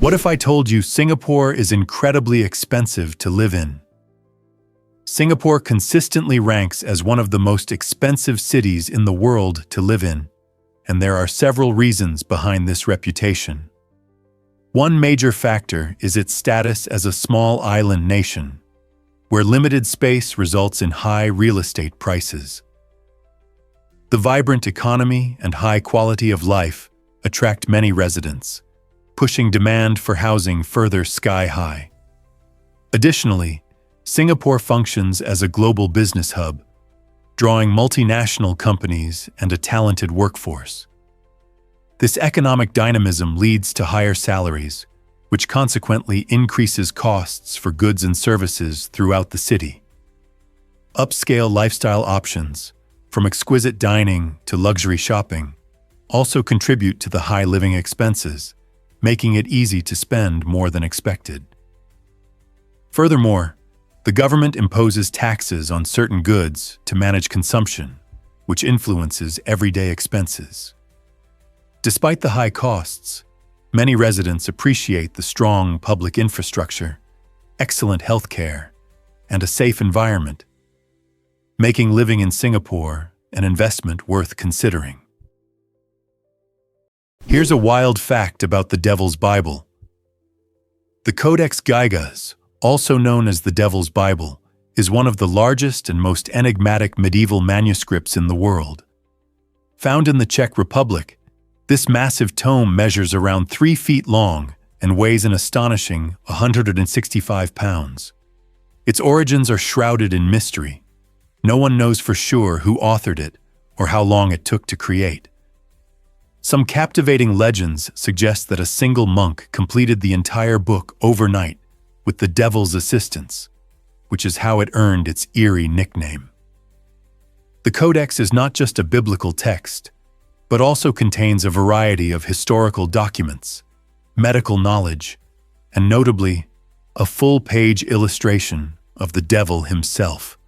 What if I told you Singapore is incredibly expensive to live in? Singapore consistently ranks as one of the most expensive cities in the world to live in, and there are several reasons behind this reputation. One major factor is its status as a small island nation, where limited space results in high real estate prices. The vibrant economy and high quality of life attract many residents, pushing demand for housing further sky high. Additionally, Singapore functions as a global business hub, drawing multinational companies and a talented workforce. This economic dynamism leads to higher salaries, which consequently increases costs for goods and services throughout the city. Upscale lifestyle options, from exquisite dining to luxury shopping, also contribute to the high living expenses, making it easy to spend more than expected. Furthermore, the government imposes taxes on certain goods to manage consumption, which influences everyday expenses. Despite the high costs, many residents appreciate the strong public infrastructure, excellent health care, and a safe environment, making living in Singapore an investment worth considering. Here's a wild fact about the Devil's Bible. The Codex Gigas, also known as the Devil's Bible, is one of the largest and most enigmatic medieval manuscripts in the world. Found in the Czech Republic, this massive tome measures around 3 feet long and weighs an astonishing 165 pounds. Its origins are shrouded in mystery. No one knows for sure who authored it or how long it took to create. Some captivating legends suggest that a single monk completed the entire book overnight with the devil's assistance, which is how it earned its eerie nickname. The Codex is not just a biblical text, but also contains a variety of historical documents, medical knowledge, and notably, a full-page illustration of the devil himself.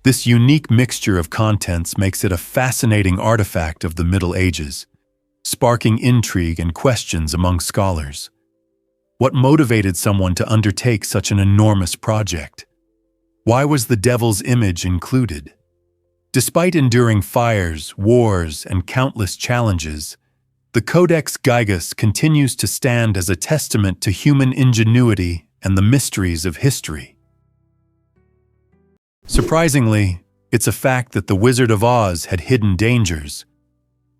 This unique mixture of contents makes it a fascinating artifact of the Middle Ages, sparking intrigue and questions among scholars. What motivated someone to undertake such an enormous project? Why was the devil's image included? Despite enduring fires, wars, and countless challenges, the Codex Gigas continues to stand as a testament to human ingenuity and the mysteries of history. Surprisingly, it's a fact that the Wizard of Oz had hidden dangers.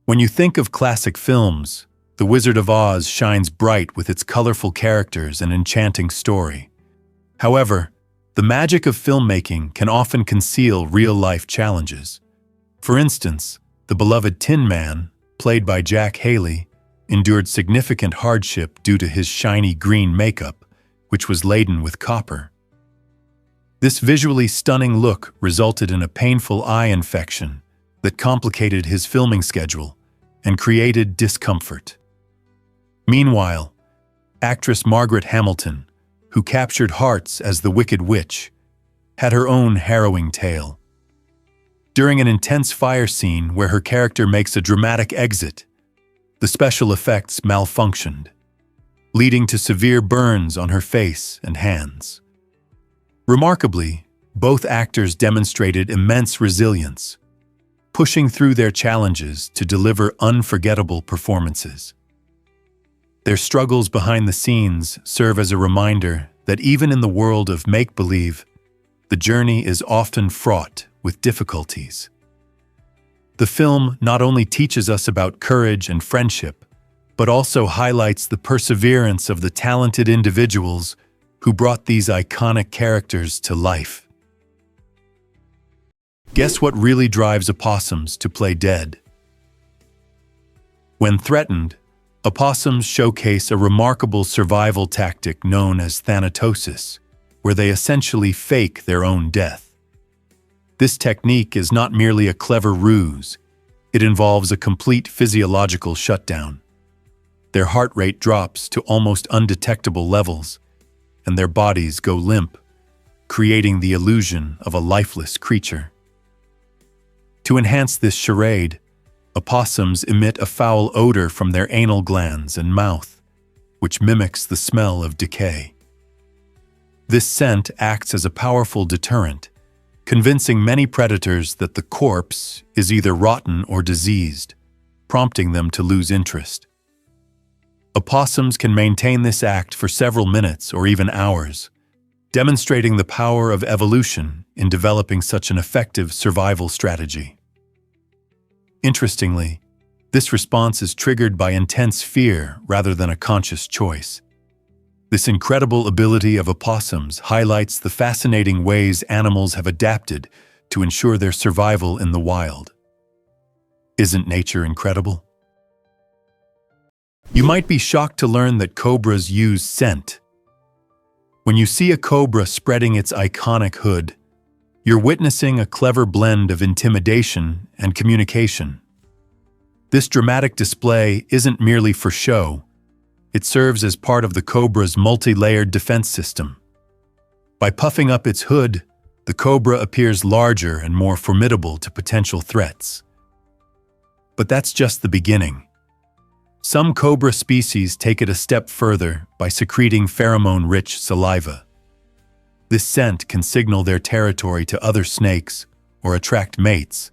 When you think of classic films, The Wizard of Oz shines bright with its colorful characters and enchanting story. However, the magic of filmmaking can often conceal real-life challenges. For instance, the beloved Tin Man, played by Jack Haley, endured significant hardship due to his shiny green makeup, which was laden with copper. This visually stunning look resulted in a painful eye infection that complicated his filming schedule and created discomfort. Meanwhile, actress Margaret Hamilton, who captured hearts as the Wicked Witch, had her own harrowing tale. During an intense fire scene where her character makes a dramatic exit, the special effects malfunctioned, leading to severe burns on her face and hands. Remarkably, both actors demonstrated immense resilience, pushing through their challenges to deliver unforgettable performances. Their struggles behind the scenes serve as a reminder that even in the world of make-believe, the journey is often fraught with difficulties. The film not only teaches us about courage and friendship, but also highlights the perseverance of the talented individuals who brought these iconic characters to life. Guess what really drives opossums to play dead? When threatened, opossums showcase a remarkable survival tactic known as thanatosis, where they essentially fake their own death. This technique is not merely a clever ruse, it involves a complete physiological shutdown. Their heart rate drops to almost undetectable levels, and their bodies go limp, creating the illusion of a lifeless creature. To enhance this charade, opossums emit a foul odor from their anal glands and mouth, which mimics the smell of decay. This scent acts as a powerful deterrent, convincing many predators that the corpse is either rotten or diseased, prompting them to lose interest. Opossums can maintain this act for several minutes or even hours, demonstrating the power of evolution in developing such an effective survival strategy. Interestingly, this response is triggered by intense fear rather than a conscious choice. This incredible ability of opossums highlights the fascinating ways animals have adapted to ensure their survival in the wild. Isn't nature incredible? You might be shocked to learn that cobras use scent. When you see a cobra spreading its iconic hood, you're witnessing a clever blend of intimidation and communication. This dramatic display isn't merely for show. It serves as part of the cobra's multi-layered defense system. By puffing up its hood, the cobra appears larger and more formidable to potential threats. But that's just the beginning. Some cobra species take it a step further by secreting pheromone-rich saliva. This scent can signal their territory to other snakes or attract mates,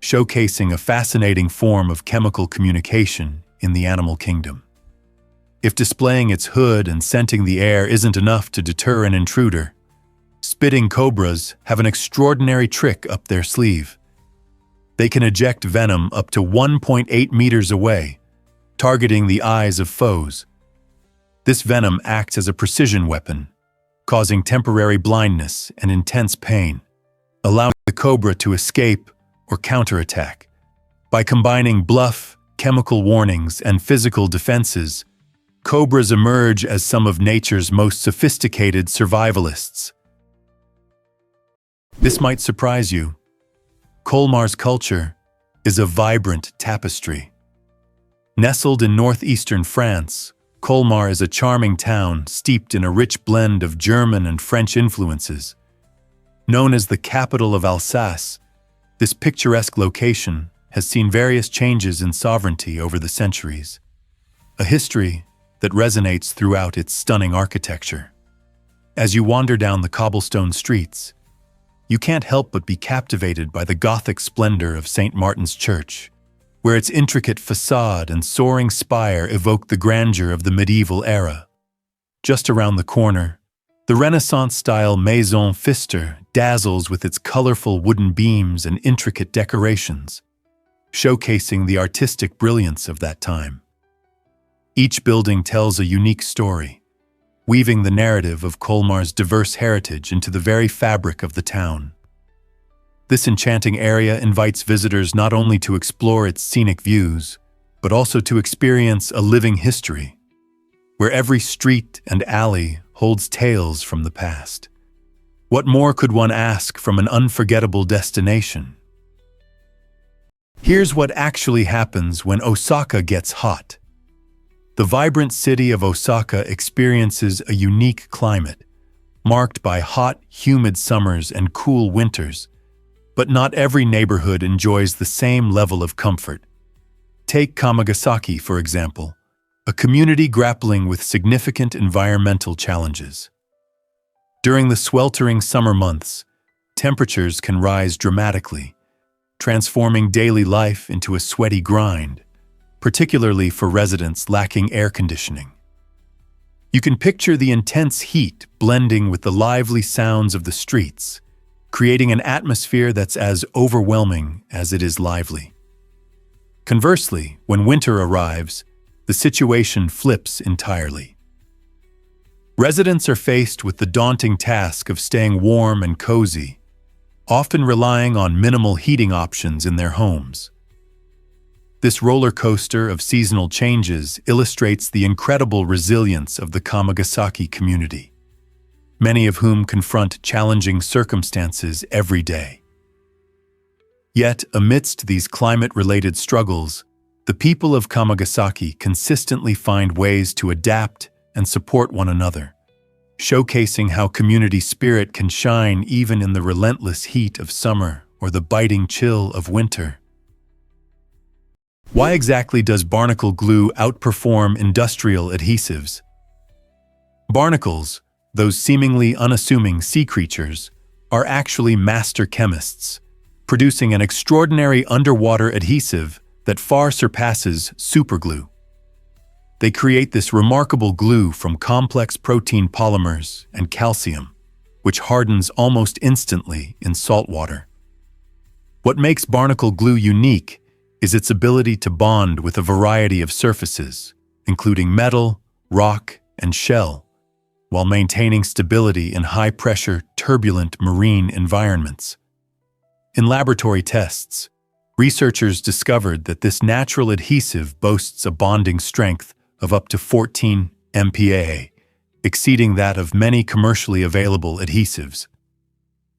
showcasing a fascinating form of chemical communication in the animal kingdom. If displaying its hood and scenting the air isn't enough to deter an intruder, spitting cobras have an extraordinary trick up their sleeve. They can eject venom up to 1.8 meters away, targeting the eyes of foes. This venom acts as a precision weapon, causing temporary blindness and intense pain, allowing the cobra to escape or counterattack. By combining bluff, chemical warnings, and physical defenses, cobras emerge as some of nature's most sophisticated survivalists. This might surprise you. Colmar's culture is a vibrant tapestry. Nestled in northeastern France, Colmar is a charming town steeped in a rich blend of German and French influences. Known as the capital of Alsace, this picturesque location has seen various changes in sovereignty over the centuries, a history that resonates throughout its stunning architecture. As you wander down the cobblestone streets, you can't help but be captivated by the Gothic splendor of St. Martin's Church, where its intricate facade and soaring spire evoke the grandeur of the medieval era. Just around the corner, the Renaissance-style Maison Pfister dazzles with its colorful wooden beams and intricate decorations, showcasing the artistic brilliance of that time. Each building tells a unique story, weaving the narrative of Colmar's diverse heritage into the very fabric of the town. This enchanting area invites visitors not only to explore its scenic views, but also to experience a living history, where every street and alley holds tales from the past. What more could one ask from an unforgettable destination? Here's what actually happens when Osaka gets hot. The vibrant city of Osaka experiences a unique climate, marked by hot, humid summers and cool winters. But not every neighborhood enjoys the same level of comfort. Take Kamagasaki, for example, a community grappling with significant environmental challenges. During the sweltering summer months, temperatures can rise dramatically, transforming daily life into a sweaty grind, particularly for residents lacking air conditioning. You can picture the intense heat blending with the lively sounds of the streets, creating an atmosphere that's as overwhelming as it is lively. Conversely, when winter arrives, the situation flips entirely. Residents are faced with the daunting task of staying warm and cozy, often relying on minimal heating options in their homes. This roller coaster of seasonal changes illustrates the incredible resilience of the Kamagasaki community, many of whom confront challenging circumstances every day. Yet, amidst these climate-related struggles, the people of Kamagasaki consistently find ways to adapt and support one another, showcasing how community spirit can shine even in the relentless heat of summer or the biting chill of winter. Why exactly does barnacle glue outperform industrial adhesives? Barnacles, those seemingly unassuming sea creatures, are actually master chemists, producing an extraordinary underwater adhesive that far surpasses superglue. They create this remarkable glue from complex protein polymers and calcium, which hardens almost instantly in salt water. What makes barnacle glue unique is its ability to bond with a variety of surfaces, including metal, rock, and shell, while maintaining stability in high-pressure, turbulent marine environments. In laboratory tests, researchers discovered that this natural adhesive boasts a bonding strength of up to 14 MPa, exceeding that of many commercially available adhesives.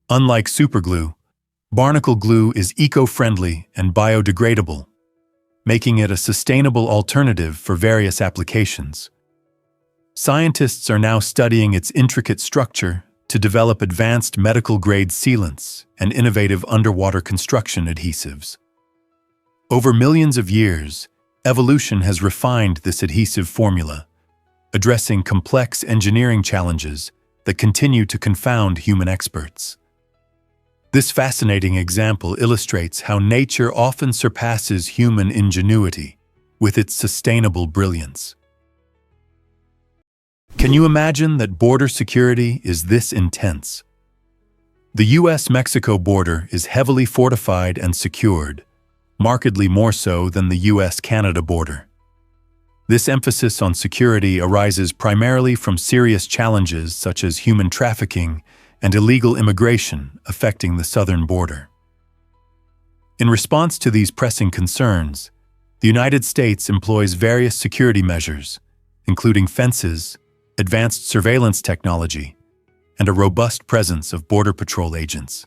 Unlike superglue, barnacle glue is eco-friendly and biodegradable, making it a sustainable alternative for various applications. Scientists are now studying its intricate structure to develop advanced medical-grade sealants and innovative underwater construction adhesives. Over millions of years, evolution has refined this adhesive formula, addressing complex engineering challenges that continue to confound human experts. This fascinating example illustrates how nature often surpasses human ingenuity with its sustainable brilliance. Can you imagine that border security is this intense? The US-Mexico border is heavily fortified and secured, markedly more so than the US-Canada border. This emphasis on security arises primarily from serious challenges such as human trafficking and illegal immigration affecting the southern border. In response to these pressing concerns, the United States employs various security measures, including fences, advanced surveillance technology, and a robust presence of Border Patrol agents.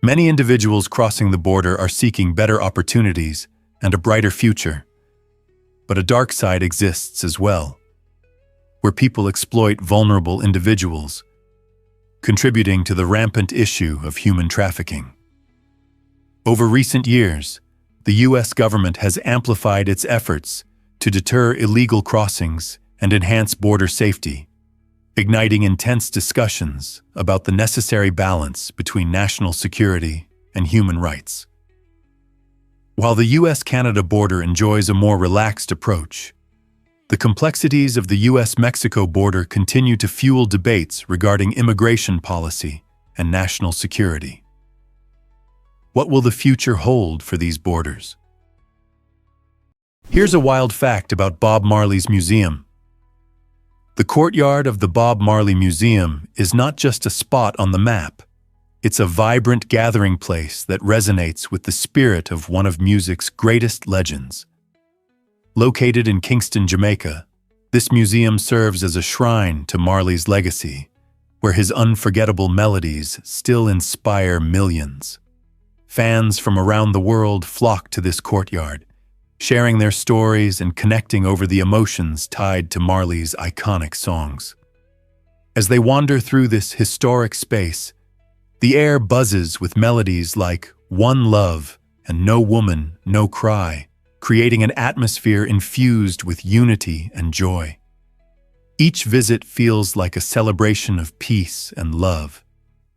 Many individuals crossing the border are seeking better opportunities and a brighter future. But a dark side exists as well, where people exploit vulnerable individuals, contributing to the rampant issue of human trafficking. Over recent years, the U.S. government has amplified its efforts to deter illegal crossings and enhance border safety, igniting intense discussions about the necessary balance between national security and human rights. While the US-Canada border enjoys a more relaxed approach, the complexities of the US-Mexico border continue to fuel debates regarding immigration policy and national security. What will the future hold for these borders? Here's a wild fact about Bob Marley's museum. The courtyard of the Bob Marley Museum is not just a spot on the map. It's a vibrant gathering place that resonates with the spirit of one of music's greatest legends. Located in Kingston, Jamaica, this museum serves as a shrine to Marley's legacy, where his unforgettable melodies still inspire millions. Fans from around the world flock to this courtyard, sharing their stories and connecting over the emotions tied to Marley's iconic songs. As they wander through this historic space, the air buzzes with melodies like One Love and No Woman, No Cry, creating an atmosphere infused with unity and joy. Each visit feels like a celebration of peace and love,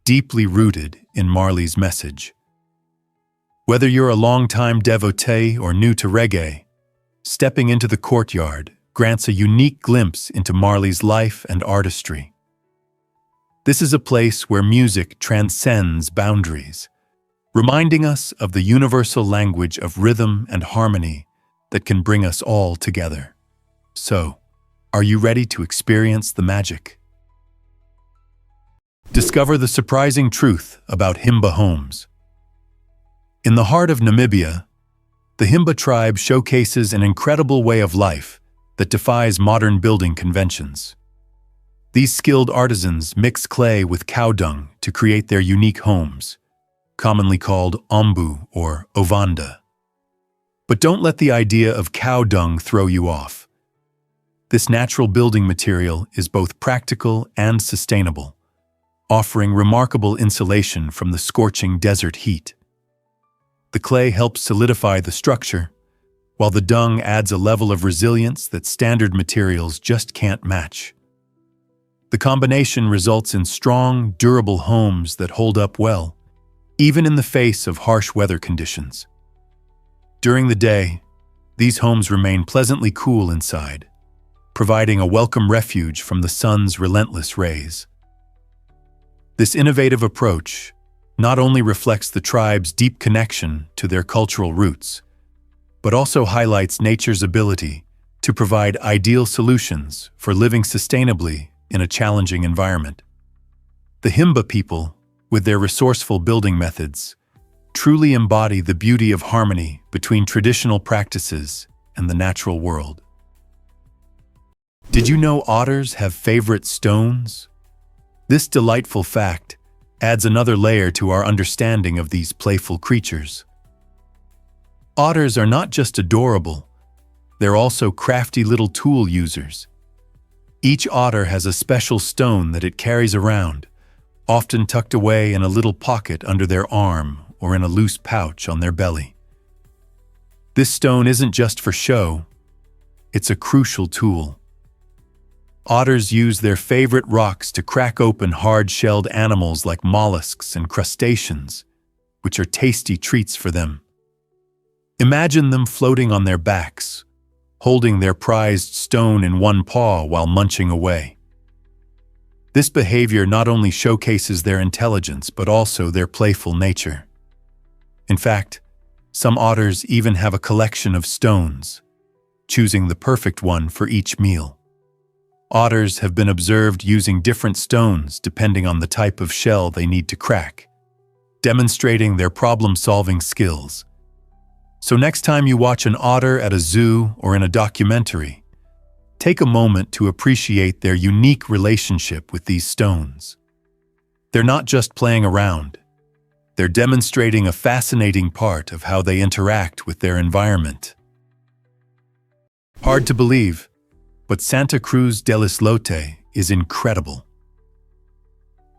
deeply rooted in Marley's message. Whether you're a longtime devotee or new to reggae, stepping into the courtyard grants a unique glimpse into Marley's life and artistry. This is a place where music transcends boundaries, reminding us of the universal language of rhythm and harmony that can bring us all together. So, are you ready to experience the magic? Discover the surprising truth about Himba homes. In the heart of Namibia, the Himba tribe showcases an incredible way of life that defies modern building conventions. These skilled artisans mix clay with cow dung to create their unique homes, commonly called ombu or ovanda. But don't let the idea of cow dung throw you off. This natural building material is both practical and sustainable, offering remarkable insulation from the scorching desert heat. The clay helps solidify the structure, while the dung adds a level of resilience that standard materials just can't match. The combination results in strong, durable homes that hold up well, even in the face of harsh weather conditions. During the day, these homes remain pleasantly cool inside, providing a welcome refuge from the sun's relentless rays. This innovative approach not only reflects the tribe's deep connection to their cultural roots, but also highlights nature's ability to provide ideal solutions for living sustainably in a challenging environment. The Himba people, with their resourceful building methods, truly embody the beauty of harmony between traditional practices and the natural world. Did you know otters have favorite stones? This delightful fact adds another layer to our understanding of these playful creatures. Otters are not just adorable, they're also crafty little tool users. Each otter has a special stone that it carries around, often tucked away in a little pocket under their arm or in a loose pouch on their belly. This stone isn't just for show, it's a crucial tool. Otters use their favorite rocks to crack open hard-shelled animals like mollusks and crustaceans, which are tasty treats for them. Imagine them floating on their backs, holding their prized stone in one paw while munching away. This behavior not only showcases their intelligence but also their playful nature. In fact, some otters even have a collection of stones, choosing the perfect one for each meal. Otters have been observed using different stones depending on the type of shell they need to crack, demonstrating their problem-solving skills. So next time you watch an otter at a zoo or in a documentary, take a moment to appreciate their unique relationship with these stones. They're not just playing around. They're demonstrating a fascinating part of how they interact with their environment. Hard to believe, but Santa Cruz del Islote is incredible.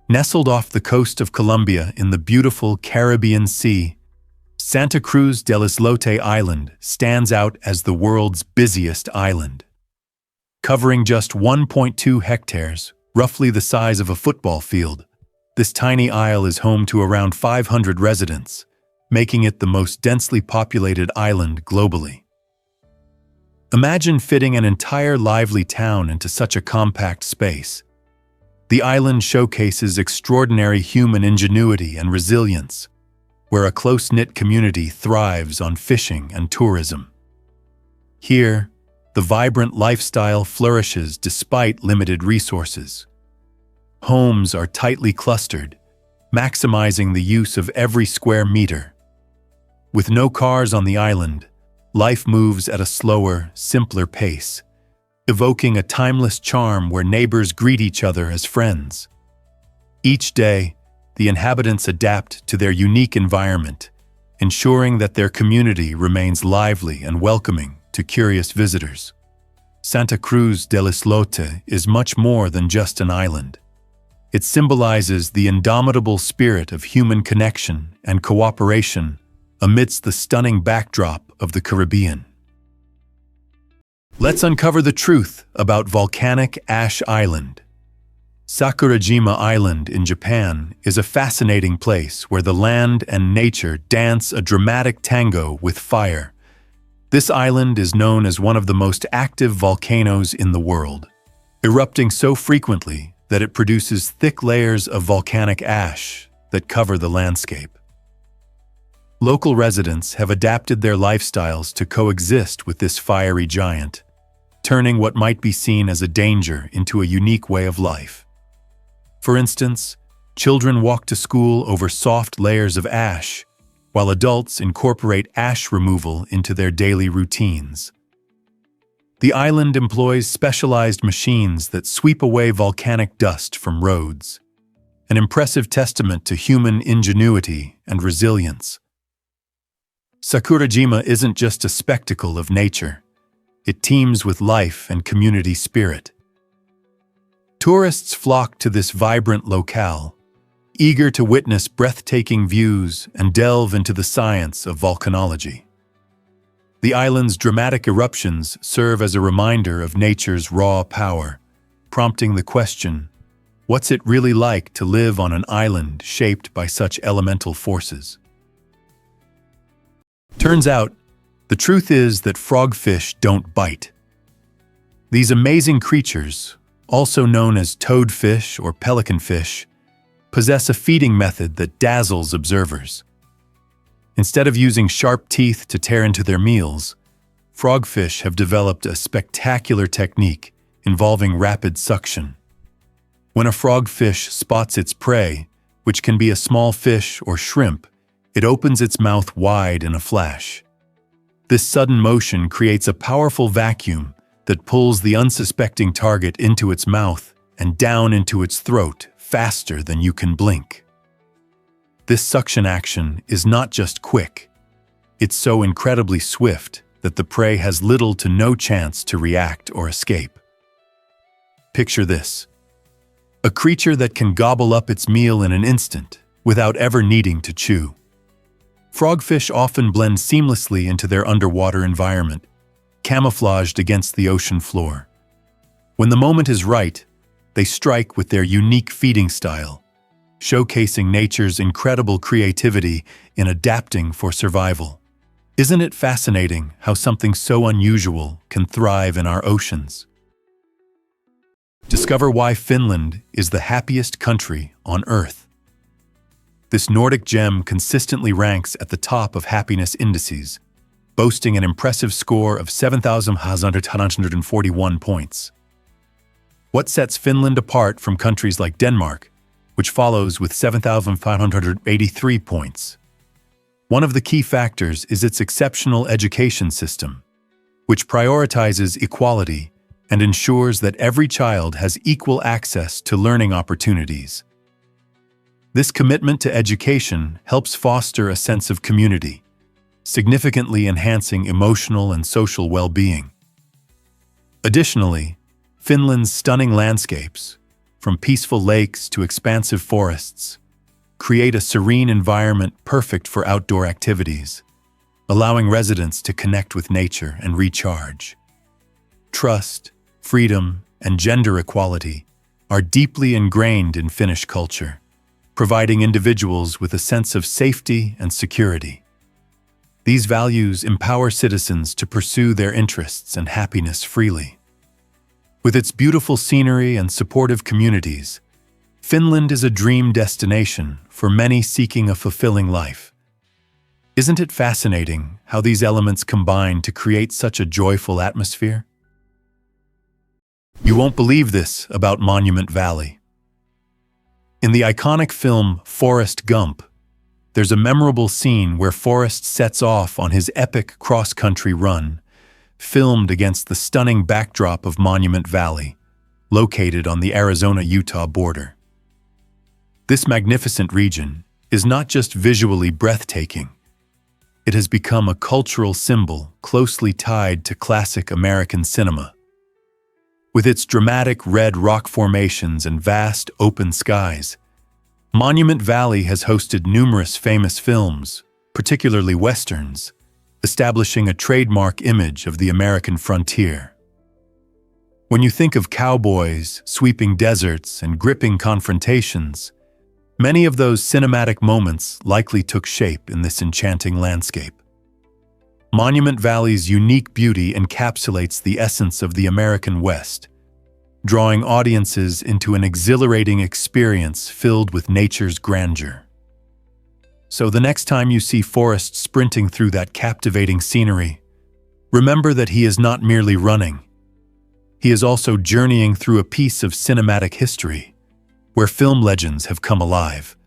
Nestled off the coast of Colombia in the beautiful Caribbean Sea, Santa Cruz del Islote Island stands out as the world's busiest island. Covering just 1.2 hectares, roughly the size of a football field, this tiny isle is home to around 500 residents, making it the most densely populated island globally. Imagine fitting an entire lively town into such a compact space. The island showcases extraordinary human ingenuity and resilience, where a close-knit community thrives on fishing and tourism. Here, the vibrant lifestyle flourishes despite limited resources. Homes are tightly clustered, maximizing the use of every square meter. With no cars on the island, life moves at a slower, simpler pace, evoking a timeless charm where neighbors greet each other as friends. Each day, the inhabitants adapt to their unique environment, ensuring that their community remains lively and welcoming to curious visitors. Santa Cruz del Islote is much more than just an island. It symbolizes the indomitable spirit of human connection and cooperation amidst the stunning backdrop of the Caribbean. Let's uncover the truth about volcanic Ash Island. Sakurajima Island in Japan is a fascinating place where the land and nature dance a dramatic tango with fire. This island is known as one of the most active volcanoes in the world, erupting so frequently that it produces thick layers of volcanic ash that cover the landscape. Local residents have adapted their lifestyles to coexist with this fiery giant, turning what might be seen as a danger into a unique way of life. For instance, children walk to school over soft layers of ash, while adults incorporate ash removal into their daily routines. The island employs specialized machines that sweep away volcanic dust from roads, an impressive testament to human ingenuity and resilience. Sakurajima isn't just a spectacle of nature. It teems with life and community spirit. Tourists flock to this vibrant locale, eager to witness breathtaking views and delve into the science of volcanology. The island's dramatic eruptions serve as a reminder of nature's raw power, prompting the question, what's it really like to live on an island shaped by such elemental forces? Turns out, the truth is that frogfish don't bite. These amazing creatures, also known as toadfish or pelicanfish, possess a feeding method that dazzles observers. Instead of using sharp teeth to tear into their meals, frogfish have developed a spectacular technique involving rapid suction. When a frogfish spots its prey, which can be a small fish or shrimp, it opens its mouth wide in a flash. This sudden motion creates a powerful vacuum that pulls the unsuspecting target into its mouth and down into its throat faster than you can blink. This suction action is not just quick. It's so incredibly swift that the prey has little to no chance to react or escape. Picture this: a creature that can gobble up its meal in an instant without ever needing to chew. Frogfish often blend seamlessly into their underwater environment, camouflaged against the ocean floor. When the moment is right, they strike with their unique feeding style, showcasing nature's incredible creativity in adapting for survival. Isn't it fascinating how something so unusual can thrive in our oceans? Discover why Finland is the happiest country on Earth. This Nordic gem consistently ranks at the top of happiness indices, boasting an impressive score of 7,141 points. What sets Finland apart from countries like Denmark, which follows with 7,583 points? One of the key factors is its exceptional education system, which prioritizes equality and ensures that every child has equal access to learning opportunities. This commitment to education helps foster a sense of community, significantly enhancing emotional and social well-being. Additionally, Finland's stunning landscapes, from peaceful lakes to expansive forests, create a serene environment perfect for outdoor activities, allowing residents to connect with nature and recharge. Trust, freedom, and gender equality are deeply ingrained in Finnish culture, providing individuals with a sense of safety and security. These values empower citizens to pursue their interests and happiness freely. With its beautiful scenery and supportive communities, Finland is a dream destination for many seeking a fulfilling life. Isn't it fascinating how these elements combine to create such a joyful atmosphere? You won't believe this about Monument Valley. In the iconic film Forrest Gump, there's a memorable scene where Forrest sets off on his epic cross-country run, filmed against the stunning backdrop of Monument Valley, located on the Arizona-Utah border. This magnificent region is not just visually breathtaking. It has become a cultural symbol closely tied to classic American cinema. With its dramatic red rock formations and vast open skies, Monument Valley has hosted numerous famous films, particularly westerns, establishing a trademark image of the American frontier. When you think of cowboys, sweeping deserts, and gripping confrontations, many of those cinematic moments likely took shape in this enchanting landscape. Monument Valley's unique beauty encapsulates the essence of the American West, drawing audiences into an exhilarating experience filled with nature's grandeur. So the next time you see Forrest sprinting through that captivating scenery, remember that he is not merely running. He is also journeying through a piece of cinematic history, where film legends have come alive.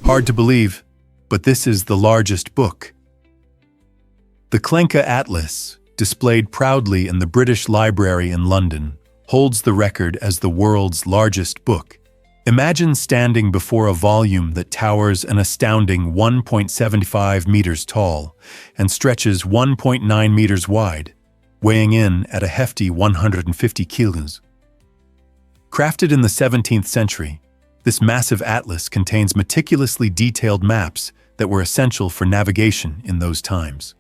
Hard to believe, but this is the largest book. The Klenka Atlas, displayed proudly in the British Library in London, holds the record as the world's largest book. Imagine standing before a volume that towers an astounding 1.75 meters tall and stretches 1.9 meters wide, weighing in at a hefty 150 kilos. Crafted in the 17th century, this massive atlas contains meticulously detailed maps that were essential for navigation in those times.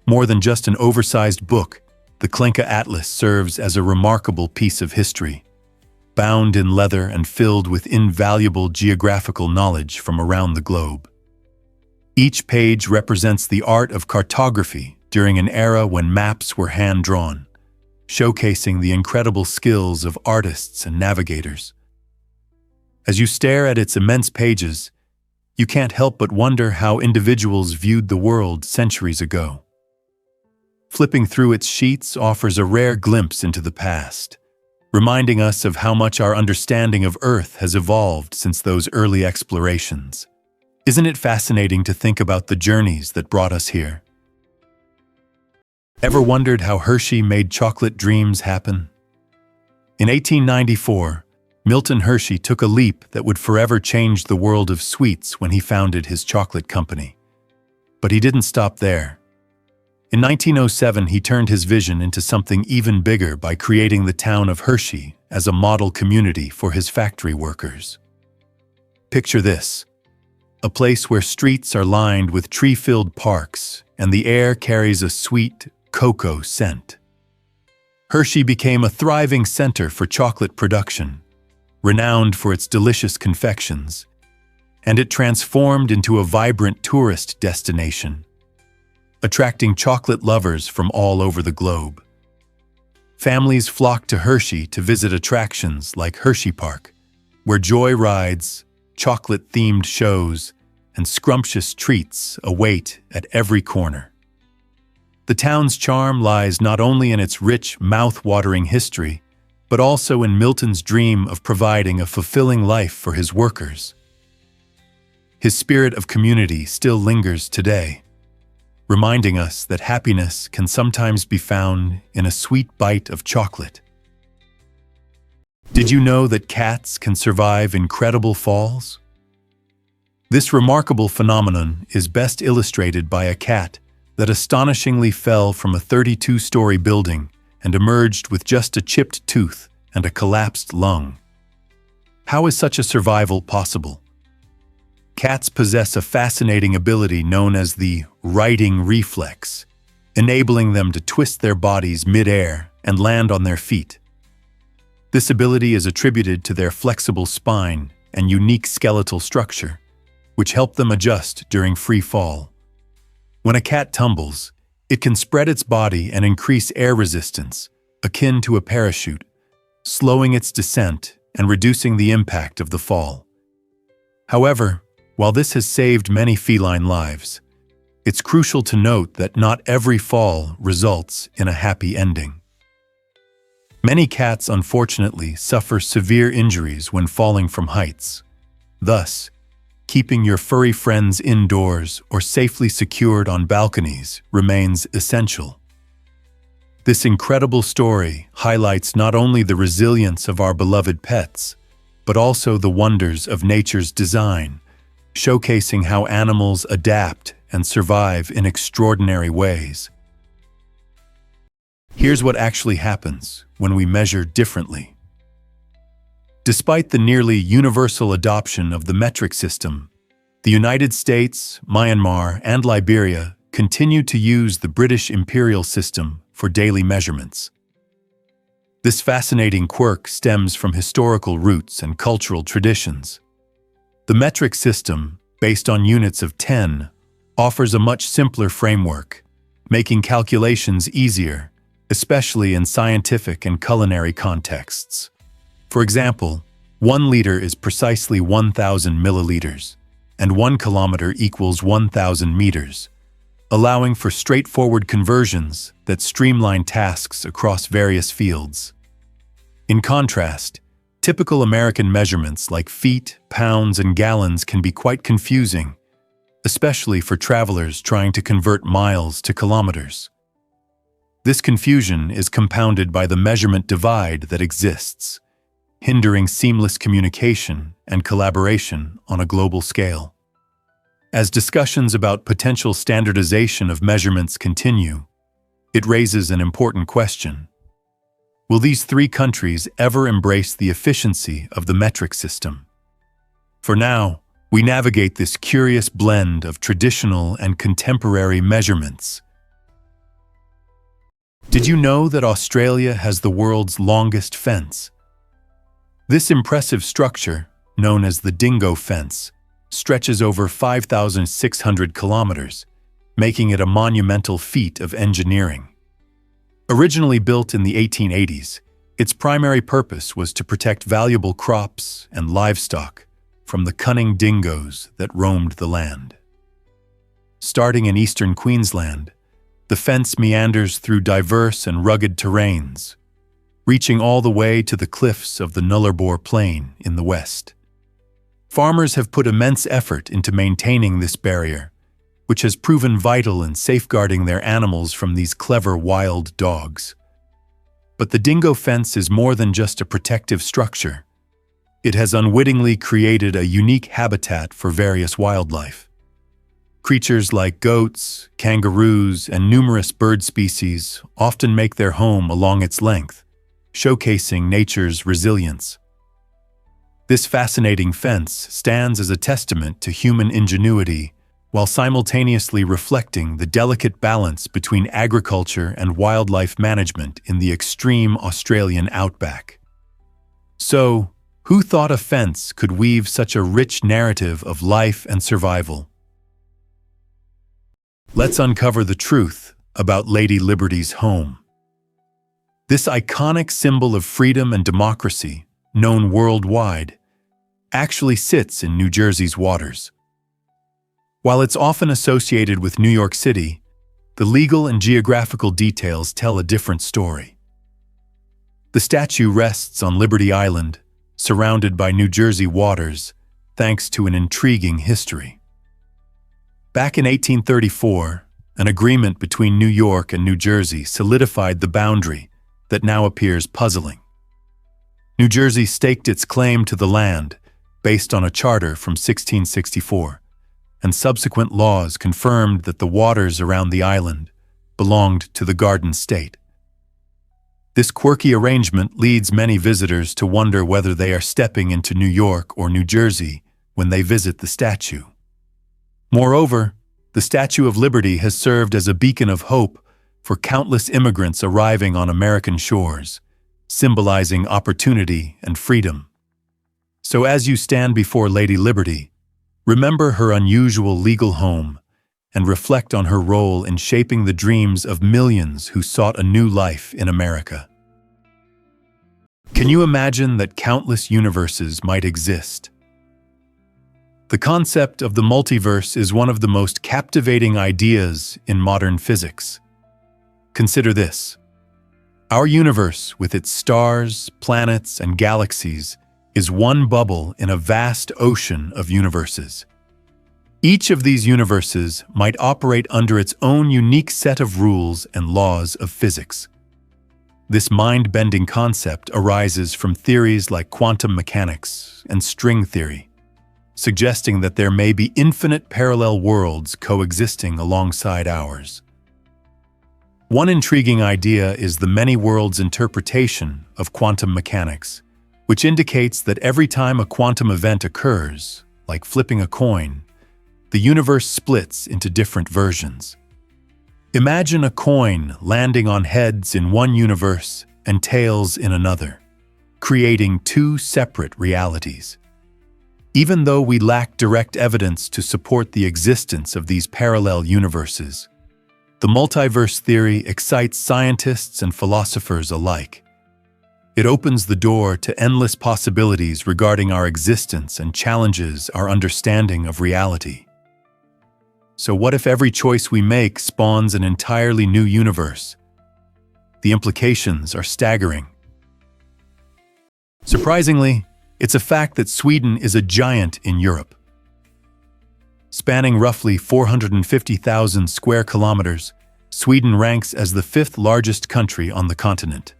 More than just an oversized book, the Klenka Atlas serves as a remarkable piece of history, bound in leather and filled with invaluable geographical knowledge from around the globe. Each page represents the art of cartography during an era when maps were hand-drawn, showcasing the incredible skills of artists and navigators. As you stare at its immense pages, you can't help but wonder how individuals viewed the world centuries ago. Flipping through its sheets offers a rare glimpse into the past, reminding us of how much our understanding of Earth has evolved since those early explorations. Isn't it fascinating to think about the journeys that brought us here? Ever wondered how Hershey made chocolate dreams happen? In 1894, Milton Hershey took a leap that would forever change the world of sweets when he founded his chocolate company. But he didn't stop there. In 1907, he turned his vision into something even bigger by creating the town of Hershey as a model community for his factory workers. Picture this: a place where streets are lined with tree-filled parks and the air carries a sweet cocoa scent. Hershey became a thriving center for chocolate production, renowned for its delicious confections, and it transformed into a vibrant tourist destination, attracting chocolate lovers from all over the globe. Families flocked to Hershey to visit attractions like Hershey Park, where joy rides, chocolate-themed shows, and scrumptious treats await at every corner. The town's charm lies not only in its rich, mouth-watering history, but also in Milton's dream of providing a fulfilling life for his workers. His spirit of community still lingers today, reminding us that happiness can sometimes be found in a sweet bite of chocolate. Did you know that cats can survive incredible falls? This remarkable phenomenon is best illustrated by a cat that astonishingly fell from a 32-story building and emerged with just a chipped tooth and a collapsed lung. How is such a survival possible? Cats possess a fascinating ability known as the righting reflex, enabling them to twist their bodies mid-air and land on their feet. This ability is attributed to their flexible spine and unique skeletal structure, which help them adjust during free fall. When a cat tumbles, it can spread its body and increase air resistance, akin to a parachute, slowing its descent and reducing the impact of the fall. However, while this has saved many feline lives, it's crucial to note that not every fall results in a happy ending. Many cats, unfortunately, suffer severe injuries when falling from heights. Thus, keeping your furry friends indoors or safely secured on balconies remains essential. This incredible story highlights not only the resilience of our beloved pets, but also the wonders of nature's design, showcasing how animals adapt and survive in extraordinary ways. Here's what actually happens when we measure differently. Despite the nearly universal adoption of the metric system, the United States, Myanmar, and Liberia continue to use the British imperial system for daily measurements. This fascinating quirk stems from historical roots and cultural traditions. The metric system, based on units of 10, offers a much simpler framework, making calculations easier, especially in scientific and culinary contexts. For example, 1 liter is precisely 1,000 milliliters, and 1 kilometer equals 1,000 meters, allowing for straightforward conversions that streamline tasks across various fields. In contrast, typical American measurements like feet, pounds, and gallons can be quite confusing, especially for travelers trying to convert miles to kilometers. This confusion is compounded by the measurement divide that exists, hindering seamless communication and collaboration on a global scale. As discussions about potential standardization of measurements continue, it raises an important question. Will these 3 countries ever embrace the efficiency of the metric system? For now, we navigate this curious blend of traditional and contemporary measurements. Did you know that Australia has the world's longest fence? This impressive structure, known as the Dingo Fence, stretches over 5,600 kilometers, making it a monumental feat of engineering. Originally built in the 1880s, its primary purpose was to protect valuable crops and livestock from the cunning dingoes that roamed the land. Starting in eastern Queensland, the fence meanders through diverse and rugged terrains, reaching all the way to the cliffs of the Nullarbor Plain in the west. Farmers have put immense effort into maintaining this barrier, which has proven vital in safeguarding their animals from these clever wild dogs. But the dingo fence is more than just a protective structure. It has unwittingly created a unique habitat for various wildlife. Creatures like goats, kangaroos, and numerous bird species often make their home along its length, showcasing nature's resilience. This fascinating fence stands as a testament to human ingenuity while simultaneously reflecting the delicate balance between agriculture and wildlife management in the extreme Australian outback. So, who thought a fence could weave such a rich narrative of life and survival? Let's uncover the truth about Lady Liberty's home. This iconic symbol of freedom and democracy, known worldwide, actually sits in New Jersey's waters. While it's often associated with New York City, the legal and geographical details tell a different story. The statue rests on Liberty Island, surrounded by New Jersey waters, thanks to an intriguing history. Back in 1834, an agreement between New York and New Jersey solidified the boundary that now appears puzzling. New Jersey staked its claim to the land based on a charter from 1664, and subsequent laws confirmed that the waters around the island belonged to the Garden State. This quirky arrangement leads many visitors to wonder whether they are stepping into New York or New Jersey when they visit the statue. Moreover, the Statue of Liberty has served as a beacon of hope for countless immigrants arriving on American shores, symbolizing opportunity and freedom. So as you stand before Lady Liberty, remember her unusual legal home and reflect on her role in shaping the dreams of millions who sought a new life in America. Can you imagine that countless universes might exist? The concept of the multiverse is one of the most captivating ideas in modern physics. Consider this. Our universe, with its stars, planets, and galaxies, is one bubble in a vast ocean of universes. Each of these universes might operate under its own unique set of rules and laws of physics. This mind-bending concept arises from theories like quantum mechanics and string theory, suggesting that there may be infinite parallel worlds coexisting alongside ours. One intriguing idea is the many worlds interpretation of quantum mechanics, which indicates that every time a quantum event occurs, like flipping a coin, the universe splits into different versions. Imagine a coin landing on heads in one universe and tails in another, creating two separate realities. Even though we lack direct evidence to support the existence of these parallel universes, the multiverse theory excites scientists and philosophers alike. It opens the door to endless possibilities regarding our existence and challenges our understanding of reality. So what if every choice we make spawns an entirely new universe? The implications are staggering. Surprisingly, it's a fact that Sweden is a giant in Europe. Spanning roughly 450,000 square kilometers, Sweden ranks as the fifth largest country on the continent.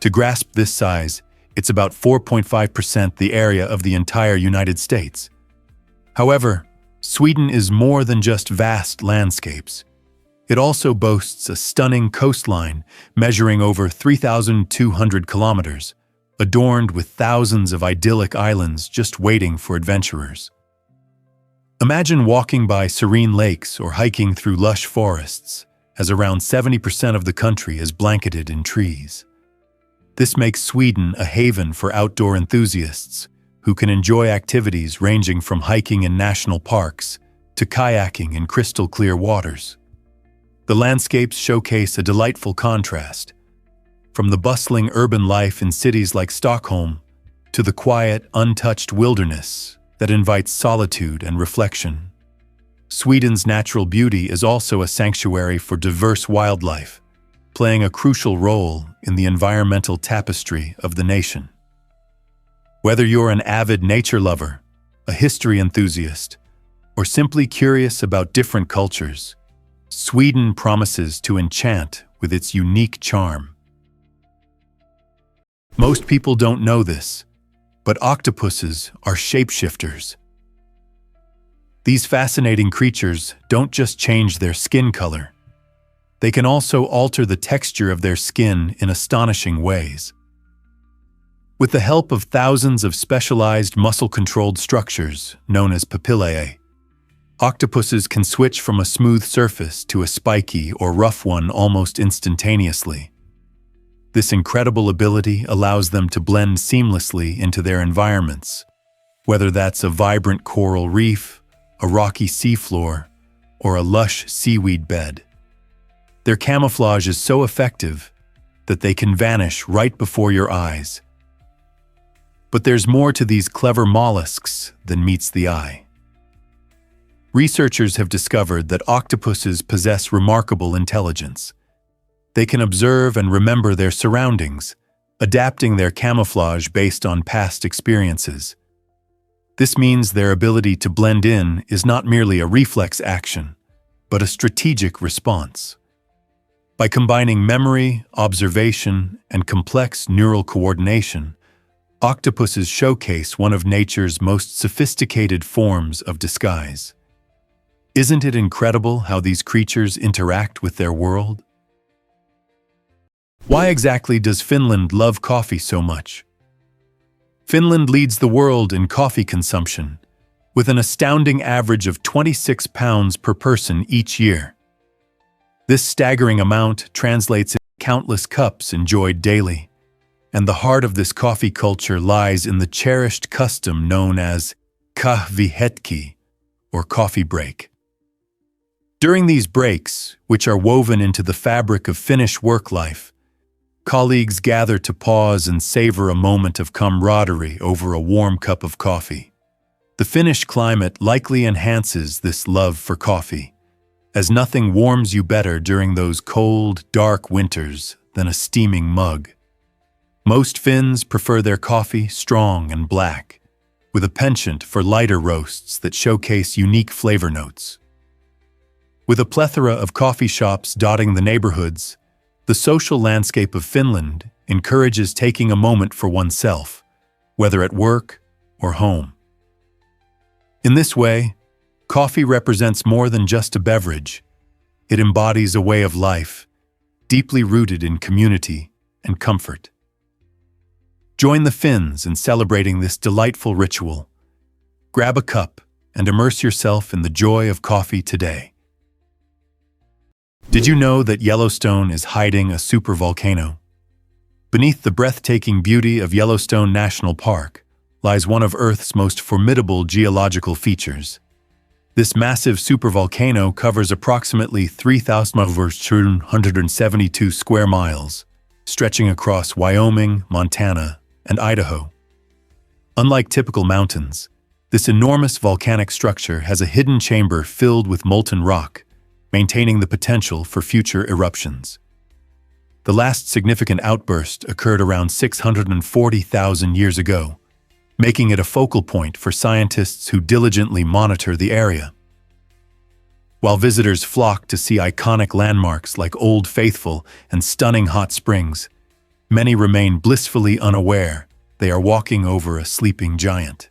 To grasp this size, it's about 4.5% the area of the entire United States. However, Sweden is more than just vast landscapes. It also boasts a stunning coastline measuring over 3,200 kilometers, adorned with thousands of idyllic islands just waiting for adventurers. Imagine walking by serene lakes or hiking through lush forests as around 70% of the country is blanketed in trees. This makes Sweden a haven for outdoor enthusiasts who can enjoy activities ranging from hiking in national parks to kayaking in crystal-clear waters. The landscapes showcase a delightful contrast, from the bustling urban life in cities like Stockholm to the quiet, untouched wilderness that invites solitude and reflection. Sweden's natural beauty is also a sanctuary for diverse wildlife, playing a crucial role in the environmental tapestry of the nation. Whether you're an avid nature lover, a history enthusiast, or simply curious about different cultures, Sweden promises to enchant with its unique charm. Most people don't know this, but octopuses are shapeshifters. These fascinating creatures don't just change their skin color. They can also alter the texture of their skin in astonishing ways. With the help of thousands of specialized muscle-controlled structures known as papillae, octopuses can switch from a smooth surface to a spiky or rough one almost instantaneously. This incredible ability allows them to blend seamlessly into their environments, whether that's a vibrant coral reef, a rocky seafloor, or a lush seaweed bed. Their camouflage is so effective that they can vanish right before your eyes. But there's more to these clever mollusks than meets the eye. Researchers have discovered that octopuses possess remarkable intelligence. They can observe and remember their surroundings, adapting their camouflage based on past experiences. This means their ability to blend in is not merely a reflex action, but a strategic response. By combining memory, observation, and complex neural coordination, octopuses showcase one of nature's most sophisticated forms of disguise. Isn't it incredible how these creatures interact with their world? Why exactly does Finland love coffee so much? Finland leads the world in coffee consumption, with an astounding average of 26 pounds per person each year. This staggering amount translates into countless cups enjoyed daily, and the heart of this coffee culture lies in the cherished custom known as kahvihetki, or coffee break. During these breaks, which are woven into the fabric of Finnish work life, colleagues gather to pause and savor a moment of camaraderie over a warm cup of coffee. The Finnish climate likely enhances this love for coffee, as nothing warms you better during those cold, dark winters than a steaming mug. Most Finns prefer their coffee strong and black, with a penchant for lighter roasts that showcase unique flavor notes. With a plethora of coffee shops dotting the neighborhoods, the social landscape of Finland encourages taking a moment for oneself, whether at work or home. In this way, coffee represents more than just a beverage. It embodies a way of life, deeply rooted in community and comfort. Join the Finns in celebrating this delightful ritual. Grab a cup and immerse yourself in the joy of coffee today. Did you know that Yellowstone is hiding a supervolcano? Beneath the breathtaking beauty of Yellowstone National Park lies one of Earth's most formidable geological features. This massive supervolcano covers approximately 3,172 square miles, stretching across Wyoming, Montana, and Idaho. Unlike typical mountains, this enormous volcanic structure has a hidden chamber filled with molten rock, maintaining the potential for future eruptions. The last significant outburst occurred around 640,000 years ago, making it a focal point for scientists who diligently monitor the area. While visitors flock to see iconic landmarks like Old Faithful and stunning hot springs, many remain blissfully unaware they are walking over a sleeping giant.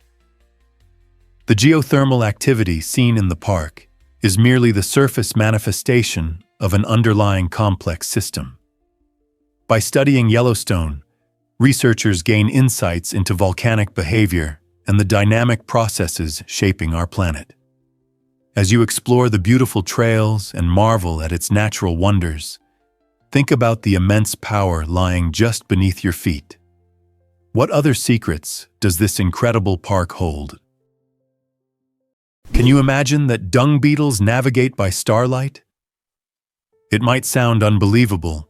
The geothermal activity seen in the park is merely the surface manifestation of an underlying complex system. By studying Yellowstone, researchers gain insights into volcanic behavior and the dynamic processes shaping our planet. As you explore the beautiful trails and marvel at its natural wonders, think about the immense power lying just beneath your feet. What other secrets does this incredible park hold? Can you imagine that dung beetles navigate by starlight? It might sound unbelievable,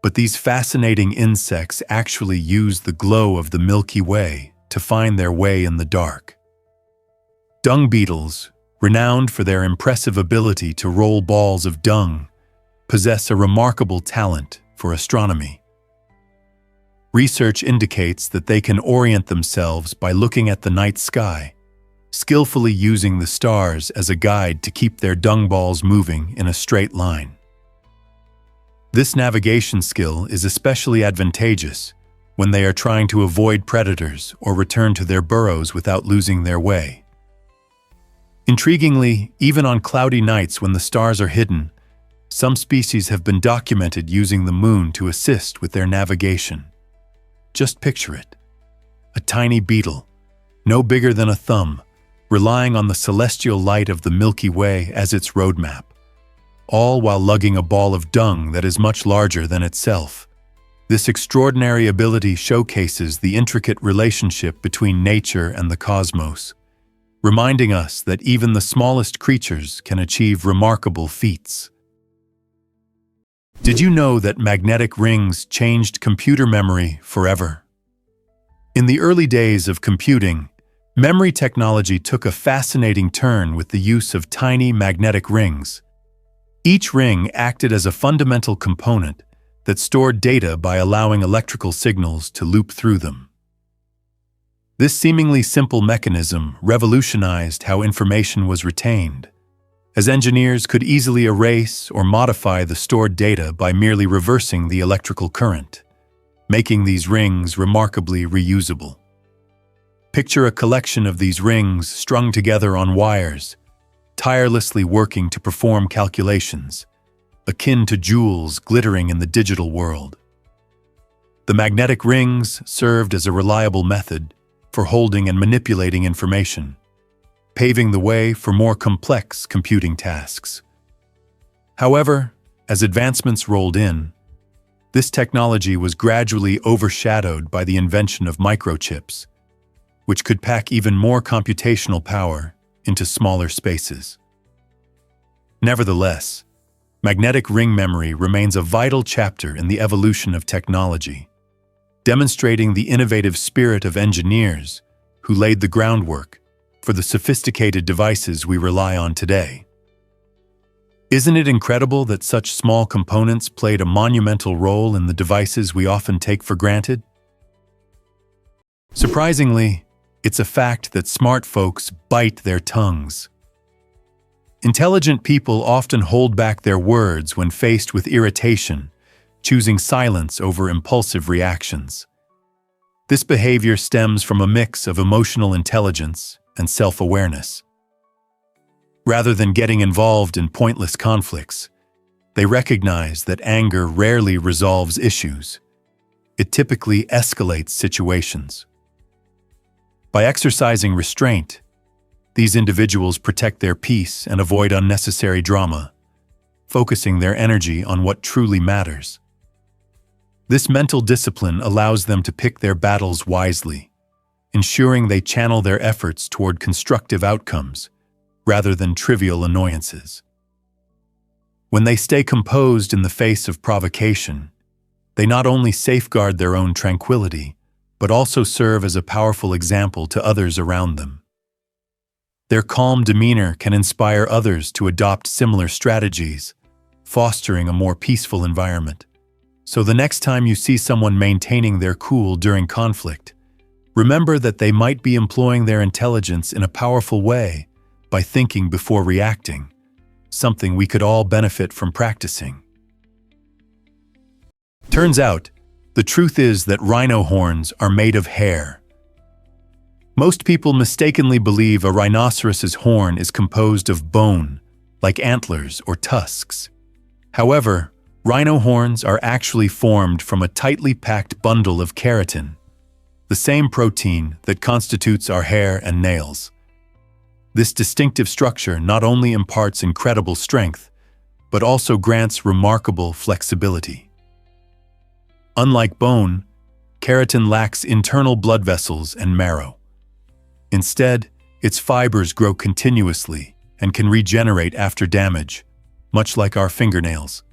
but these fascinating insects actually use the glow of the Milky Way to find their way in the dark. Dung beetles, renowned for their impressive ability to roll balls of dung, possess a remarkable talent for astronomy. Research indicates that they can orient themselves by looking at the night sky, skillfully using the stars as a guide to keep their dung balls moving in a straight line. This navigation skill is especially advantageous when they are trying to avoid predators or return to their burrows without losing their way. Intriguingly, even on cloudy nights when the stars are hidden, some species have been documented using the moon to assist with their navigation. Just picture it. A tiny beetle, no bigger than a thumb, relying on the celestial light of the Milky Way as its roadmap, all while lugging a ball of dung that is much larger than itself. This extraordinary ability showcases the intricate relationship between nature and the cosmos, reminding us that even the smallest creatures can achieve remarkable feats. Did you know that magnetic rings changed computer memory forever? In the early days of computing, memory technology took a fascinating turn with the use of tiny magnetic rings. Each ring acted as a fundamental component that stored data by allowing electrical signals to loop through them. This seemingly simple mechanism revolutionized how information was retained, as engineers could easily erase or modify the stored data by merely reversing the electrical current, making these rings remarkably reusable. Picture a collection of these rings strung together on wires, tirelessly working to perform calculations, akin to jewels glittering in the digital world. The magnetic rings served as a reliable method for holding and manipulating information, paving the way for more complex computing tasks. However, as advancements rolled in, this technology was gradually overshadowed by the invention of microchips, which could pack even more computational power into smaller spaces. Nevertheless, magnetic ring memory remains a vital chapter in the evolution of technology, demonstrating the innovative spirit of engineers who laid the groundwork for the sophisticated devices we rely on today. Isn't it incredible that such small components played a monumental role in the devices we often take for granted? Surprisingly, it's a fact that smart folks bite their tongues. Intelligent people often hold back their words when faced with irritation, choosing silence over impulsive reactions. This behavior stems from a mix of emotional intelligence and self-awareness. Rather than getting involved in pointless conflicts, they recognize that anger rarely resolves issues. It typically escalates situations. By exercising restraint, these individuals protect their peace and avoid unnecessary drama, focusing their energy on what truly matters. This mental discipline allows them to pick their battles wisely, ensuring they channel their efforts toward constructive outcomes rather than trivial annoyances. When they stay composed in the face of provocation, they not only safeguard their own tranquility, but also serve as a powerful example to others around them. Their calm demeanor can inspire others to adopt similar strategies, fostering a more peaceful environment. So the next time you see someone maintaining their cool during conflict, remember that they might be employing their intelligence in a powerful way by thinking before reacting, something we could all benefit from practicing. Turns out, the truth is that rhino horns are made of hair. Most people mistakenly believe a rhinoceros's horn is composed of bone, like antlers or tusks. However, rhino horns are actually formed from a tightly packed bundle of keratin, the same protein that constitutes our hair and nails. This distinctive structure not only imparts incredible strength, but also grants remarkable flexibility. Unlike bone, keratin lacks internal blood vessels and marrow. Instead, its fibers grow continuously and can regenerate after damage, much like our fingernails.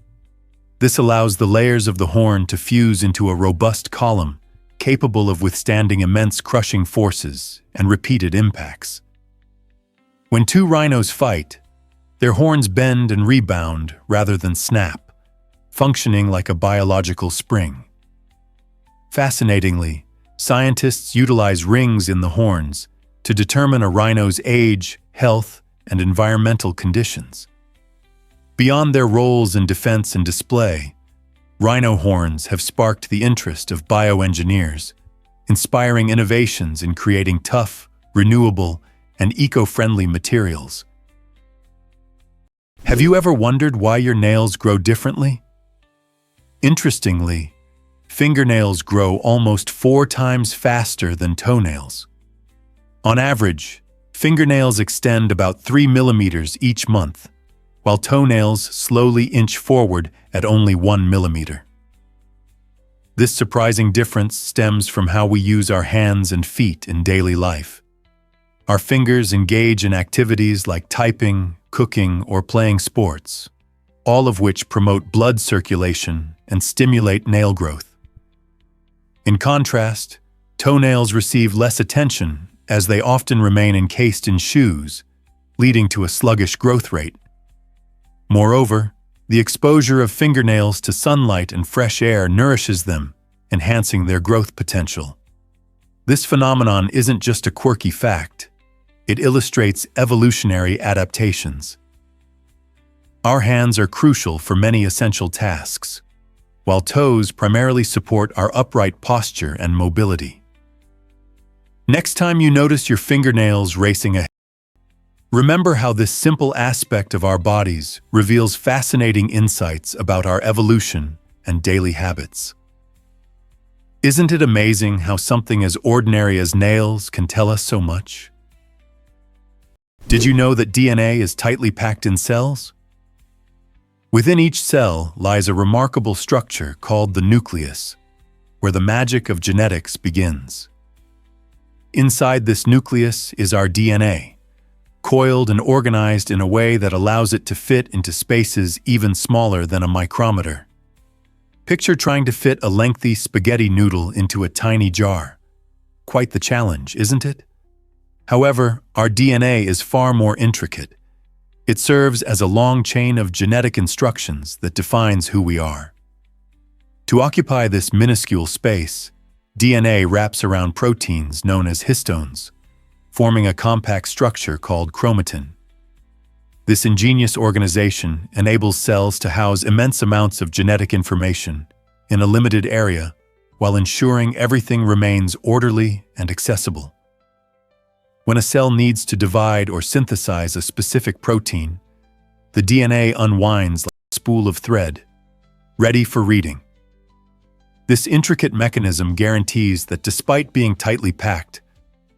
This allows the layers of the horn to fuse into a robust column, capable of withstanding immense crushing forces and repeated impacts. When two rhinos fight, their horns bend and rebound rather than snap, functioning like a biological spring. Fascinatingly, scientists utilize rings in the horns to determine a rhino's age, health, and environmental conditions. Beyond their roles in defense and display, rhino horns have sparked the interest of bioengineers, inspiring innovations in creating tough, renewable, and eco-friendly materials. Have you ever wondered why your nails grow differently? Interestingly, fingernails grow almost 4 times faster than toenails. On average, fingernails extend about 3 millimeters each month, while toenails slowly inch forward at only 1 millimeter. This surprising difference stems from how we use our hands and feet in daily life. Our fingers engage in activities like typing, cooking, or playing sports, all of which promote blood circulation and stimulate nail growth. In contrast, toenails receive less attention as they often remain encased in shoes, leading to a sluggish growth rate. Moreover, the exposure of fingernails to sunlight and fresh air nourishes them, enhancing their growth potential. This phenomenon isn't just a quirky fact. It illustrates evolutionary adaptations. Our hands are crucial for many essential tasks, while toes primarily support our upright posture and mobility. Next time you notice your fingernails racing ahead, remember how this simple aspect of our bodies reveals fascinating insights about our evolution and daily habits. Isn't it amazing how something as ordinary as nails can tell us so much? Did you know that DNA is tightly packed in cells? Within each cell lies a remarkable structure called the nucleus, where the magic of genetics begins. Inside this nucleus is our DNA, coiled and organized in a way that allows it to fit into spaces even smaller than a micrometer. Picture trying to fit a lengthy spaghetti noodle into a tiny jar. Quite the challenge, isn't it? However, our DNA is far more intricate. It serves as a long chain of genetic instructions that defines who we are. To occupy this minuscule space, DNA wraps around proteins known as histones, forming a compact structure called chromatin. This ingenious organization enables cells to house immense amounts of genetic information in a limited area while ensuring everything remains orderly and accessible. When a cell needs to divide or synthesize a specific protein, the DNA unwinds like a spool of thread, ready for reading. This intricate mechanism guarantees that despite being tightly packed,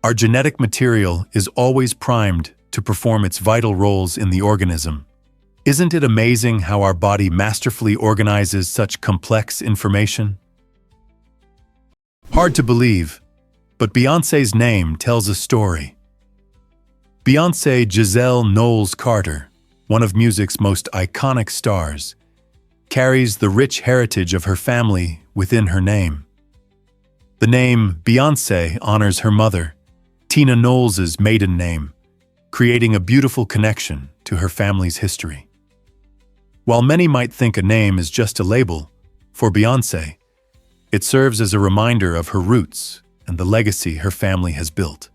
our genetic material is always primed to perform its vital roles in the organism. Isn't it amazing how our body masterfully organizes such complex information? Hard to believe, but Beyoncé's name tells a story. Beyoncé Giselle Knowles-Carter, one of music's most iconic stars, carries the rich heritage of her family within her name. The name Beyoncé honors her mother, Tina Knowles' maiden name, creating a beautiful connection to her family's history. While many might think a name is just a label, for Beyoncé, it serves as a reminder of her roots and the legacy her family has built.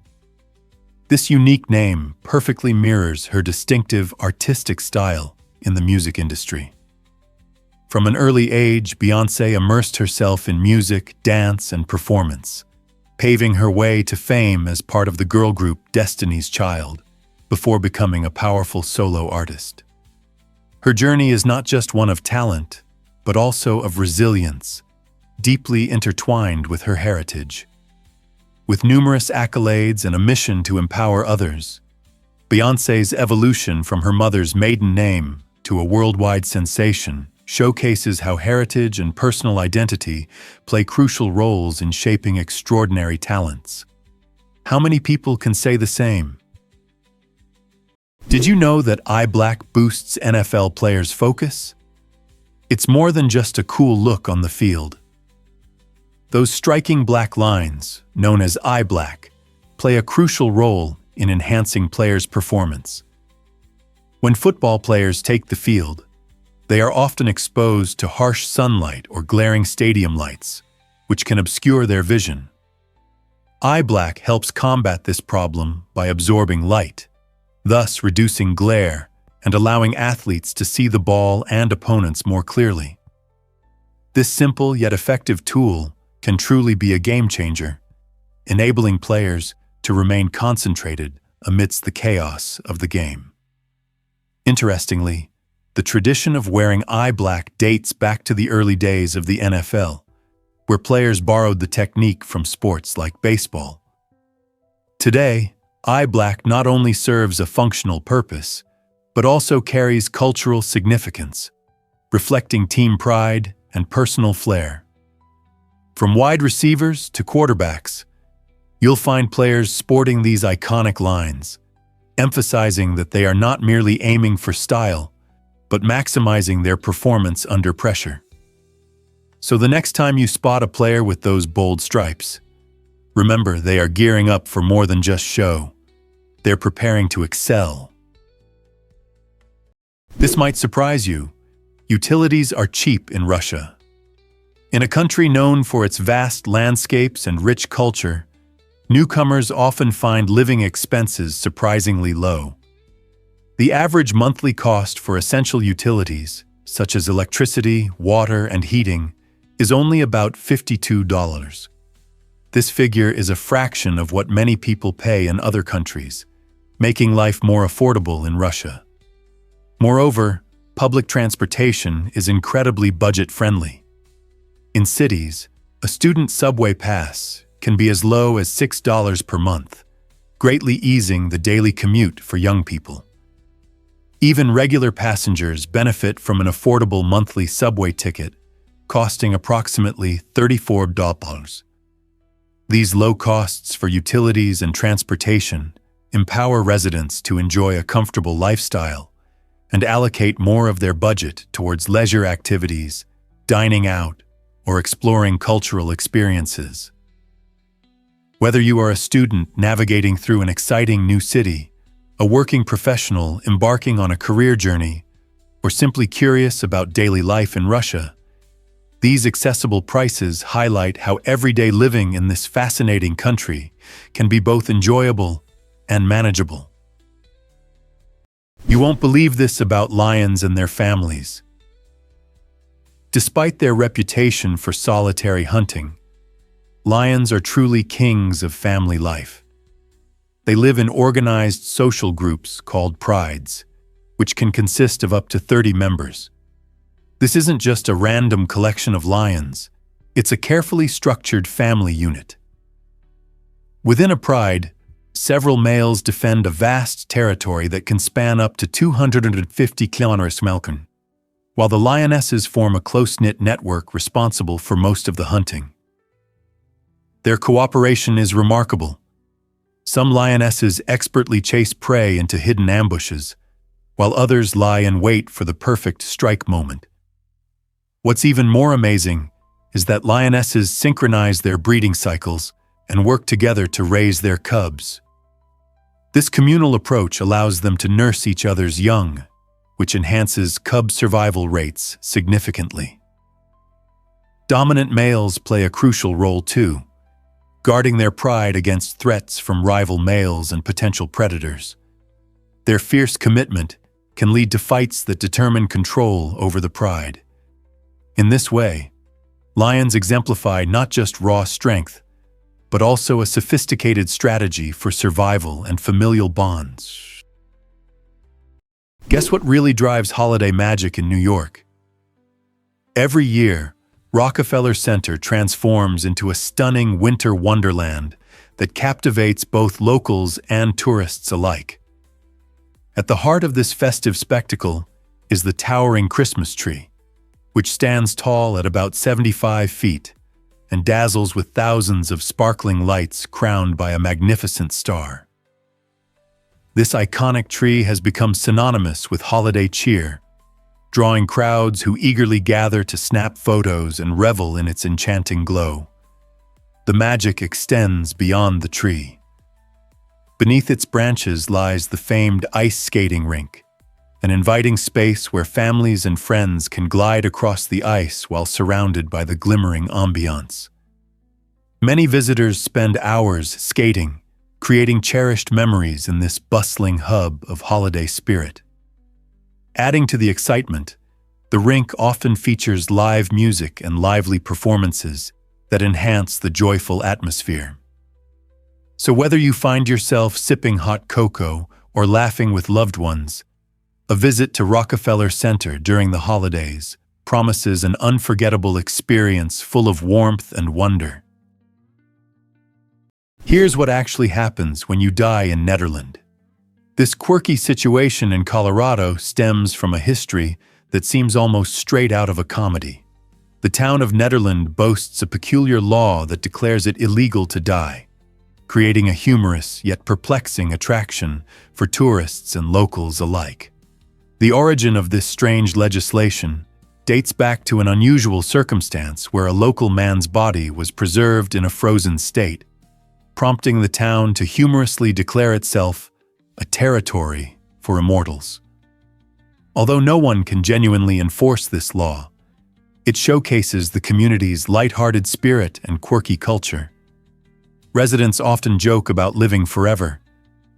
This unique name perfectly mirrors her distinctive artistic style in the music industry. From an early age, Beyoncé immersed herself in music, dance, and performance, paving her way to fame as part of the girl group Destiny's Child, before becoming a powerful solo artist. Her journey is not just one of talent, but also of resilience, deeply intertwined with her heritage. With numerous accolades and a mission to empower others, Beyoncé's evolution from her mother's maiden name to a worldwide sensation showcases how heritage and personal identity play crucial roles in shaping extraordinary talents. How many people can say the same? Did you know that eye black boosts NFL players' focus? It's more than just a cool look on the field. Those striking black lines, known as eye black, play a crucial role in enhancing players' performance. When football players take the field, they are often exposed to harsh sunlight or glaring stadium lights, which can obscure their vision. Eye black helps combat this problem by absorbing light, thus reducing glare and allowing athletes to see the ball and opponents more clearly. This simple yet effective tool can truly be a game changer, enabling players to remain concentrated amidst the chaos of the game. Interestingly, the tradition of wearing eye black dates back to the early days of the NFL, where players borrowed the technique from sports like baseball. Today, eye black not only serves a functional purpose, but also carries cultural significance, reflecting team pride and personal flair. From wide receivers to quarterbacks, you'll find players sporting these iconic lines, emphasizing that they are not merely aiming for style, but maximizing their performance under pressure. So the next time you spot a player with those bold stripes, remember they are gearing up for more than just show. They're preparing to excel. This might surprise you. Utilities are cheap in Russia. In a country known for its vast landscapes and rich culture, newcomers often find living expenses surprisingly low. The average monthly cost for essential utilities, such as electricity, water, and heating, is only about $52. This figure is a fraction of what many people pay in other countries, making life more affordable in Russia. Moreover, public transportation is incredibly budget-friendly. In cities, a student subway pass can be as low as $6 per month, greatly easing the daily commute for young people. Even regular passengers benefit from an affordable monthly subway ticket, costing approximately $34. These low costs for utilities and transportation empower residents to enjoy a comfortable lifestyle and allocate more of their budget towards leisure activities, dining out, or exploring cultural experiences. Whether you are a student navigating through an exciting new city, a working professional embarking on a career journey, or simply curious about daily life in Russia, these accessible prices highlight how everyday living in this fascinating country can be both enjoyable and manageable. You won't believe this about lions and their families. Despite their reputation for solitary hunting, lions are truly kings of family life. They live in organized social groups called prides, which can consist of up to 30 members. This isn't just a random collection of lions, it's a carefully structured family unit. Within a pride, several males defend a vast territory that can span up to 250 km², while the lionesses form a close-knit network responsible for most of the hunting. Their cooperation is remarkable. Some lionesses expertly chase prey into hidden ambushes, while others lie in wait for the perfect strike moment. What's even more amazing is that lionesses synchronize their breeding cycles and work together to raise their cubs. This communal approach allows them to nurse each other's young, which enhances cub survival rates significantly. Dominant males play a crucial role too, guarding their pride against threats from rival males and potential predators. Their fierce commitment can lead to fights that determine control over the pride. In this way, lions exemplify not just raw strength, but also a sophisticated strategy for survival and familial bonds. Guess what really drives holiday magic in New York? Every year, Rockefeller Center transforms into a stunning winter wonderland that captivates both locals and tourists alike. At the heart of this festive spectacle is the towering Christmas tree, which stands tall at about 75 feet and dazzles with thousands of sparkling lights crowned by a magnificent star. This iconic tree has become synonymous with holiday cheer, drawing crowds who eagerly gather to snap photos and revel in its enchanting glow. The magic extends beyond the tree. Beneath its branches lies the famed ice skating rink, an inviting space where families and friends can glide across the ice while surrounded by the glimmering ambiance. Many visitors spend hours skating, creating cherished memories in this bustling hub of holiday spirit. Adding to the excitement, the rink often features live music and lively performances that enhance the joyful atmosphere. So whether you find yourself sipping hot cocoa or laughing with loved ones, a visit to Rockefeller Center during the holidays promises an unforgettable experience full of warmth and wonder. Here's what actually happens when you die in Nederland. This quirky situation in Colorado stems from a history that seems almost straight out of a comedy. The town of Nederland boasts a peculiar law that declares it illegal to die, creating a humorous yet perplexing attraction for tourists and locals alike. The origin of this strange legislation dates back to an unusual circumstance where a local man's body was preserved in a frozen state, prompting the town to humorously declare itself a territory for immortals. Although no one can genuinely enforce this law, it showcases the community's lighthearted spirit and quirky culture. Residents often joke about living forever,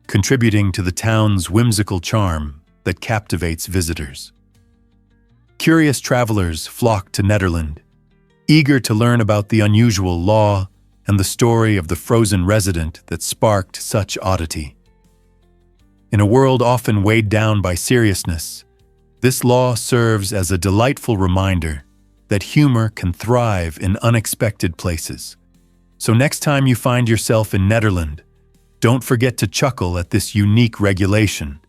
contributing to the town's whimsical charm that captivates visitors. Curious travelers flock to Nederland, eager to learn about the unusual law and the story of the frozen resident that sparked such oddity. In a world often weighed down by seriousness, this law serves as a delightful reminder that humor can thrive in unexpected places. So next time you find yourself in Nederland, don't forget to chuckle at this unique regulation.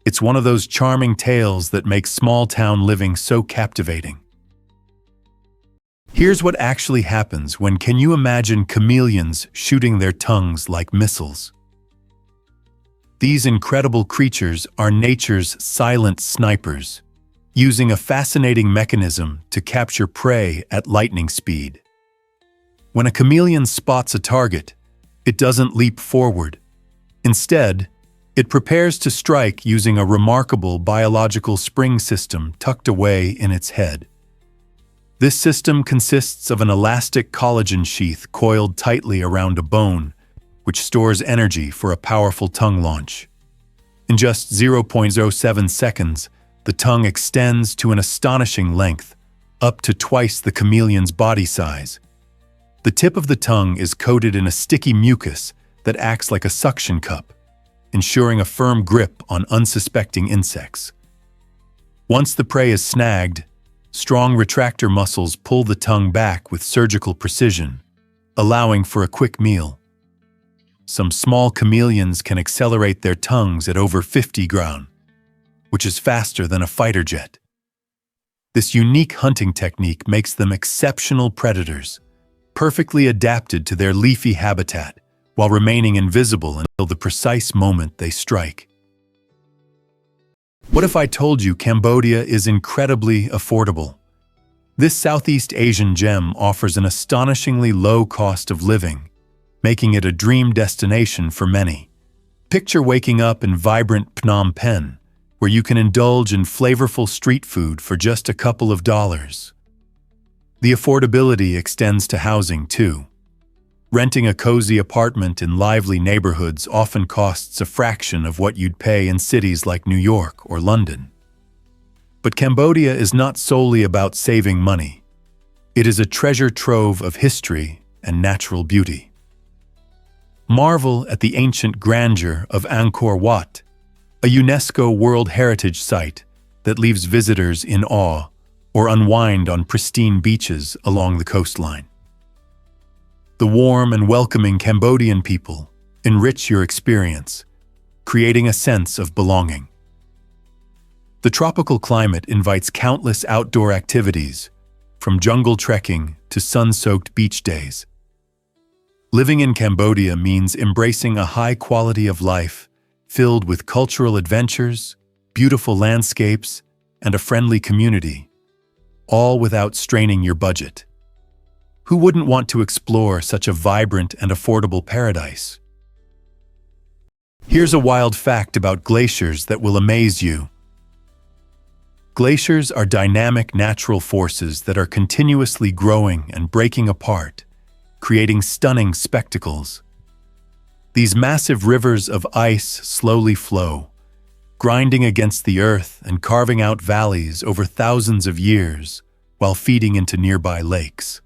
It's one of those charming tales that makes small-town living so captivating. Here's what actually happens when can you imagine chameleons shooting their tongues like missiles? These incredible creatures are nature's silent snipers, using a fascinating mechanism to capture prey at lightning speed. When a chameleon spots a target, it doesn't leap forward. Instead, it prepares to strike using a remarkable biological spring system tucked away in its head. This system consists of an elastic collagen sheath coiled tightly around a bone, which stores energy for a powerful tongue launch. In just 0.07 seconds, the tongue extends to an astonishing length, up to twice the chameleon's body size. The tip of the tongue is coated in a sticky mucus that acts like a suction cup, ensuring a firm grip on unsuspecting insects. Once the prey is snagged, strong retractor muscles pull the tongue back with surgical precision, allowing for a quick meal. Some small chameleons can accelerate their tongues at over 50 ground, which is faster than a fighter jet. This unique hunting technique makes them exceptional predators, perfectly adapted to their leafy habitat, while remaining invisible until the precise moment they strike. What if I told you Cambodia is incredibly affordable? This Southeast Asian gem offers an astonishingly low cost of living, making it a dream destination for many. Picture waking up in vibrant Phnom Penh, where you can indulge in flavorful street food for just a couple of dollars. The affordability extends to housing, too. Renting a cozy apartment in lively neighborhoods often costs a fraction of what you'd pay in cities like New York or London. But Cambodia is not solely about saving money. It is a treasure trove of history and natural beauty. Marvel at the ancient grandeur of Angkor Wat, a UNESCO World Heritage Site that leaves visitors in awe, or unwind on pristine beaches along the coastline. The warm and welcoming Cambodian people enrich your experience, creating a sense of belonging. The tropical climate invites countless outdoor activities, from jungle trekking to sun-soaked beach days. Living in Cambodia means embracing a high quality of life filled with cultural adventures, beautiful landscapes, and a friendly community, all without straining your budget. Who wouldn't want to explore such a vibrant and affordable paradise? Here's a wild fact about glaciers that will amaze you. Glaciers are dynamic natural forces that are continuously growing and breaking apart, creating stunning spectacles. These massive rivers of ice slowly flow, grinding against the earth and carving out valleys over thousands of years while feeding into nearby lakes.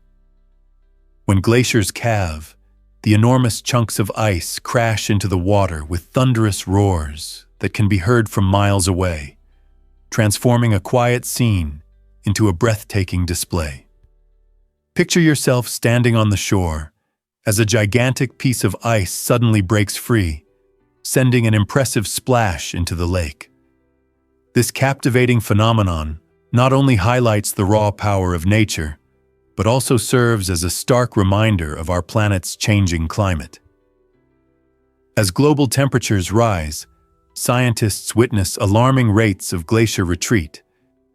When glaciers calve, the enormous chunks of ice crash into the water with thunderous roars that can be heard from miles away, transforming a quiet scene into a breathtaking display. Picture yourself standing on the shore as a gigantic piece of ice suddenly breaks free, sending an impressive splash into the lake. This captivating phenomenon not only highlights the raw power of nature, but also serves as a stark reminder of our planet's changing climate. As global temperatures rise, scientists witness alarming rates of glacier retreat,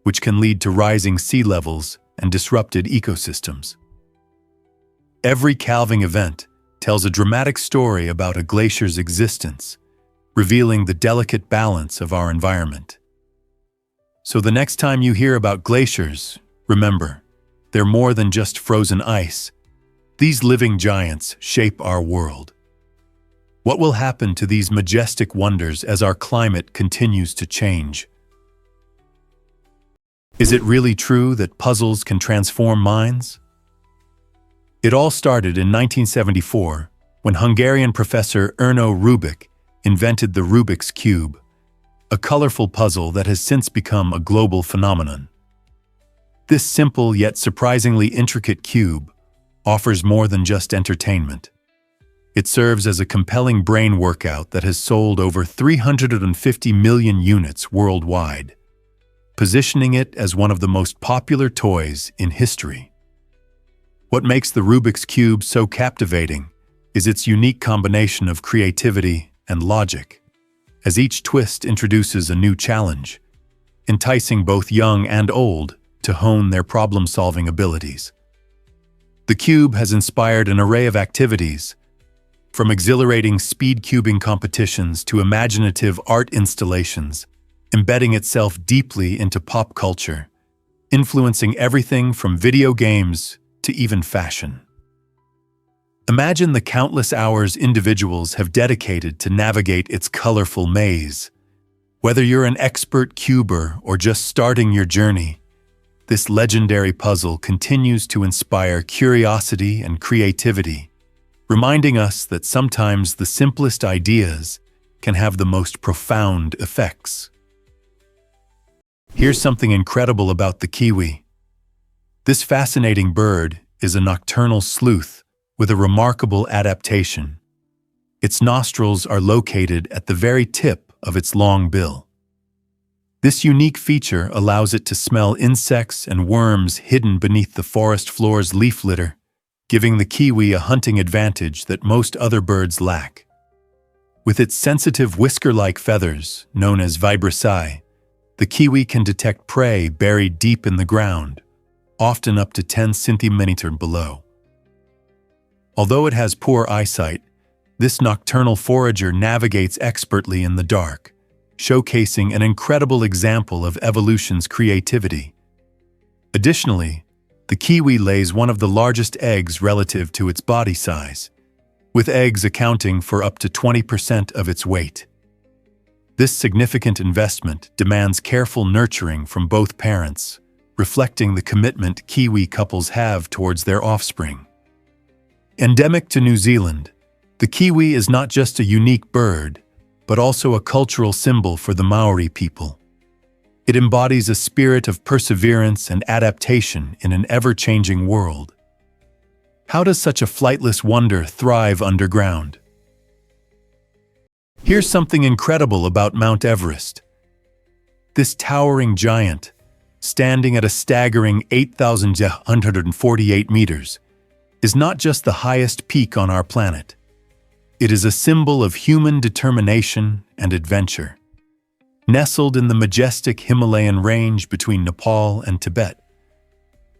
which can lead to rising sea levels and disrupted ecosystems. Every calving event tells a dramatic story about a glacier's existence, revealing the delicate balance of our environment. So the next time you hear about glaciers, remember, they're more than just frozen ice. These living giants shape our world. What will happen to these majestic wonders as our climate continues to change? Is it really true that puzzles can transform minds? It all started in 1974 when Hungarian professor Erno Rubik invented the Rubik's Cube, a colorful puzzle that has since become a global phenomenon. This simple yet surprisingly intricate cube offers more than just entertainment. It serves as a compelling brain workout that has sold over 350 million units worldwide, positioning it as one of the most popular toys in history. What makes the Rubik's Cube so captivating is its unique combination of creativity and logic, as each twist introduces a new challenge, enticing both young and old to hone their problem-solving abilities. The cube has inspired an array of activities, from exhilarating speed cubing competitions to imaginative art installations, embedding itself deeply into pop culture, influencing everything from video games to even fashion. Imagine the countless hours individuals have dedicated to navigate its colorful maze. Whether you're an expert cuber or just starting your journey, this legendary puzzle continues to inspire curiosity and creativity, reminding us that sometimes the simplest ideas can have the most profound effects. Here's something incredible about the kiwi. This fascinating bird is a nocturnal sleuth with a remarkable adaptation. Its nostrils are located at the very tip of its long bill. This unique feature allows it to smell insects and worms hidden beneath the forest floor's leaf litter, giving the kiwi a hunting advantage that most other birds lack. With its sensitive whisker-like feathers, known as vibrissae, the kiwi can detect prey buried deep in the ground, often up to 10 centimeters below. Although it has poor eyesight, this nocturnal forager navigates expertly in the dark, showcasing an incredible example of evolution's creativity. Additionally, the kiwi lays one of the largest eggs relative to its body size, with eggs accounting for up to 20% of its weight. This significant investment demands careful nurturing from both parents, reflecting the commitment kiwi couples have towards their offspring. Endemic to New Zealand, the kiwi is not just a unique bird, but also a cultural symbol for the Maori people. It embodies a spirit of perseverance and adaptation in an ever-changing world. How does such a flightless wonder thrive underground? Here's something incredible about Mount Everest. This towering giant, standing at a staggering 8,148 meters, is not just the highest peak on our planet. It is a symbol of human determination and adventure. Nestled in the majestic Himalayan range between Nepal and Tibet,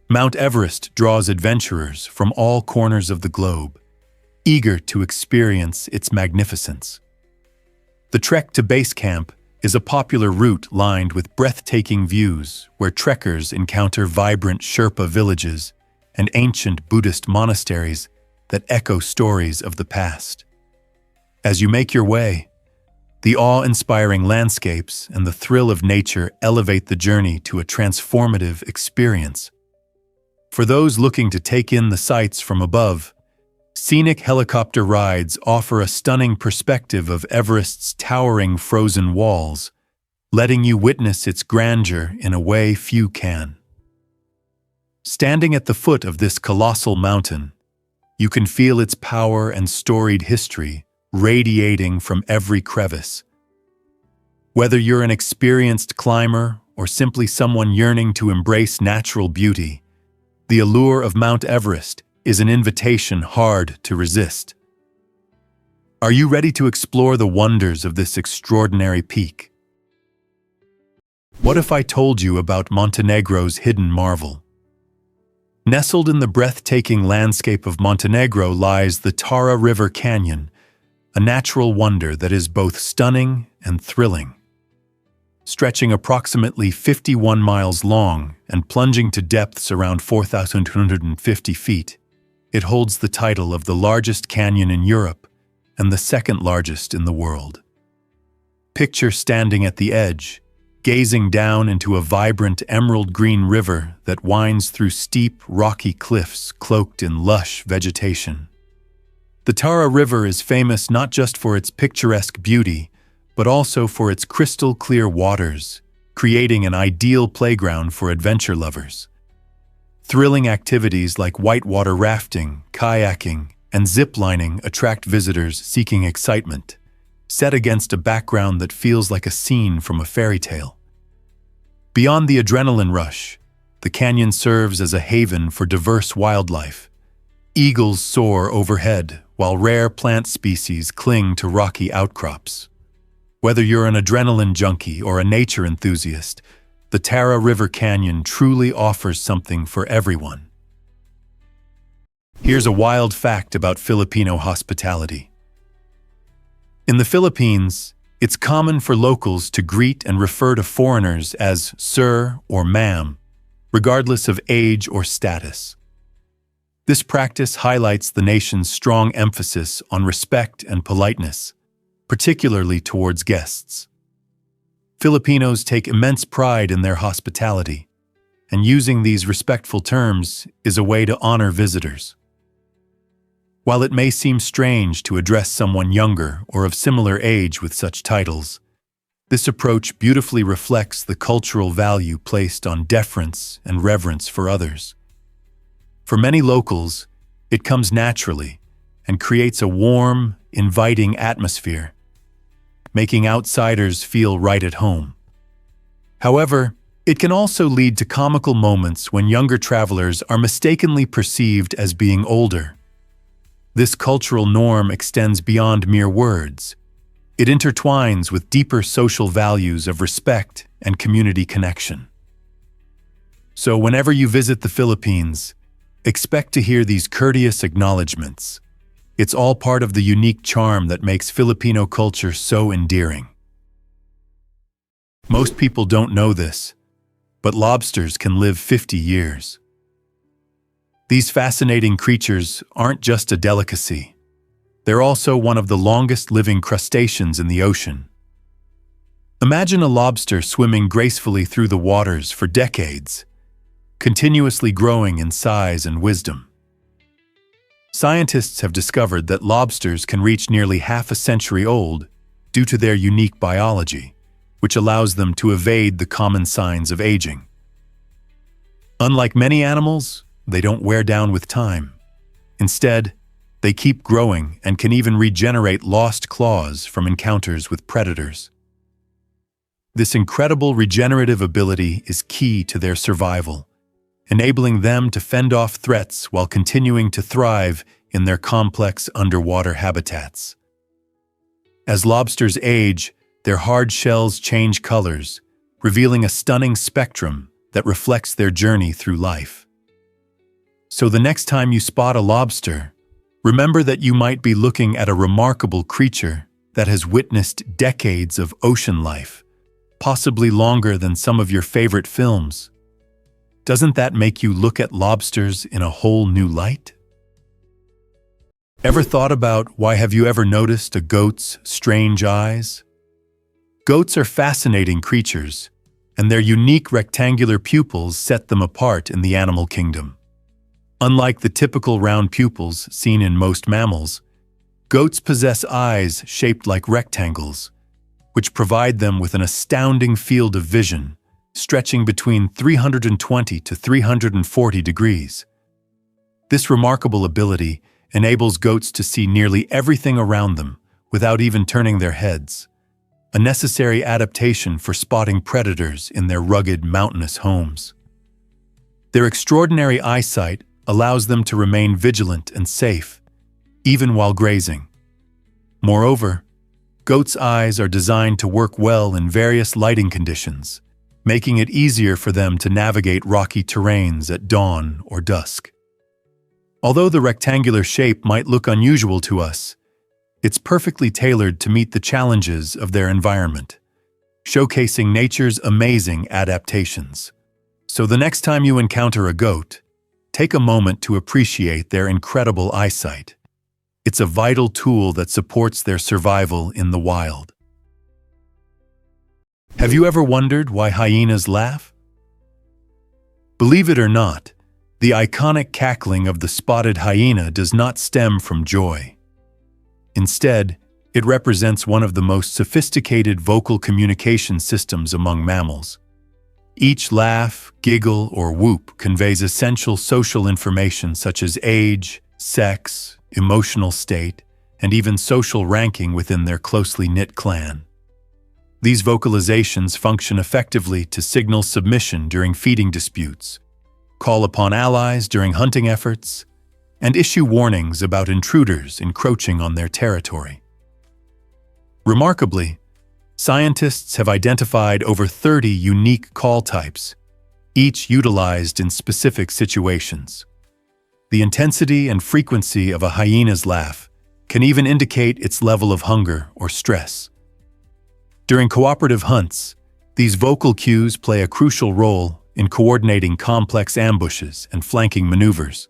Mount Everest draws adventurers from all corners of the globe, eager to experience its magnificence. The trek to base camp is a popular route lined with breathtaking views where trekkers encounter vibrant Sherpa villages and ancient Buddhist monasteries that echo stories of the past. As you make your way, the awe-inspiring landscapes and the thrill of nature elevate the journey to a transformative experience. For those looking to take in the sights from above, scenic helicopter rides offer a stunning perspective of Everest's towering frozen walls, letting you witness its grandeur in a way few can. Standing at the foot of this colossal mountain, you can feel its power and storied history radiating from every crevice. Whether you're an experienced climber or simply someone yearning to embrace natural beauty, the allure of Mount Everest is an invitation hard to resist. Are you ready to explore the wonders of this extraordinary peak? What if I told you about Montenegro's hidden marvel? Nestled in the breathtaking landscape of Montenegro lies the Tara River Canyon, a natural wonder that is both stunning and thrilling. Stretching approximately 51 miles long and plunging to depths around 4,250 feet, it holds the title of the largest canyon in Europe and the second largest in the world. Picture standing at the edge, gazing down into a vibrant emerald green river that winds through steep, rocky cliffs cloaked in lush vegetation. The Tara River is famous not just for its picturesque beauty, but also for its crystal-clear waters, creating an ideal playground for adventure lovers. Thrilling activities like whitewater rafting, kayaking, and zip-lining attract visitors seeking excitement, set against a background that feels like a scene from a fairy tale. Beyond the adrenaline rush, the canyon serves as a haven for diverse wildlife. Eagles soar overhead, while rare plant species cling to rocky outcrops. Whether you're an adrenaline junkie or a nature enthusiast, the Tara River Canyon truly offers something for everyone. Here's a wild fact about Filipino hospitality. In the Philippines, it's common for locals to greet and refer to foreigners as sir or ma'am, regardless of age or status. This practice highlights the nation's strong emphasis on respect and politeness, particularly towards guests. Filipinos take immense pride in their hospitality, and using these respectful terms is a way to honor visitors. While it may seem strange to address someone younger or of similar age with such titles, this approach beautifully reflects the cultural value placed on deference and reverence for others. For many locals, it comes naturally and creates a warm, inviting atmosphere, making outsiders feel right at home. However, it can also lead to comical moments when younger travelers are mistakenly perceived as being older. This cultural norm extends beyond mere words. It intertwines with deeper social values of respect and community connection. So whenever you visit the Philippines, expect to hear these courteous acknowledgments. It's all part of the unique charm that makes Filipino culture so endearing. Most people don't know this, but lobsters can live 50 years. These fascinating creatures aren't just a delicacy. They're also one of the longest living crustaceans in the ocean. Imagine a lobster swimming gracefully through the waters for decades, continuously growing in size and wisdom. Scientists have discovered that lobsters can reach nearly half a century old due to their unique biology, which allows them to evade the common signs of aging. Unlike many animals, they don't wear down with time. Instead, they keep growing and can even regenerate lost claws from encounters with predators. This incredible regenerative ability is key to their survival, enabling them to fend off threats while continuing to thrive in their complex underwater habitats. As lobsters age, their hard shells change colors, revealing a stunning spectrum that reflects their journey through life. So the next time you spot a lobster, remember that you might be looking at a remarkable creature that has witnessed decades of ocean life, possibly longer than some of your favorite films. Doesn't that make you look at lobsters in a whole new light? Ever thought about why have you ever noticed a goat's strange eyes? Goats are fascinating creatures, and their unique rectangular pupils set them apart in the animal kingdom. Unlike the typical round pupils seen in most mammals, goats possess eyes shaped like rectangles, which provide them with an astounding field of vision, stretching between 320 to 340 degrees. This remarkable ability enables goats to see nearly everything around them without even turning their heads, a necessary adaptation for spotting predators in their rugged mountainous homes. Their extraordinary eyesight allows them to remain vigilant and safe, even while grazing. Moreover, goats' eyes are designed to work well in various lighting conditions, making it easier for them to navigate rocky terrains at dawn or dusk. Although the rectangular shape might look unusual to us, it's perfectly tailored to meet the challenges of their environment, showcasing nature's amazing adaptations. So the next time you encounter a goat, take a moment to appreciate their incredible eyesight. It's a vital tool that supports their survival in the wild. Have you ever wondered why hyenas laugh? Believe it or not, the iconic cackling of the spotted hyena does not stem from joy. Instead, it represents one of the most sophisticated vocal communication systems among mammals. Each laugh, giggle, or whoop conveys essential social information such as age, sex, emotional state, and even social ranking within their closely knit clan. These vocalizations function effectively to signal submission during feeding disputes, call upon allies during hunting efforts, and issue warnings about intruders encroaching on their territory. Remarkably, scientists have identified over 30 unique call types, each utilized in specific situations. The intensity and frequency of a hyena's laugh can even indicate its level of hunger or stress. During cooperative hunts, these vocal cues play a crucial role in coordinating complex ambushes and flanking maneuvers.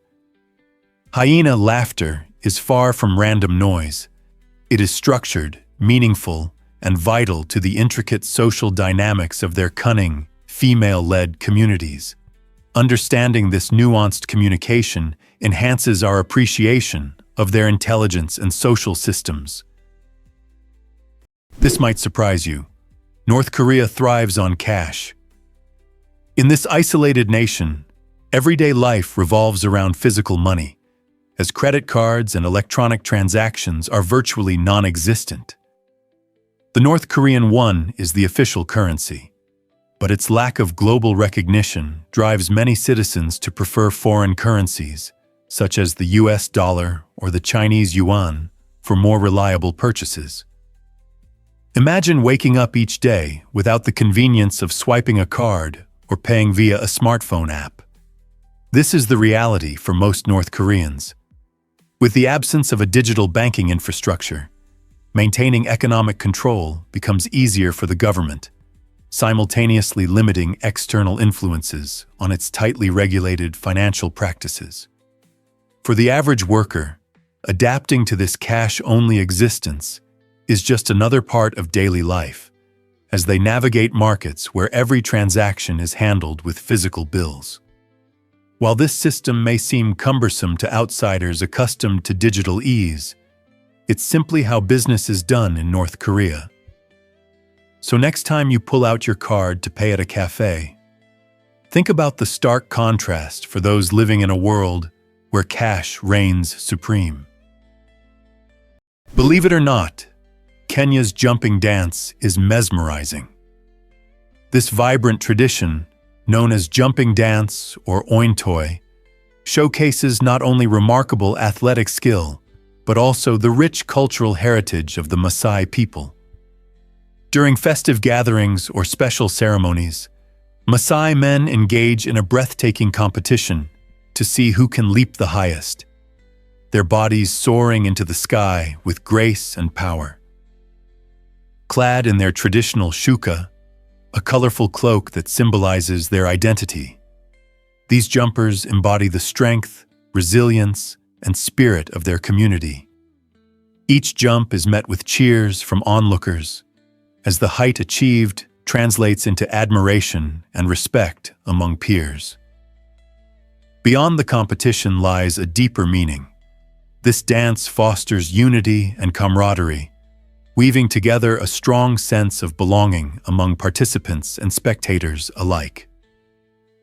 Hyena laughter is far from random noise. It is structured, meaningful, and vital to the intricate social dynamics of their cunning, female-led communities. Understanding this nuanced communication enhances our appreciation of their intelligence and social systems. This might surprise you. North Korea thrives on cash. In this isolated nation, everyday life revolves around physical money, as credit cards and electronic transactions are virtually non-existent. The North Korean won is the official currency, but its lack of global recognition drives many citizens to prefer foreign currencies, such as the US dollar or the Chinese yuan, for more reliable purchases. Imagine waking up each day without the convenience of swiping a card or paying via a smartphone app. This is the reality for most North Koreans. With the absence of a digital banking infrastructure, maintaining economic control becomes easier for the government, simultaneously limiting external influences on its tightly regulated financial practices. For the average worker, adapting to this cash-only existence is just another part of daily life, as they navigate markets where every transaction is handled with physical bills. While this system may seem cumbersome to outsiders accustomed to digital ease, it's simply how business is done in North Korea. So next time you pull out your card to pay at a cafe, think about the stark contrast for those living in a world where cash reigns supreme. Believe it or not, Kenya's jumping dance is mesmerizing. This vibrant tradition, known as jumping dance or ointoi, showcases not only remarkable athletic skill, but also the rich cultural heritage of the Maasai people. During festive gatherings or special ceremonies, Maasai men engage in a breathtaking competition to see who can leap the highest, their bodies soaring into the sky with grace and power. Clad in their traditional shuka, a colorful cloak that symbolizes their identity, these jumpers embody the strength, resilience, and spirit of their community. Each jump is met with cheers from onlookers, as the height achieved translates into admiration and respect among peers. Beyond the competition lies a deeper meaning. This dance fosters unity and camaraderie, weaving together a strong sense of belonging among participants and spectators alike.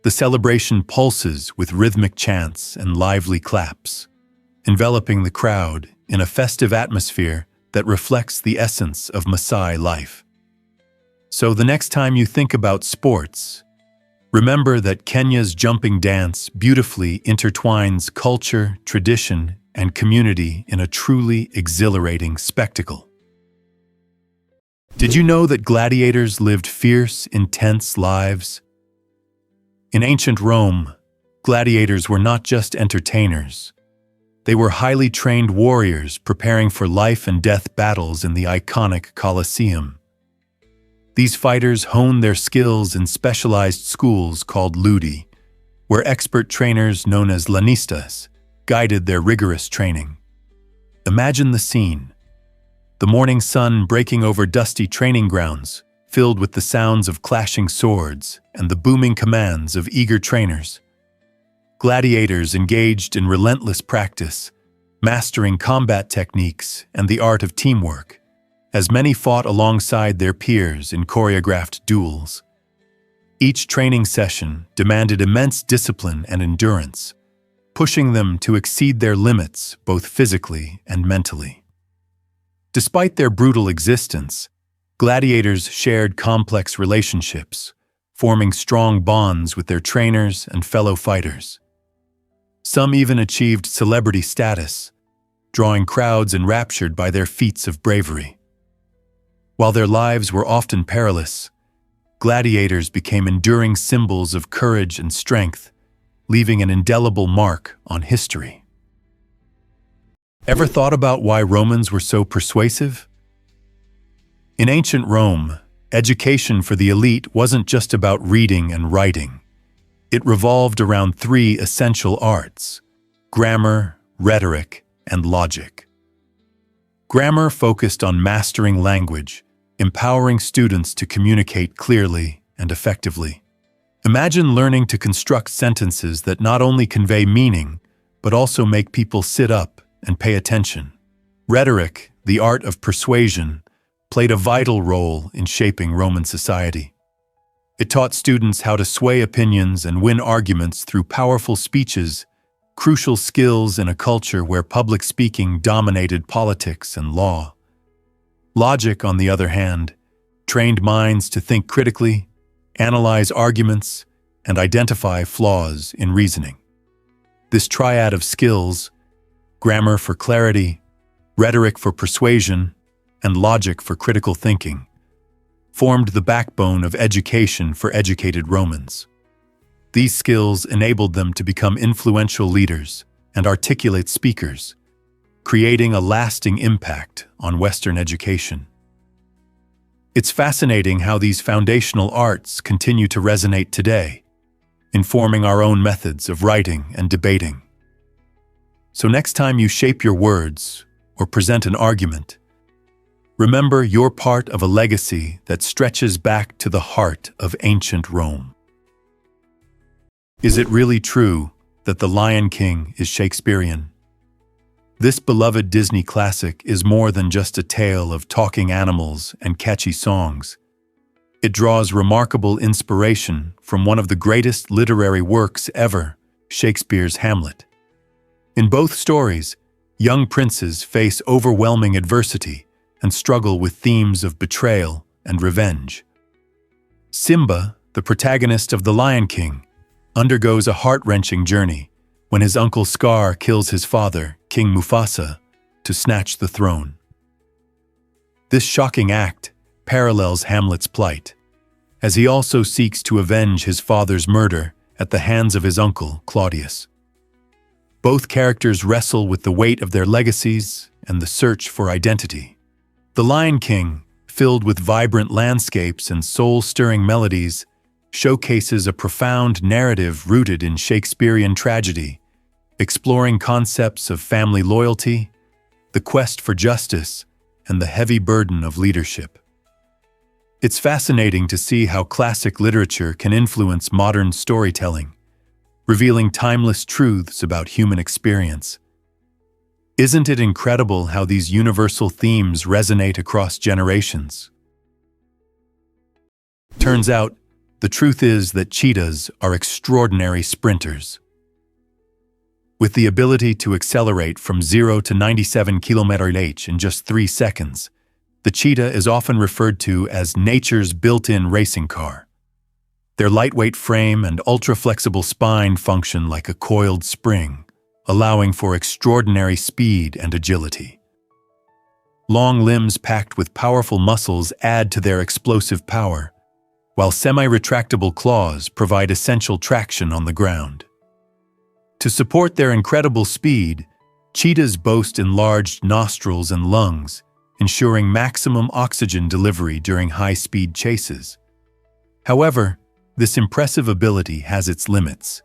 The celebration pulses with rhythmic chants and lively claps, enveloping the crowd in a festive atmosphere that reflects the essence of Maasai life. So the next time you think about sports, remember that Kenya's jumping dance beautifully intertwines culture, tradition, and community in a truly exhilarating spectacle. Did you know that gladiators lived fierce, intense lives? In ancient Rome, gladiators were not just entertainers. They were highly trained warriors preparing for life and death battles in the iconic Colosseum. These fighters honed their skills in specialized schools called ludi, where expert trainers known as lanistas guided their rigorous training. Imagine the scene: the morning sun breaking over dusty training grounds, filled with the sounds of clashing swords and the booming commands of eager trainers. Gladiators engaged in relentless practice, mastering combat techniques and the art of teamwork, as many fought alongside their peers in choreographed duels. Each training session demanded immense discipline and endurance, pushing them to exceed their limits both physically and mentally. Despite their brutal existence, gladiators shared complex relationships, forming strong bonds with their trainers and fellow fighters. Some even achieved celebrity status, drawing crowds enraptured by their feats of bravery. While their lives were often perilous, gladiators became enduring symbols of courage and strength, leaving an indelible mark on history. Ever thought about why Romans were so persuasive? In ancient Rome, education for the elite wasn't just about reading and writing. It revolved around three essential arts: grammar, rhetoric, and logic. Grammar focused on mastering language, empowering students to communicate clearly and effectively. Imagine learning to construct sentences that not only convey meaning, but also make people sit up and pay attention. Rhetoric, the art of persuasion, played a vital role in shaping Roman society. It taught students how to sway opinions and win arguments through powerful speeches, crucial skills in a culture where public speaking dominated politics and law. Logic, on the other hand, trained minds to think critically, analyze arguments, and identify flaws in reasoning. This triad of skills, grammar for clarity, rhetoric for persuasion, and logic for critical thinking, formed the backbone of education for educated Romans. These skills enabled them to become influential leaders and articulate speakers, creating a lasting impact on Western education. It's fascinating how these foundational arts continue to resonate today, informing our own methods of writing and debating. So next time you shape your words or present an argument, remember you're part of a legacy that stretches back to the heart of ancient Rome. Is it really true that The Lion King is Shakespearean? This beloved Disney classic is more than just a tale of talking animals and catchy songs. It draws remarkable inspiration from one of the greatest literary works ever, Shakespeare's Hamlet. In both stories, young princes face overwhelming adversity and struggle with themes of betrayal and revenge. Simba, the protagonist of The Lion King, undergoes a heart-wrenching journey when his uncle Scar kills his father, King Mufasa, to snatch the throne. This shocking act parallels Hamlet's plight, as he also seeks to avenge his father's murder at the hands of his uncle, Claudius. Both characters wrestle with the weight of their legacies and the search for identity. The Lion King, filled with vibrant landscapes and soul-stirring melodies, showcases a profound narrative rooted in Shakespearean tragedy, exploring concepts of family loyalty, the quest for justice, and the heavy burden of leadership. It's fascinating to see how classic literature can influence modern storytelling, revealing timeless truths about human experience. Isn't it incredible how these universal themes resonate across generations? Turns out, the truth is that cheetahs are extraordinary sprinters. With the ability to accelerate from 0 to 97 km/h in just 3 seconds, the cheetah is often referred to as nature's built-in racing car. Their lightweight frame and ultra-flexible spine function like a coiled spring, allowing for extraordinary speed and agility. Long limbs packed with powerful muscles add to their explosive power, while semi-retractable claws provide essential traction on the ground. To support their incredible speed, cheetahs boast enlarged nostrils and lungs, ensuring maximum oxygen delivery during high-speed chases. However, this impressive ability has its limits.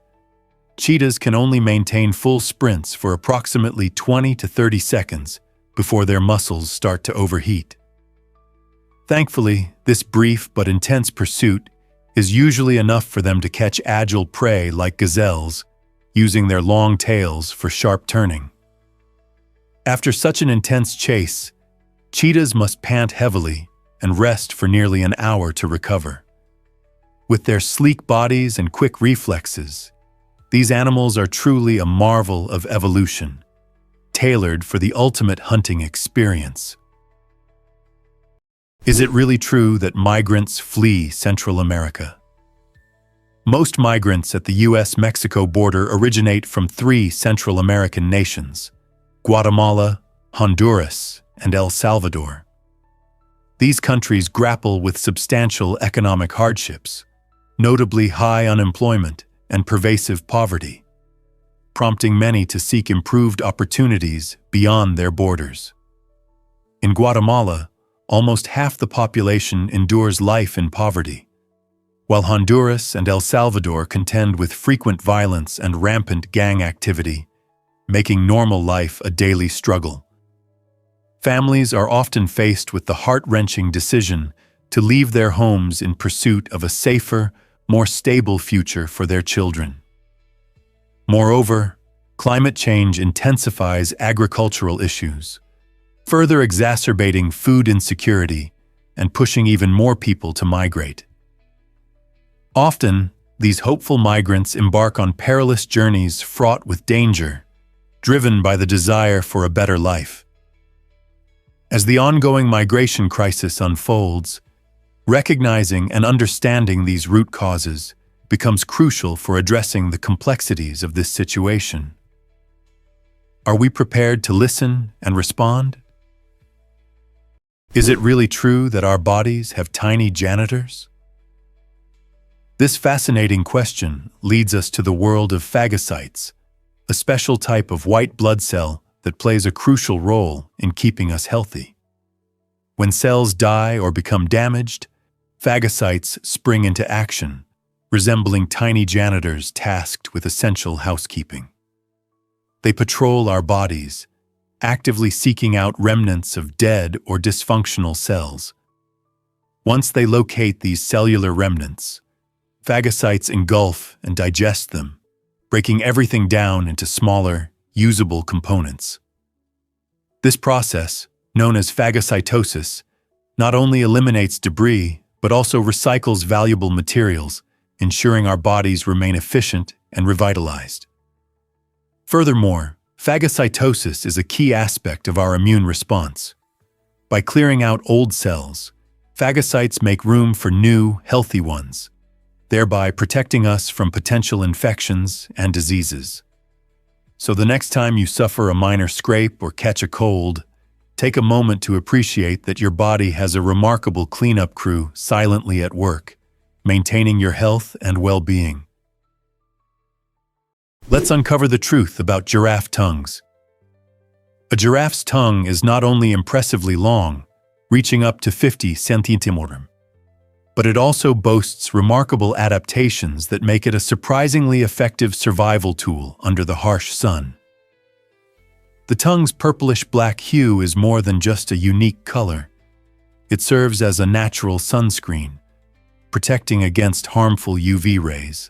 Cheetahs can only maintain full sprints for approximately 20 to 30 seconds before their muscles start to overheat. Thankfully, this brief but intense pursuit is usually enough for them to catch agile prey like gazelles, using their long tails for sharp turning. After such an intense chase, cheetahs must pant heavily and rest for nearly an hour to recover. With their sleek bodies and quick reflexes, these animals are truly a marvel of evolution, tailored for the ultimate hunting experience. Is it really true that migrants flee Central America? Most migrants at the US-Mexico border originate from 3 Central American nations: Guatemala, Honduras, and El Salvador. These countries grapple with substantial economic hardships, notably high unemployment and pervasive poverty, prompting many to seek improved opportunities beyond their borders. In Guatemala, almost half the population endures life in poverty, while Honduras and El Salvador contend with frequent violence and rampant gang activity, making normal life a daily struggle. Families are often faced with the heart-wrenching decision to leave their homes in pursuit of a safer, more stable future for their children. Moreover, climate change intensifies agricultural issues, further exacerbating food insecurity and pushing even more people to migrate. Often, these hopeful migrants embark on perilous journeys fraught with danger, driven by the desire for a better life. As the ongoing migration crisis unfolds, recognizing and understanding these root causes becomes crucial for addressing the complexities of this situation. Are we prepared to listen and respond? Is it really true that our bodies have tiny janitors? This fascinating question leads us to the world of phagocytes, a special type of white blood cell that plays a crucial role in keeping us healthy. When cells die or become damaged, phagocytes spring into action, resembling tiny janitors tasked with essential housekeeping. They patrol our bodies, actively seeking out remnants of dead or dysfunctional cells. Once they locate these cellular remnants, phagocytes engulf and digest them, breaking everything down into smaller, usable components. This process, known as phagocytosis, not only eliminates debris, but also recycles valuable materials, ensuring our bodies remain efficient and revitalized. Furthermore, phagocytosis is a key aspect of our immune response. By clearing out old cells, Phagocytes make room for new, healthy ones, thereby protecting us from potential infections and diseases. So the next time you suffer a minor scrape or catch a cold, take a moment to appreciate that your body has a remarkable cleanup crew silently at work, maintaining your health and well-being. Let's uncover the truth about giraffe tongues. A giraffe's tongue is not only impressively long, reaching up to 50 centimeters, but it also boasts remarkable adaptations that make it a surprisingly effective survival tool under the harsh sun. The tongue's purplish-black hue is more than just a unique color. It serves as a natural sunscreen, protecting against harmful UV rays.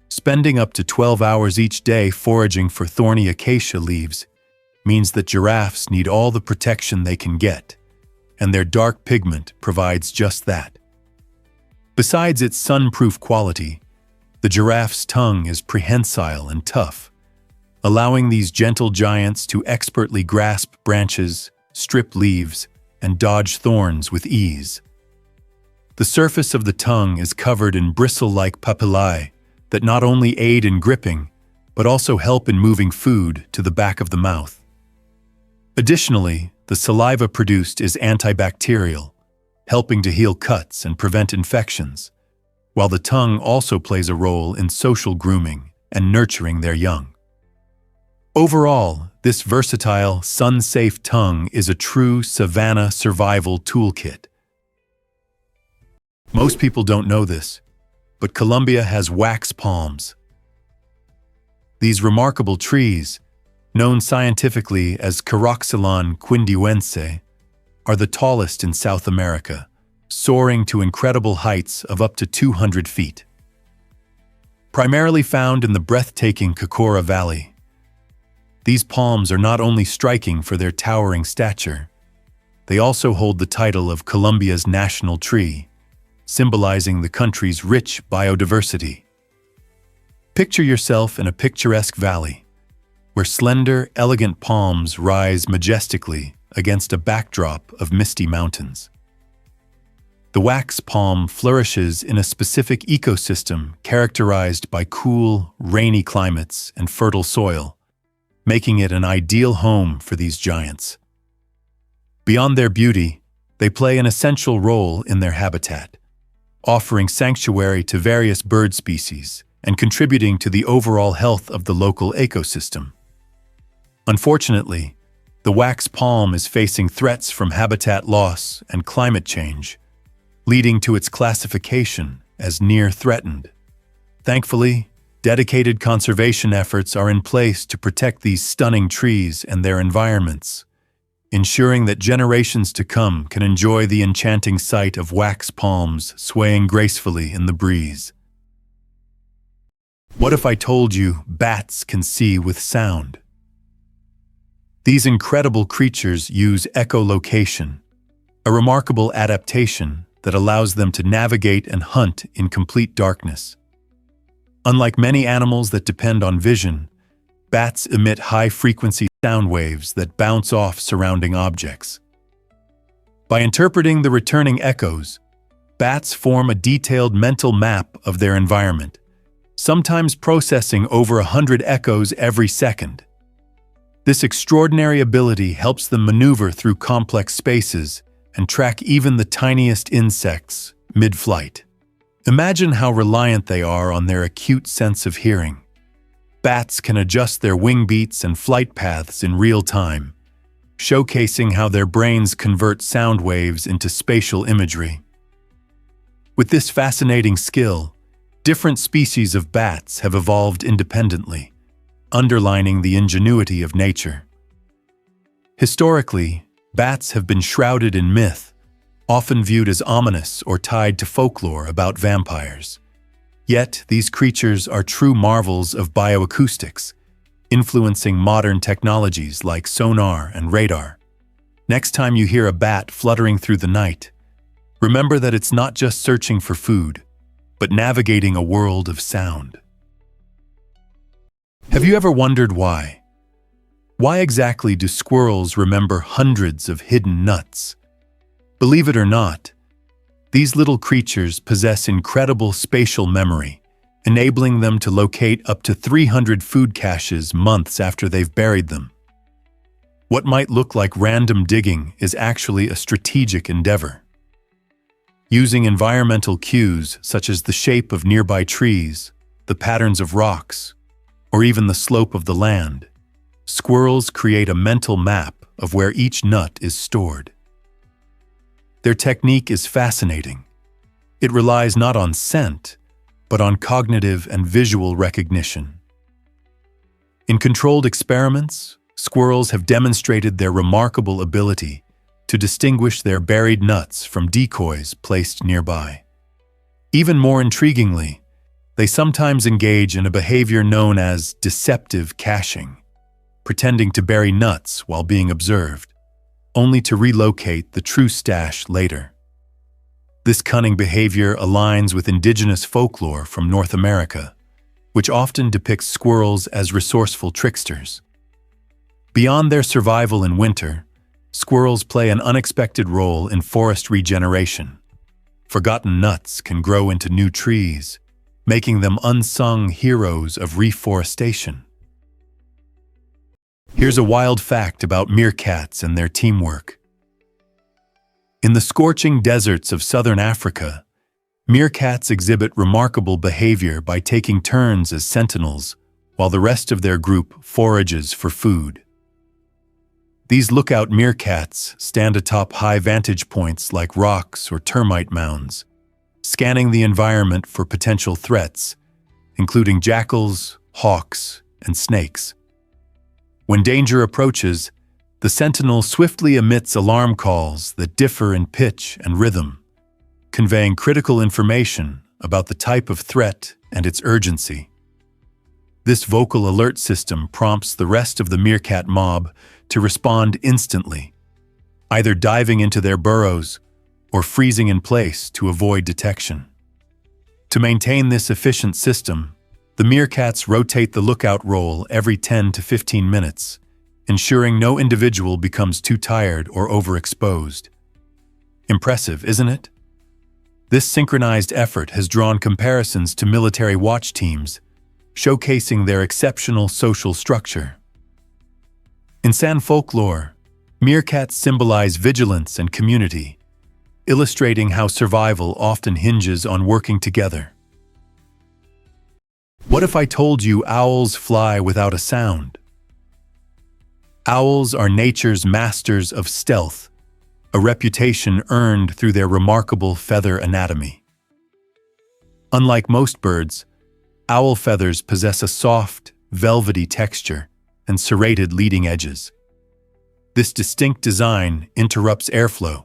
Spending up to 12 hours each day foraging for thorny acacia leaves means that giraffes need all the protection they can get, and their dark pigment provides just that. Besides its sun-proof quality, the giraffe's tongue is prehensile and tough, allowing these gentle giants to expertly grasp branches, strip leaves, and dodge thorns with ease. The surface of the tongue is covered in bristle-like papillae that not only aid in gripping, but also help in moving food to the back of the mouth. Additionally, the saliva produced is antibacterial, helping to heal cuts and prevent infections, while the tongue also plays a role in social grooming and nurturing their young. Overall, this versatile, sun-safe tongue is a true savanna survival toolkit. Most people don't know this, but Colombia has wax palms. These remarkable trees, known scientifically as Caroxylon quindiwense, are the tallest in South America, soaring to incredible heights of up to 200 feet. Primarily found in the breathtaking Cocora Valley, these palms are not only striking for their towering stature, they also hold the title of Colombia's national tree, symbolizing the country's rich biodiversity. Picture yourself in a picturesque valley, where slender, elegant palms rise majestically against a backdrop of misty mountains. The wax palm flourishes in a specific ecosystem characterized by cool, rainy climates and fertile soil, making it an ideal home for these giants. Beyond their beauty, they play an essential role in their habitat, offering sanctuary to various bird species and contributing to the overall health of the local ecosystem. Unfortunately, the wax palm is facing threats from habitat loss and climate change, leading to its classification as near threatened. Thankfully, dedicated conservation efforts are in place to protect these stunning trees and their environments, ensuring that generations to come can enjoy the enchanting sight of wax palms swaying gracefully in the breeze. What if I told you bats can see with sound? These incredible creatures use echolocation, a remarkable adaptation that allows them to navigate and hunt in complete darkness. Unlike many animals that depend on vision, bats emit high-frequency sound waves that bounce off surrounding objects. By interpreting the returning echoes, bats form a detailed mental map of their environment, sometimes processing over 100 echoes every second. This extraordinary ability helps them maneuver through complex spaces and track even the tiniest insects mid-flight. Imagine how reliant they are on their acute sense of hearing. Bats can adjust their wing beats and flight paths in real time, showcasing how their brains convert sound waves into spatial imagery. With this fascinating skill, different species of bats have evolved independently, underlining the ingenuity of nature. Historically, bats have been shrouded in myth, often viewed as ominous or tied to folklore about vampires. Yet, these creatures are true marvels of bioacoustics, influencing modern technologies like sonar and radar. Next time you hear a bat fluttering through the night, remember that it's not just searching for food, but navigating a world of sound. Have you ever wondered why? Why exactly do squirrels remember hundreds of hidden nuts? Believe it or not, these little creatures possess incredible spatial memory, enabling them to locate up to 300 food caches months after they've buried them. What might look like random digging is actually a strategic endeavor. Using environmental cues such as the shape of nearby trees, the patterns of rocks, or even the slope of the land, squirrels create a mental map of where each nut is stored. Their technique is fascinating. It relies not on scent, but on cognitive and visual recognition. In controlled experiments, squirrels have demonstrated their remarkable ability to distinguish their buried nuts from decoys placed nearby. Even more intriguingly, they sometimes engage in a behavior known as deceptive caching, pretending to bury nuts while being observed, only to relocate the true stash later. This cunning behavior aligns with indigenous folklore from North America, which often depicts squirrels as resourceful tricksters. Beyond their survival in winter, squirrels play an unexpected role in forest regeneration. Forgotten nuts can grow into new trees, making them unsung heroes of reforestation. Here's a wild fact about meerkats and their teamwork. In the scorching deserts of southern Africa, meerkats exhibit remarkable behavior by taking turns as sentinels while the rest of their group forages for food. These lookout meerkats stand atop high vantage points like rocks or termite mounds, scanning the environment for potential threats, including jackals, hawks, and snakes. When danger approaches, the sentinel swiftly emits alarm calls that differ in pitch and rhythm, conveying critical information about the type of threat and its urgency. This vocal alert system prompts the rest of the meerkat mob to respond instantly, either diving into their burrows or freezing in place to avoid detection. To maintain this efficient system, the meerkats rotate the lookout role every 10 to 15 minutes, ensuring no individual becomes too tired or overexposed. Impressive, isn't it? This synchronized effort has drawn comparisons to military watch teams, showcasing their exceptional social structure. In San folklore, meerkats symbolize vigilance and community, illustrating how survival often hinges on working together. What if I told you owls fly without a sound? Owls are nature's masters of stealth, a reputation earned through their remarkable feather anatomy. Unlike most birds, owl feathers possess a soft, velvety texture and serrated leading edges. This distinct design interrupts airflow,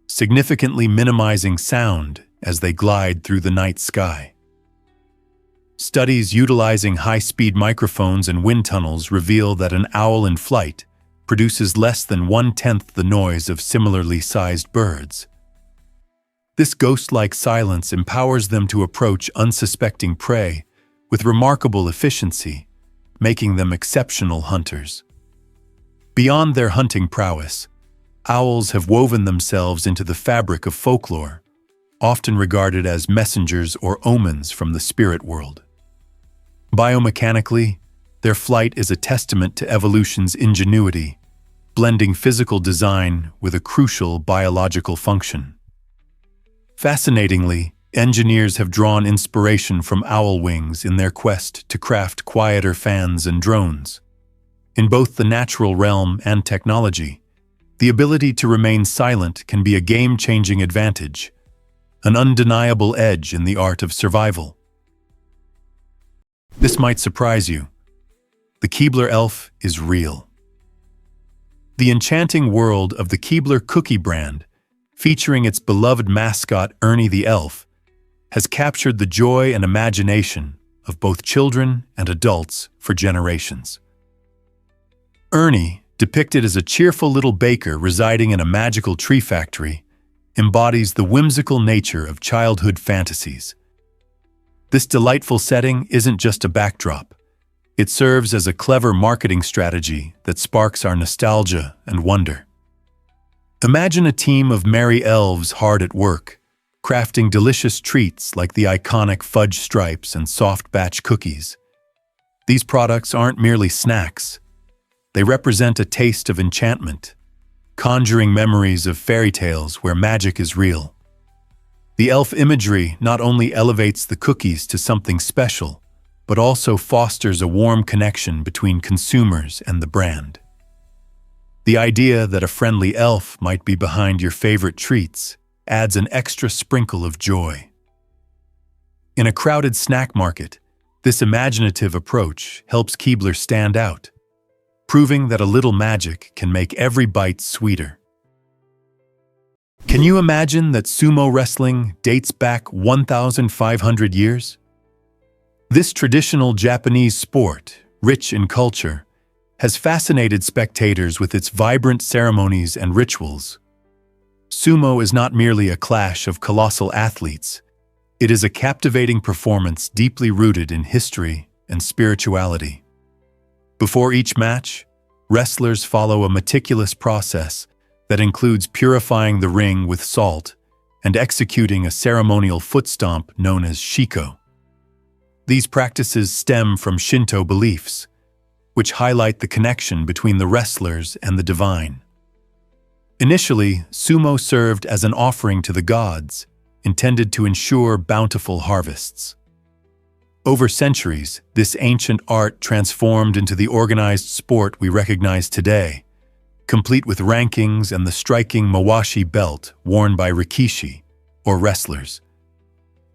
significantly minimizing sound as they glide through the night sky. Studies utilizing high-speed microphones and wind tunnels reveal that an owl in flight produces less than 1/10 the noise of similarly sized birds. This ghost-like silence empowers them to approach unsuspecting prey with remarkable efficiency, making them exceptional hunters. Beyond their hunting prowess, owls have woven themselves into the fabric of folklore, often regarded as messengers or omens from the spirit world. Biomechanically, their flight is a testament to evolution's ingenuity, blending physical design with a crucial biological function. Fascinatingly, engineers have drawn inspiration from owl wings in their quest to craft quieter fans and drones. In both the natural realm and technology, the ability to remain silent can be a game-changing advantage, an undeniable edge in the art of survival. This might surprise you. The Keebler elf is real. The enchanting world of the Keebler cookie brand, featuring its beloved mascot Ernie the elf, has captured the joy and imagination of both children and adults for generations. Ernie, depicted as a cheerful little baker residing in a magical tree factory, embodies the whimsical nature of childhood fantasies. This delightful setting isn't just a backdrop. It serves as a clever marketing strategy that sparks our nostalgia and wonder. Imagine a team of merry elves hard at work, crafting delicious treats like the iconic fudge stripes and soft batch cookies. These products aren't merely snacks. They represent a taste of enchantment, conjuring memories of fairy tales where magic is real. The elf imagery not only elevates the cookies to something special, but also fosters a warm connection between consumers and the brand. The idea that a friendly elf might be behind your favorite treats adds an extra sprinkle of joy. In a crowded snack market, this imaginative approach helps Keebler stand out, proving that a little magic can make every bite sweeter. Can you imagine that sumo wrestling dates back 1,500 years? This traditional Japanese sport, rich in culture, has fascinated spectators with its vibrant ceremonies and rituals. Sumo is not merely a clash of colossal athletes. It is a captivating performance deeply rooted in history and spirituality. Before each match, wrestlers follow a meticulous process that includes purifying the ring with salt and executing a ceremonial foot stomp known as shiko. These practices stem from Shinto beliefs, which highlight the connection between the wrestlers and the divine. Initially, sumo served as an offering to the gods, intended to ensure bountiful harvests. Over centuries, this ancient art transformed into the organized sport we recognize today, complete with rankings and the striking mawashi belt worn by rikishi, or wrestlers.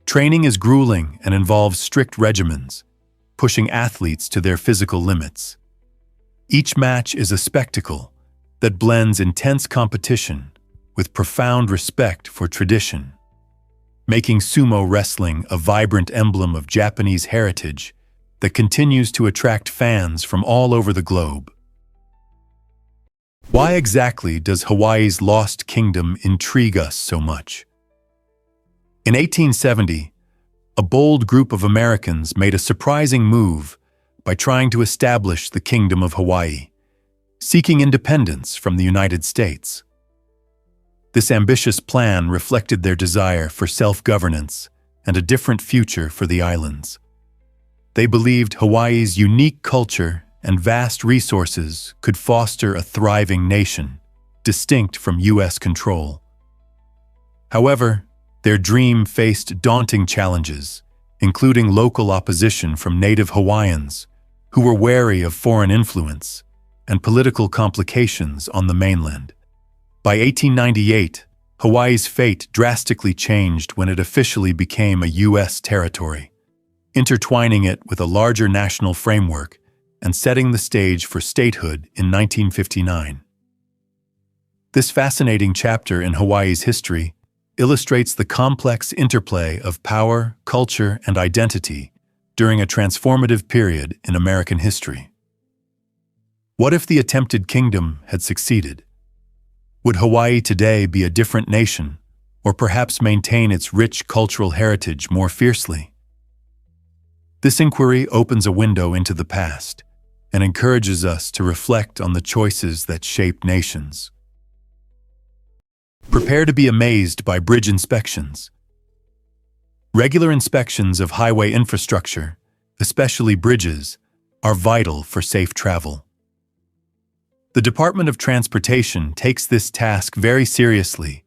Training is grueling and involves strict regimens, pushing athletes to their physical limits. Each match is a spectacle that blends intense competition with profound respect for tradition, making sumo wrestling a vibrant emblem of Japanese heritage that continues to attract fans from all over the globe. Why exactly does Hawaii's lost kingdom intrigue us so much? In 1870, a bold group of Americans made a surprising move by trying to establish the Kingdom of Hawaii, seeking independence from the United States. This ambitious plan reflected their desire for self-governance and a different future for the islands. They believed Hawaii's unique culture and vast resources could foster a thriving nation, distinct from U.S. control. However, their dream faced daunting challenges, including local opposition from native Hawaiians, who were wary of foreign influence, and political complications on the mainland. By 1898, Hawaii's fate drastically changed when it officially became a U.S. territory, intertwining it with a larger national framework and setting the stage for statehood in 1959. This fascinating chapter in Hawaii's history illustrates the complex interplay of power, culture, and identity during a transformative period in American history. What if the attempted kingdom had succeeded? Would Hawaii today be a different nation, or perhaps maintain its rich cultural heritage more fiercely? This inquiry opens a window into the past and encourages us to reflect on the choices that shape nations. Prepare to be amazed by bridge inspections. Regular inspections of highway infrastructure, especially bridges, are vital for safe travel. The Department of Transportation takes this task very seriously,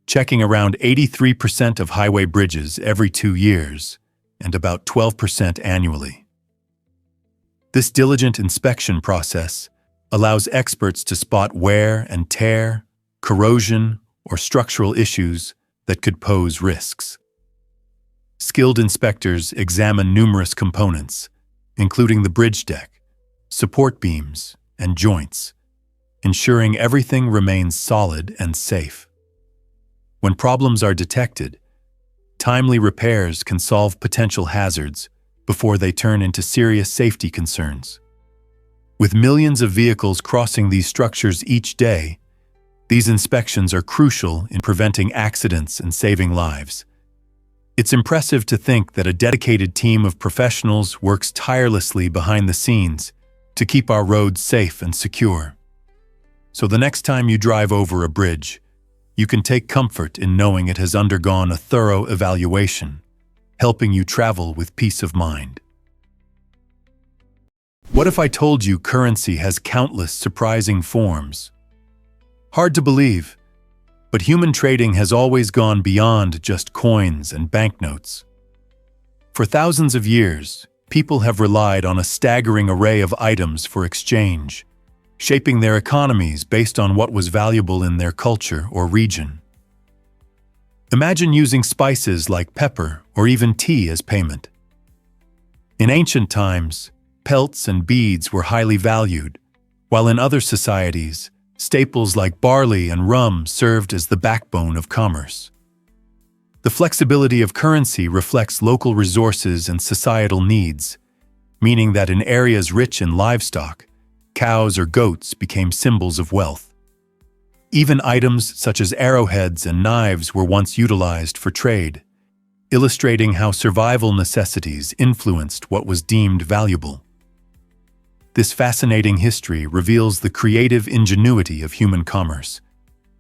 checking around 83% of highway bridges every 2 years and about 12% annually. This diligent inspection process allows experts to spot wear and tear, corrosion, or structural issues that could pose risks. Skilled inspectors examine numerous components, including the bridge deck, support beams, and joints, ensuring everything remains solid and safe. When problems are detected, timely repairs can solve potential hazards before they turn into serious safety concerns. With millions of vehicles crossing these structures each day, these inspections are crucial in preventing accidents and saving lives. It's impressive to think that a dedicated team of professionals works tirelessly behind the scenes to keep our roads safe and secure. So the next time you drive over a bridge, you can take comfort in knowing it has undergone a thorough evaluation, helping you travel with peace of mind. What if I told you currency has countless surprising forms? Hard to believe, but human trading has always gone beyond just coins and banknotes. For thousands of years, people have relied on a staggering array of items for exchange, shaping their economies based on what was valuable in their culture or region. Imagine using spices like pepper or even tea as payment. In ancient times, pelts and beads were highly valued, while in other societies, staples like barley and rum served as the backbone of commerce. The flexibility of currency reflects local resources and societal needs, meaning that in areas rich in livestock, cows or goats became symbols of wealth. Even items such as arrowheads and knives were once utilized for trade, illustrating how survival necessities influenced what was deemed valuable. This fascinating history reveals the creative ingenuity of human commerce,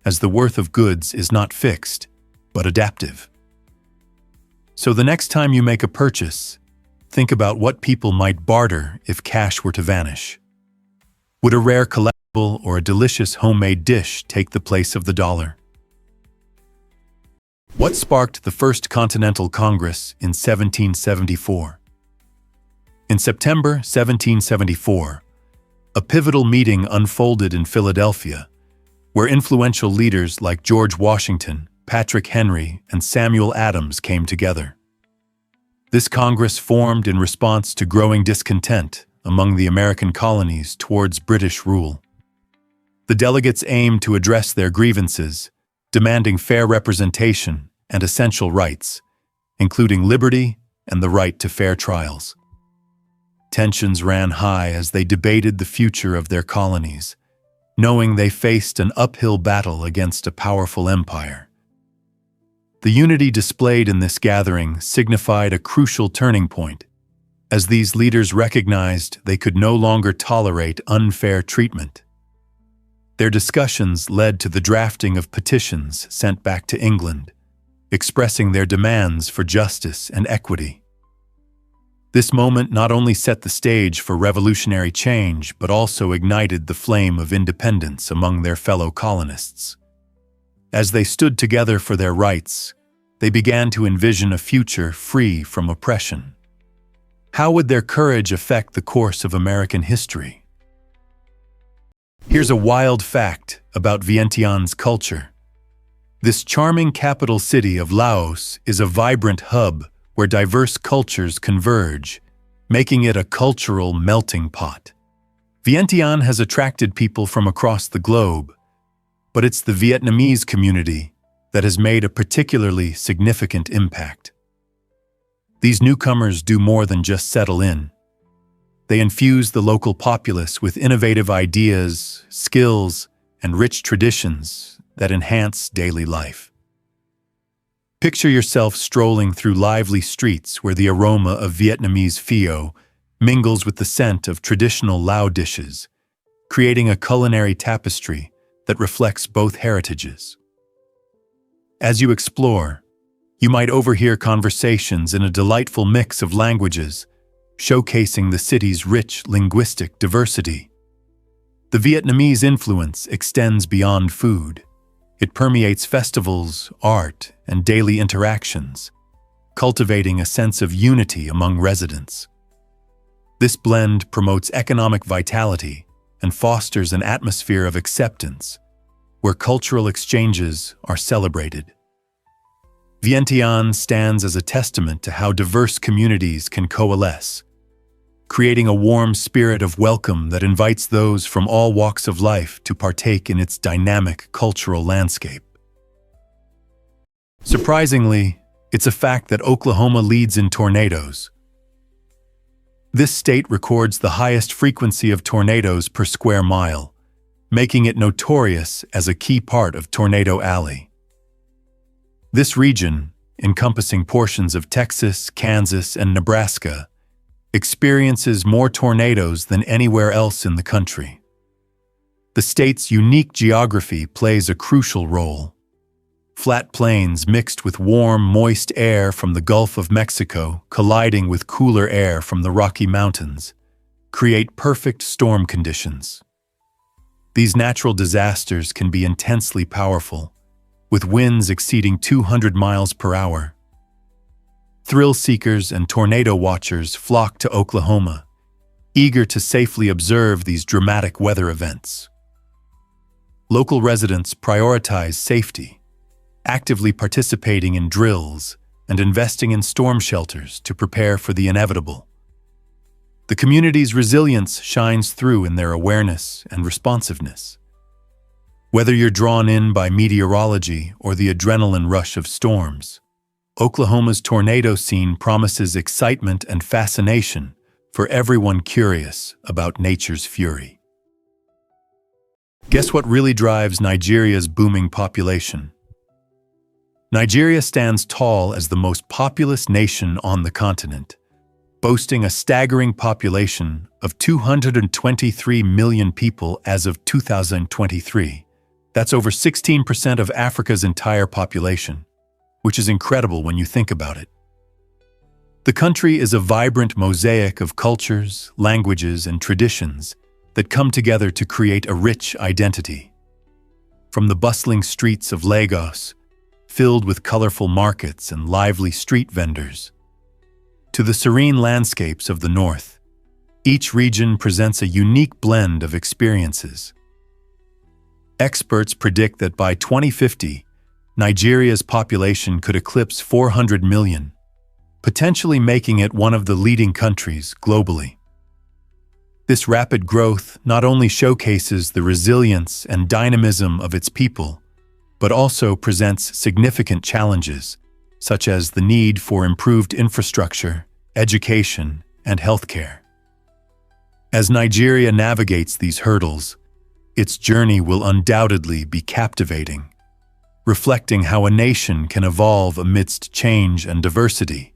as the worth of goods is not fixed, but adaptive. So the next time you make a purchase, think about what people might barter if cash were to vanish. Would a rare collectible or a delicious homemade dish take the place of the dollar? What sparked the First Continental Congress in 1774? In September 1774, a pivotal meeting unfolded in Philadelphia, where influential leaders like George Washington, Patrick Henry, and Samuel Adams came together. This Congress formed in response to growing discontent among the American colonies towards British rule. The delegates aimed to address their grievances, demanding fair representation and essential rights, including liberty and the right to fair trials. Tensions ran high as they debated the future of their colonies, knowing they faced an uphill battle against a powerful empire. The unity displayed in this gathering signified a crucial turning point, as these leaders recognized they could no longer tolerate unfair treatment. Their discussions led to the drafting of petitions sent back to England, expressing their demands for justice and equity. This moment not only set the stage for revolutionary change, but also ignited the flame of independence among their fellow colonists. As they stood together for their rights, they began to envision a future free from oppression. How would their courage affect the course of American history? Here's a wild fact about Vientiane's culture. This charming capital city of Laos is a vibrant hub where diverse cultures converge, making it a cultural melting pot. Vientiane has attracted people from across the globe, but it's the Vietnamese community that has made a particularly significant impact. These newcomers do more than just settle in. They infuse the local populace with innovative ideas, skills, and rich traditions that enhance daily life. Picture yourself strolling through lively streets where the aroma of Vietnamese pho mingles with the scent of traditional Lao dishes, creating a culinary tapestry that reflects both heritages. As you explore, you might overhear conversations in a delightful mix of languages, showcasing the city's rich linguistic diversity. The Vietnamese influence extends beyond food. It permeates festivals, art, and daily interactions, cultivating a sense of unity among residents. This blend promotes economic vitality and fosters an atmosphere of acceptance, where cultural exchanges are celebrated. Vientiane stands as a testament to how diverse communities can coalesce, creating a warm spirit of welcome that invites those from all walks of life to partake in its dynamic cultural landscape. Surprisingly, it's a fact that Oklahoma leads in tornadoes. This state records the highest frequency of tornadoes per square mile, making it notorious as a key part of Tornado Alley. This region, encompassing portions of Texas, Kansas, and Nebraska, experiences more tornadoes than anywhere else in the country. The state's unique geography plays a crucial role. Flat plains mixed with warm, moist air from the Gulf of Mexico colliding with cooler air from the Rocky Mountains create perfect storm conditions. These natural disasters can be intensely powerful, with winds exceeding 200 miles per hour. Thrill seekers and tornado watchers flock to Oklahoma, eager to safely observe these dramatic weather events. Local residents prioritize safety, actively participating in drills and investing in storm shelters to prepare for the inevitable. The community's resilience shines through in their awareness and responsiveness. Whether you're drawn in by meteorology or the adrenaline rush of storms, Oklahoma's tornado scene promises excitement and fascination for everyone curious about nature's fury. Guess what really drives Nigeria's booming population? Nigeria stands tall as the most populous nation on the continent, boasting a staggering population of 223 million people as of 2023. That's over 16% of Africa's entire population, which is incredible when you think about it. The country is a vibrant mosaic of cultures, languages, and traditions that come together to create a rich identity. From the bustling streets of Lagos, filled with colorful markets and lively street vendors, to the serene landscapes of the north, each region presents a unique blend of experiences. Experts predict that by 2050, Nigeria's population could eclipse 400 million, potentially making it one of the leading countries globally. This rapid growth not only showcases the resilience and dynamism of its people, but also presents significant challenges, such as the need for improved infrastructure, education, and healthcare. As Nigeria navigates these hurdles, its journey will undoubtedly be captivating, reflecting how a nation can evolve amidst change and diversity.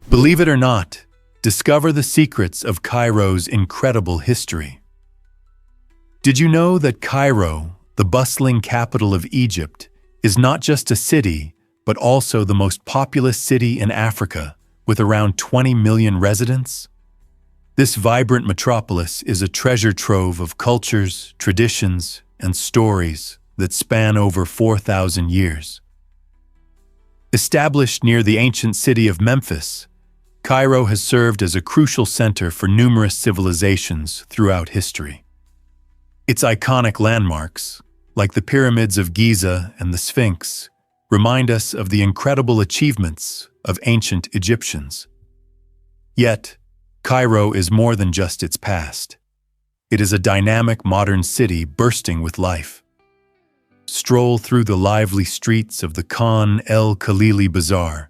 Believe it or not, discover the secrets of Cairo's incredible history. Did you know that Cairo, the bustling capital of Egypt, is not just a city, but also the most populous city in Africa, with around 20 million residents? This vibrant metropolis is a treasure trove of cultures, traditions, and stories that span over 4,000 years. Established near the ancient city of Memphis, Cairo has served as a crucial center for numerous civilizations throughout history. Its iconic landmarks, like the pyramids of Giza and the Sphinx, remind us of the incredible achievements of ancient Egyptians. Yet, Cairo is more than just its past. It is a dynamic modern city bursting with life. Stroll through the lively streets of the Khan El Khalili Bazaar,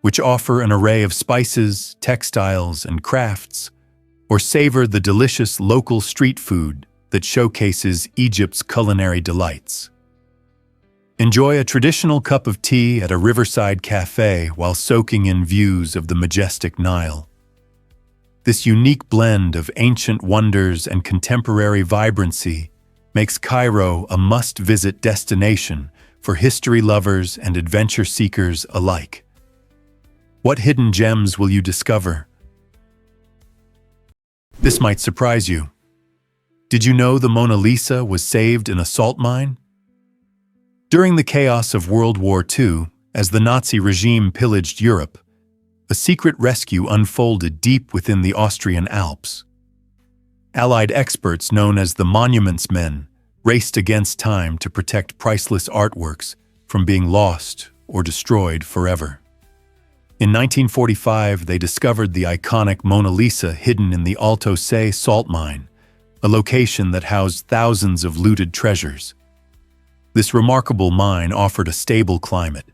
which offer an array of spices, textiles, and crafts, or savor the delicious local street food that showcases Egypt's culinary delights. Enjoy a traditional cup of tea at a riverside cafe while soaking in views of the majestic Nile. This unique blend of ancient wonders and contemporary vibrancy makes Cairo a must-visit destination for history lovers and adventure seekers alike. What hidden gems will you discover? This might surprise you. Did you know the Mona Lisa was saved in a salt mine? During the chaos of World War II, as the Nazi regime pillaged Europe, a secret rescue unfolded deep within the Austrian Alps. Allied experts known as the Monuments Men raced against time to protect priceless artworks from being lost or destroyed forever. In 1945, they discovered the iconic Mona Lisa hidden in the Alto Se salt mine, a location that housed thousands of looted treasures. This remarkable mine offered a stable climate,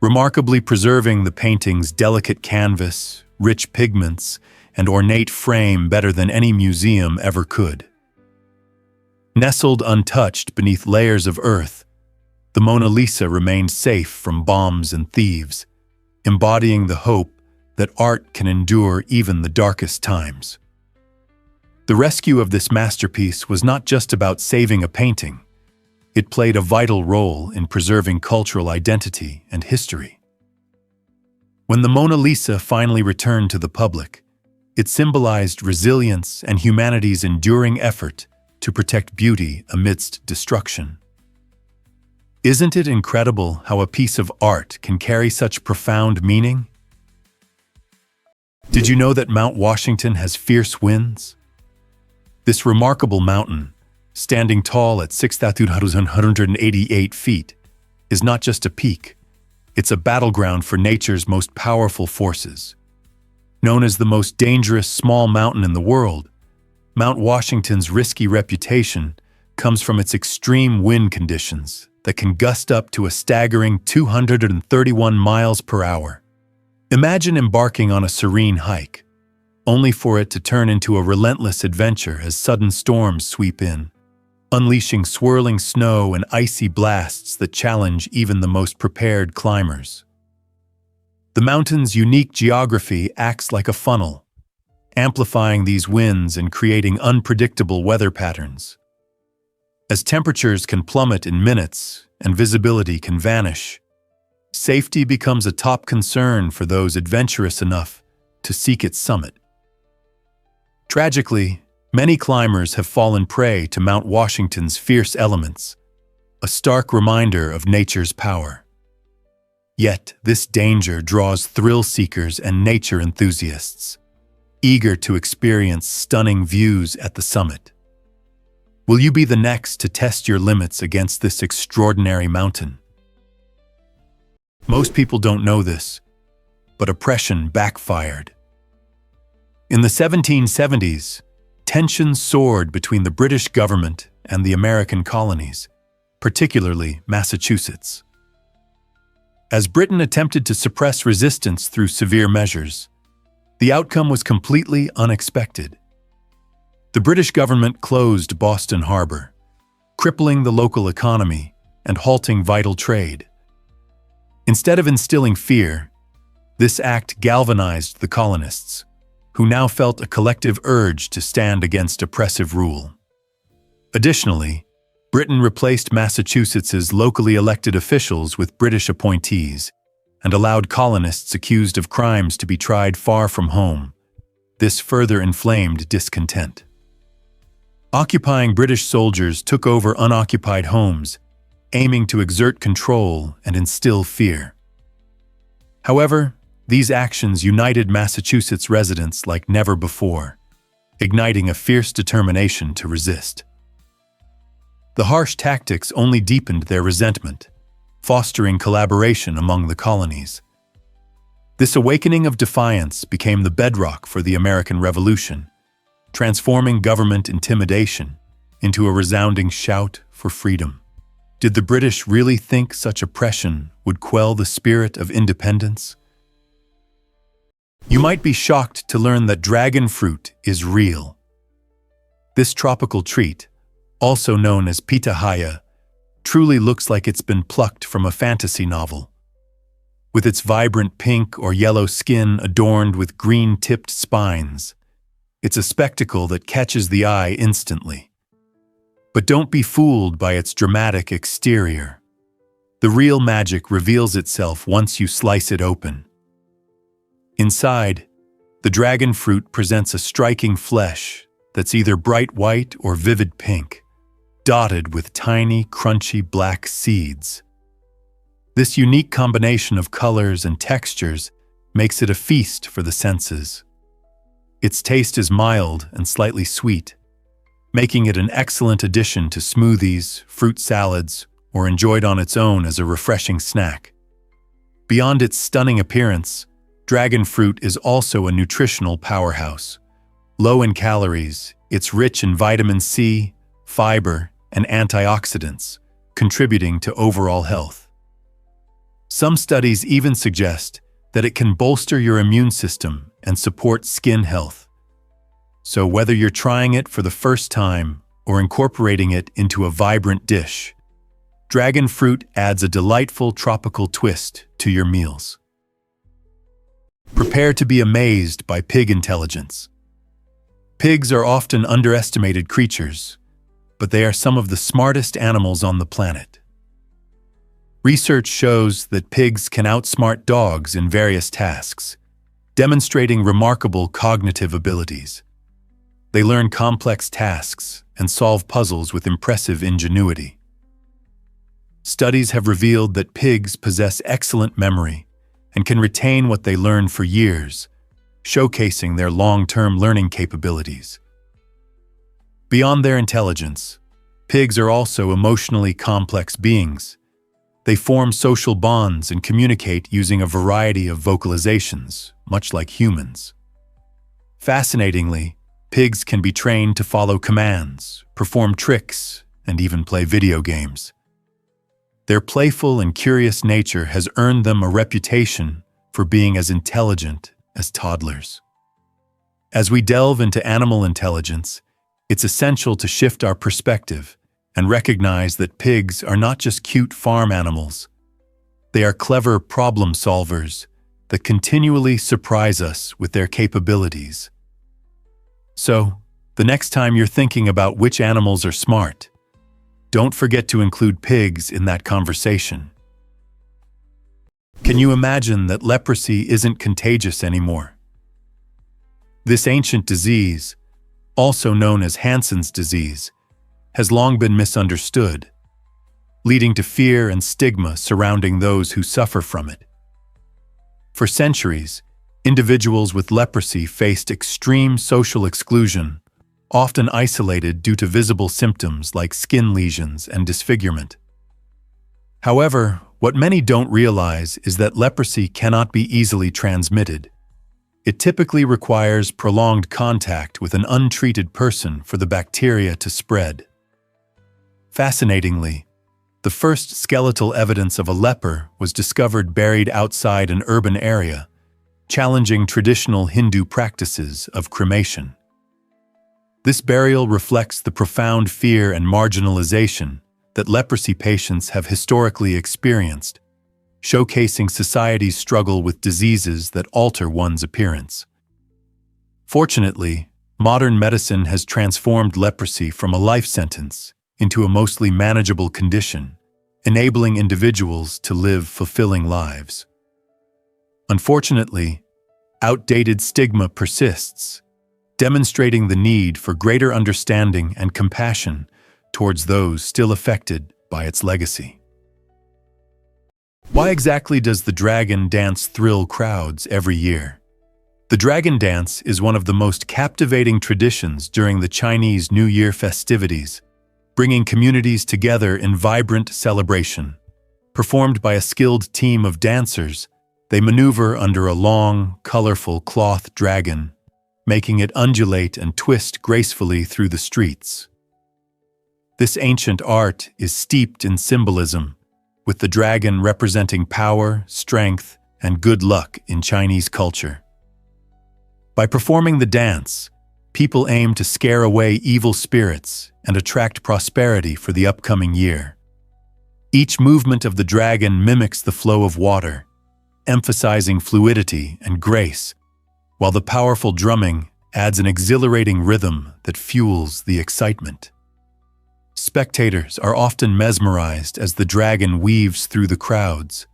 remarkably preserving the painting's delicate canvas, rich pigments, and ornate frame better than any museum ever could. Nestled untouched beneath layers of earth, the Mona Lisa remained safe from bombs and thieves, embodying the hope that art can endure even the darkest times. The rescue of this masterpiece was not just about saving a painting. It played a vital role in preserving cultural identity and history. When the Mona Lisa finally returned to the public, it symbolized resilience and humanity's enduring effort to protect beauty amidst destruction. Isn't it incredible how a piece of art can carry such profound meaning? Did you know that Mount Washington has fierce winds? This remarkable mountain, standing tall at 6,188 feet, is not just a peak. It's a battleground for nature's most powerful forces. Known as the most dangerous small mountain in the world, Mount Washington's risky reputation comes from its extreme wind conditions that can gust up to a staggering 231 miles per hour. Imagine embarking on a serene hike, only for it to turn into a relentless adventure as sudden storms sweep in, unleashing swirling snow and icy blasts that challenge even the most prepared climbers. The mountain's unique geography acts like a funnel, amplifying these winds and creating unpredictable weather patterns. As temperatures can plummet in minutes and visibility can vanish, safety becomes a top concern for those adventurous enough to seek its summit. Tragically, many climbers have fallen prey to Mount Washington's fierce elements, a stark reminder of nature's power. Yet, this danger draws thrill seekers and nature enthusiasts, eager to experience stunning views at the summit. Will you be the next to test your limits against this extraordinary mountain? Most people don't know this, but oppression backfired. In the 1770s, tensions soared between the British government and the American colonies, particularly Massachusetts. As Britain attempted to suppress resistance through severe measures, the outcome was completely unexpected. The British government closed Boston Harbor, crippling the local economy and halting vital trade. Instead of instilling fear, this act galvanized the colonists, who now felt a collective urge to stand against oppressive rule. Additionally, Britain replaced Massachusetts's locally elected officials with British appointees and allowed colonists accused of crimes to be tried far from home. This further inflamed discontent. Occupying British soldiers took over unoccupied homes, aiming to exert control and instill fear. However, these actions united Massachusetts residents like never before, igniting a fierce determination to resist. The harsh tactics only deepened their resentment, fostering collaboration among the colonies. This awakening of defiance became the bedrock for the American Revolution, transforming government intimidation into a resounding shout for freedom. Did the British really think such oppression would quell the spirit of independence? You might be shocked to learn that dragon fruit is real. This tropical treat, also known as pitahaya, truly looks like it's been plucked from a fantasy novel. With its vibrant pink or yellow skin adorned with green-tipped spines, it's a spectacle that catches the eye instantly. But don't be fooled by its dramatic exterior. The real magic reveals itself once you slice it open. Inside, the dragon fruit presents a striking flesh that's either bright white or vivid pink, dotted with tiny, crunchy black seeds. This unique combination of colors and textures makes it a feast for the senses. Its taste is mild and slightly sweet, making it an excellent addition to smoothies, fruit salads, or enjoyed on its own as a refreshing snack. Beyond its stunning appearance, dragon fruit is also a nutritional powerhouse. Low in calories, it's rich in vitamin C, fiber, and antioxidants, contributing to overall health. Some studies even suggest that it can bolster your immune system and support skin health. So whether you're trying it for the first time or incorporating it into a vibrant dish, dragon fruit adds a delightful tropical twist to your meals. Prepare to be amazed by pig intelligence. Pigs are often underestimated creatures, but they are some of the smartest animals on the planet. Research shows that pigs can outsmart dogs in various tasks, demonstrating remarkable cognitive abilities. They learn complex tasks and solve puzzles with impressive ingenuity. Studies have revealed that pigs possess excellent memory and can retain what they learn for years, showcasing their long-term learning capabilities. Beyond their intelligence, pigs are also emotionally complex beings. They form social bonds and communicate using a variety of vocalizations, much like humans. Fascinatingly, pigs can be trained to follow commands, perform tricks, and even play video games. Their playful and curious nature has earned them a reputation for being as intelligent as toddlers. As we delve into animal intelligence, it's essential to shift our perspective and recognize that pigs are not just cute farm animals. They are clever problem solvers that continually surprise us with their capabilities. So, the next time you're thinking about which animals are smart, don't forget to include pigs in that conversation. Can you imagine that leprosy isn't contagious anymore? This ancient disease, also known as Hansen's disease, has long been misunderstood, leading to fear and stigma surrounding those who suffer from it. For centuries, individuals with leprosy faced extreme social exclusion, often isolated due to visible symptoms like skin lesions and disfigurement. However, what many don't realize is that leprosy cannot be easily transmitted. It typically requires prolonged contact with an untreated person for the bacteria to spread. Fascinatingly, the first skeletal evidence of a leper was discovered buried outside an urban area, challenging traditional Hindu practices of cremation. This burial reflects the profound fear and marginalization that leprosy patients have historically experienced, showcasing society's struggle with diseases that alter one's appearance. Fortunately, modern medicine has transformed leprosy from a life sentence into a mostly manageable condition, enabling individuals to live fulfilling lives. Unfortunately, outdated stigma persists, demonstrating the need for greater understanding and compassion towards those still affected by its legacy. Why exactly does the dragon dance thrill crowds every year? The dragon dance is one of the most captivating traditions during the Chinese New Year festivities, bringing communities together in vibrant celebration. Performed by a skilled team of dancers, they maneuver under a long, colorful cloth dragon, making it undulate and twist gracefully through the streets. This ancient art is steeped in symbolism, with the dragon representing power, strength, and good luck in Chinese culture. By performing the dance, people aim to scare away evil spirits and attract prosperity for the upcoming year. Each movement of the dragon mimics the flow of water, emphasizing fluidity and grace, while the powerful drumming adds an exhilarating rhythm that fuels the excitement. Spectators are often mesmerized as the dragon weaves through the crowds,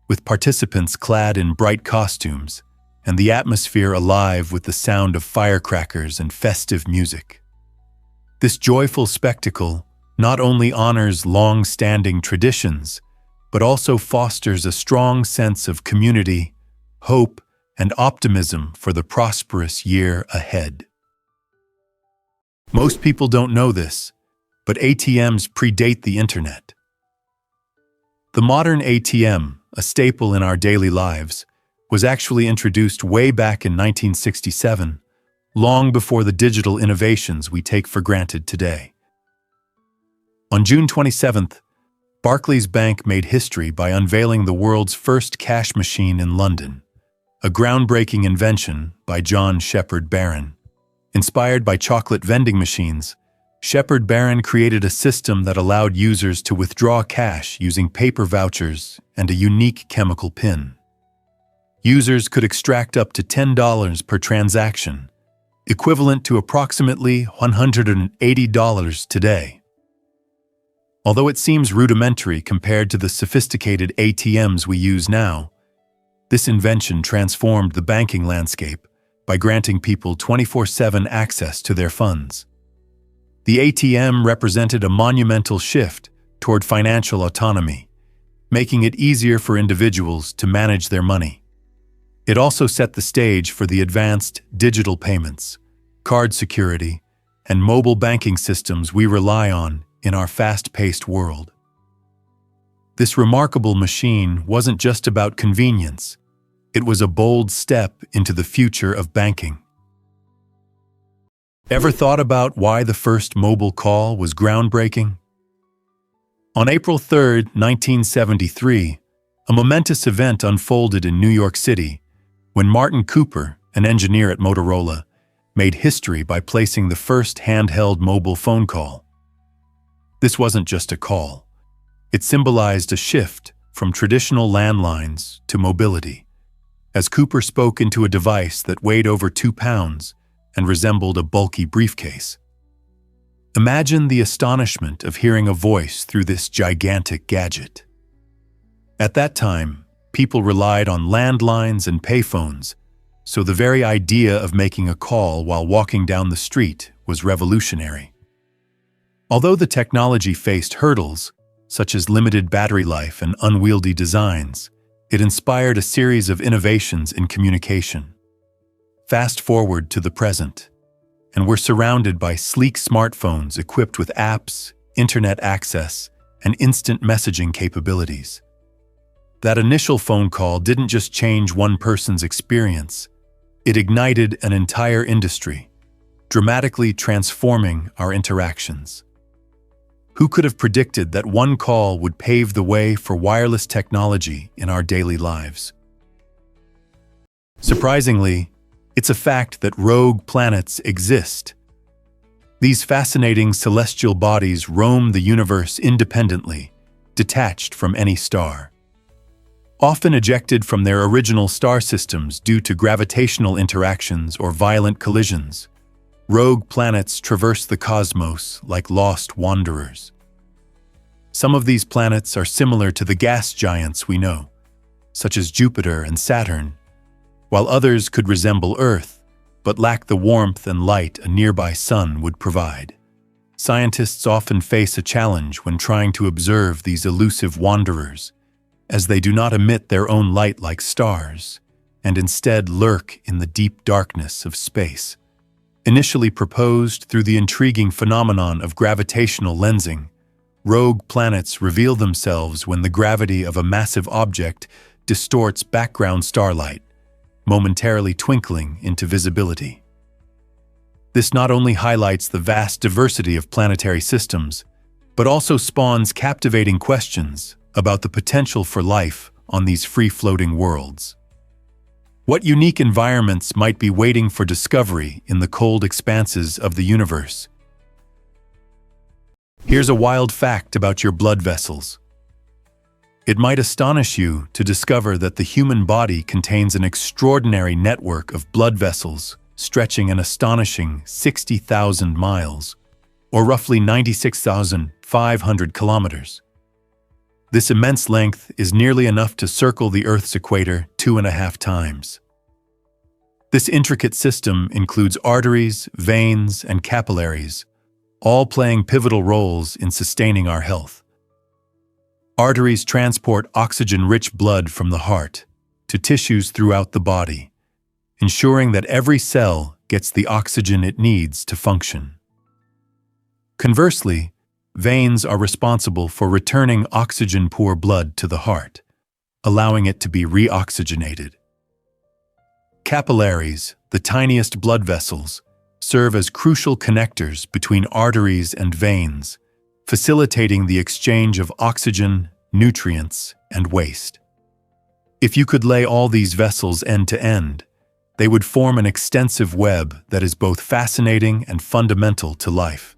with participants clad in bright costumes and the atmosphere alive with the sound of firecrackers and festive music. This joyful spectacle not only honors long-standing traditions, but also fosters a strong sense of community, hope, and optimism for the prosperous year ahead. Most people don't know this, but ATMs predate the internet. The modern ATM, a staple in our daily lives, was actually introduced way back in 1967, long before the digital innovations we take for granted today. On June 27th, Barclays Bank made history by unveiling the world's first cash machine in London, a groundbreaking invention by John Shepherd Barron. Inspired by chocolate vending machines, Shepherd Barron created a system that allowed users to withdraw cash using paper vouchers and a unique chemical pin. Users could extract up to $10 per transaction, equivalent to approximately $180 today. Although it seems rudimentary compared to the sophisticated ATMs we use now, this invention transformed the banking landscape by granting people 24/7 access to their funds. The ATM represented a monumental shift toward financial autonomy, making it easier for individuals to manage their money. It also set the stage for the advanced digital payments, card security, and mobile banking systems we rely on in our fast-paced world. This remarkable machine wasn't just about convenience. It was a bold step into the future of banking. Ever thought about why the first mobile call was groundbreaking? On April 3, 1973, a momentous event unfolded in New York City when Martin Cooper, an engineer at Motorola, made history by placing the first handheld mobile phone call. This wasn't just a call. It symbolized a shift from traditional landlines to mobility, as Cooper spoke into a device that weighed over 2 pounds and resembled a bulky briefcase. Imagine the astonishment of hearing a voice through this gigantic gadget. At that time, people relied on landlines and payphones, so the very idea of making a call while walking down the street was revolutionary. Although the technology faced hurdles, such as limited battery life and unwieldy designs, it inspired a series of innovations in communication. Fast forward to the present, and we're surrounded by sleek smartphones equipped with apps, internet access, and instant messaging capabilities. That initial phone call didn't just change one person's experience, it ignited an entire industry, dramatically transforming our interactions. Who could have predicted that one call would pave the way for wireless technology in our daily lives? Surprisingly, it's a fact that rogue planets exist. These fascinating celestial bodies roam the universe independently, detached from any star. Often ejected from their original star systems due to gravitational interactions or violent collisions, rogue planets traverse the cosmos like lost wanderers. Some of these planets are similar to the gas giants we know, such as Jupiter and Saturn, while others could resemble Earth, but lack the warmth and light a nearby sun would provide. Scientists often face a challenge when trying to observe these elusive wanderers, as they do not emit their own light like stars, and instead lurk in the deep darkness of space. Initially proposed through the intriguing phenomenon of gravitational lensing, rogue planets reveal themselves when the gravity of a massive object distorts background starlight, momentarily twinkling into visibility. This not only highlights the vast diversity of planetary systems, but also spawns captivating questions about the potential for life on these free-floating worlds. What unique environments might be waiting for discovery in the cold expanses of the universe? Here's a wild fact about your blood vessels. It might astonish you to discover that the human body contains an extraordinary network of blood vessels stretching an astonishing 60,000 miles, or roughly 96,500 kilometers. This immense length is nearly enough to circle the Earth's equator 2.5 times. This intricate system includes arteries, veins, and capillaries, all playing pivotal roles in sustaining our health. Arteries transport oxygen-rich blood from the heart to tissues throughout the body, ensuring that every cell gets the oxygen it needs to function. Conversely, veins are responsible for returning oxygen-poor blood to the heart, allowing it to be reoxygenated. Capillaries, the tiniest blood vessels, serve as crucial connectors between arteries and veins, facilitating the exchange of oxygen, nutrients, and waste. If you could lay all these vessels end to end, they would form an extensive web that is both fascinating and fundamental to life.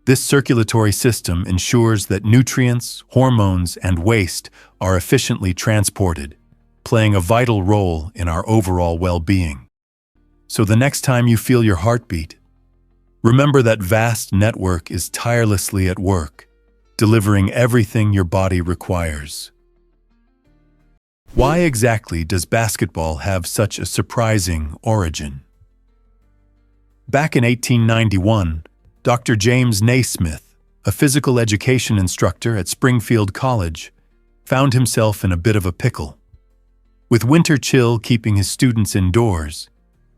This circulatory system ensures that nutrients, hormones, and waste are efficiently transported, playing a vital role in our overall well-being. So the next time you feel your heartbeat, remember that vast network is tirelessly at work, delivering everything your body requires. Why exactly does basketball have such a surprising origin? Back in 1891, Dr. James Naismith, a physical education instructor at Springfield College, found himself in a bit of a pickle. With winter chill keeping his students indoors,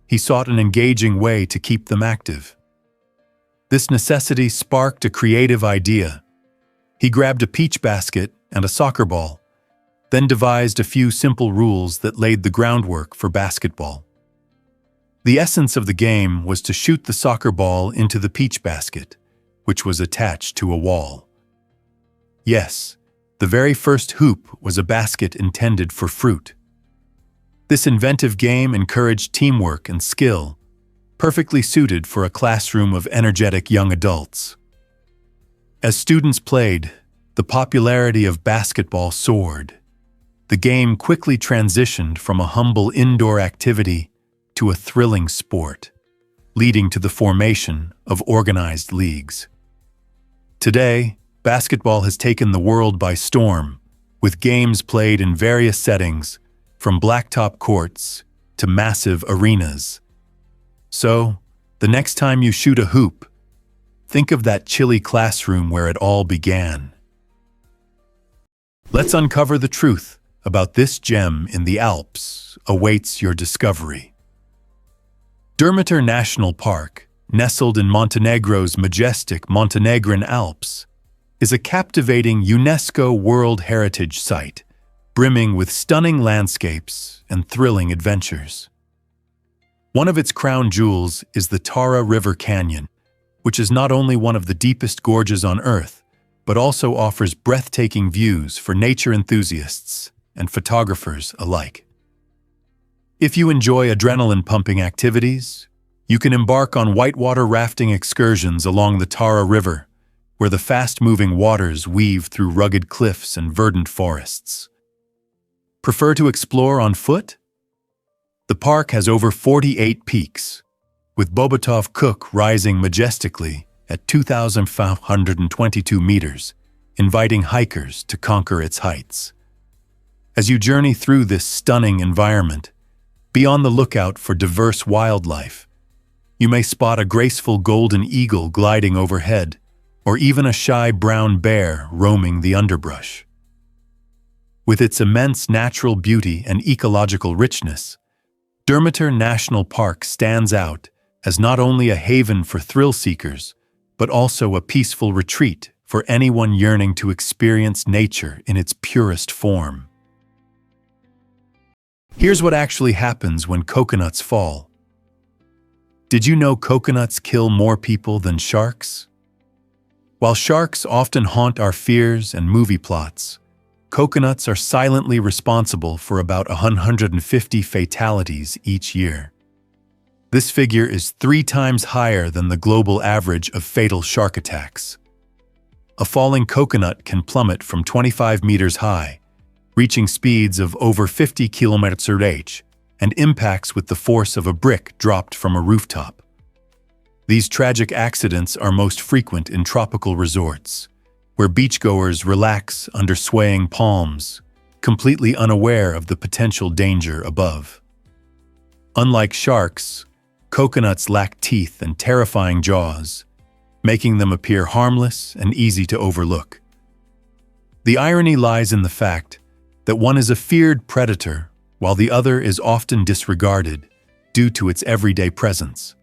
he sought an engaging way to keep them active. This necessity sparked a creative idea. He grabbed a peach basket and a soccer ball, then devised a few simple rules that laid the groundwork for basketball. The essence of the game was to shoot the soccer ball into the peach basket, which was attached to a wall. Yes, the very first hoop was a basket intended for fruit. This inventive game encouraged teamwork and skill, perfectly suited for a classroom of energetic young adults. As students played, the popularity of basketball soared. The game quickly transitioned from a humble indoor activity to a thrilling sport, leading to the formation of organized leagues. Today, basketball has taken the world by storm, with games played in various settings, from blacktop courts to massive arenas. So, the next time you shoot a hoop, think of that chilly classroom where it all began. Let's uncover the truth about this gem in the Alps awaits your discovery. Durmitor National Park, nestled in Montenegro's majestic Montenegrin Alps, is a captivating UNESCO World Heritage Site, brimming with stunning landscapes and thrilling adventures. One of its crown jewels is the Tara River Canyon, which is not only one of the deepest gorges on Earth, but also offers breathtaking views for nature enthusiasts and photographers alike. If you enjoy adrenaline-pumping activities, you can embark on whitewater rafting excursions along the Tara River, where the fast-moving waters weave through rugged cliffs and verdant forests. Prefer to explore on foot? The park has over 48 peaks, with Bobotov Kuk rising majestically at 2,522 meters, inviting hikers to conquer its heights. As you journey through this stunning environment, be on the lookout for diverse wildlife. You may spot a graceful golden eagle gliding overhead, or even a shy brown bear roaming the underbrush. With its immense natural beauty and ecological richness, Durmitor National Park stands out as not only a haven for thrill seekers, but also a peaceful retreat for anyone yearning to experience nature in its purest form. Here's what actually happens when coconuts fall. Did you know coconuts kill more people than sharks? While sharks often haunt our fears and movie plots, coconuts are silently responsible for about 150 fatalities each year. This figure is 3 times higher than the global average of fatal shark attacks. A falling coconut can plummet from 25 meters high, reaching speeds of over 50 km/h, and impacts with the force of a brick dropped from a rooftop. These tragic accidents are most frequent in tropical resorts, where beachgoers relax under swaying palms, completely unaware of the potential danger above. Unlike sharks, coconuts lack teeth and terrifying jaws, making them appear harmless and easy to overlook. The irony lies in the fact that one is a feared predator while the other is often disregarded due to its everyday presence.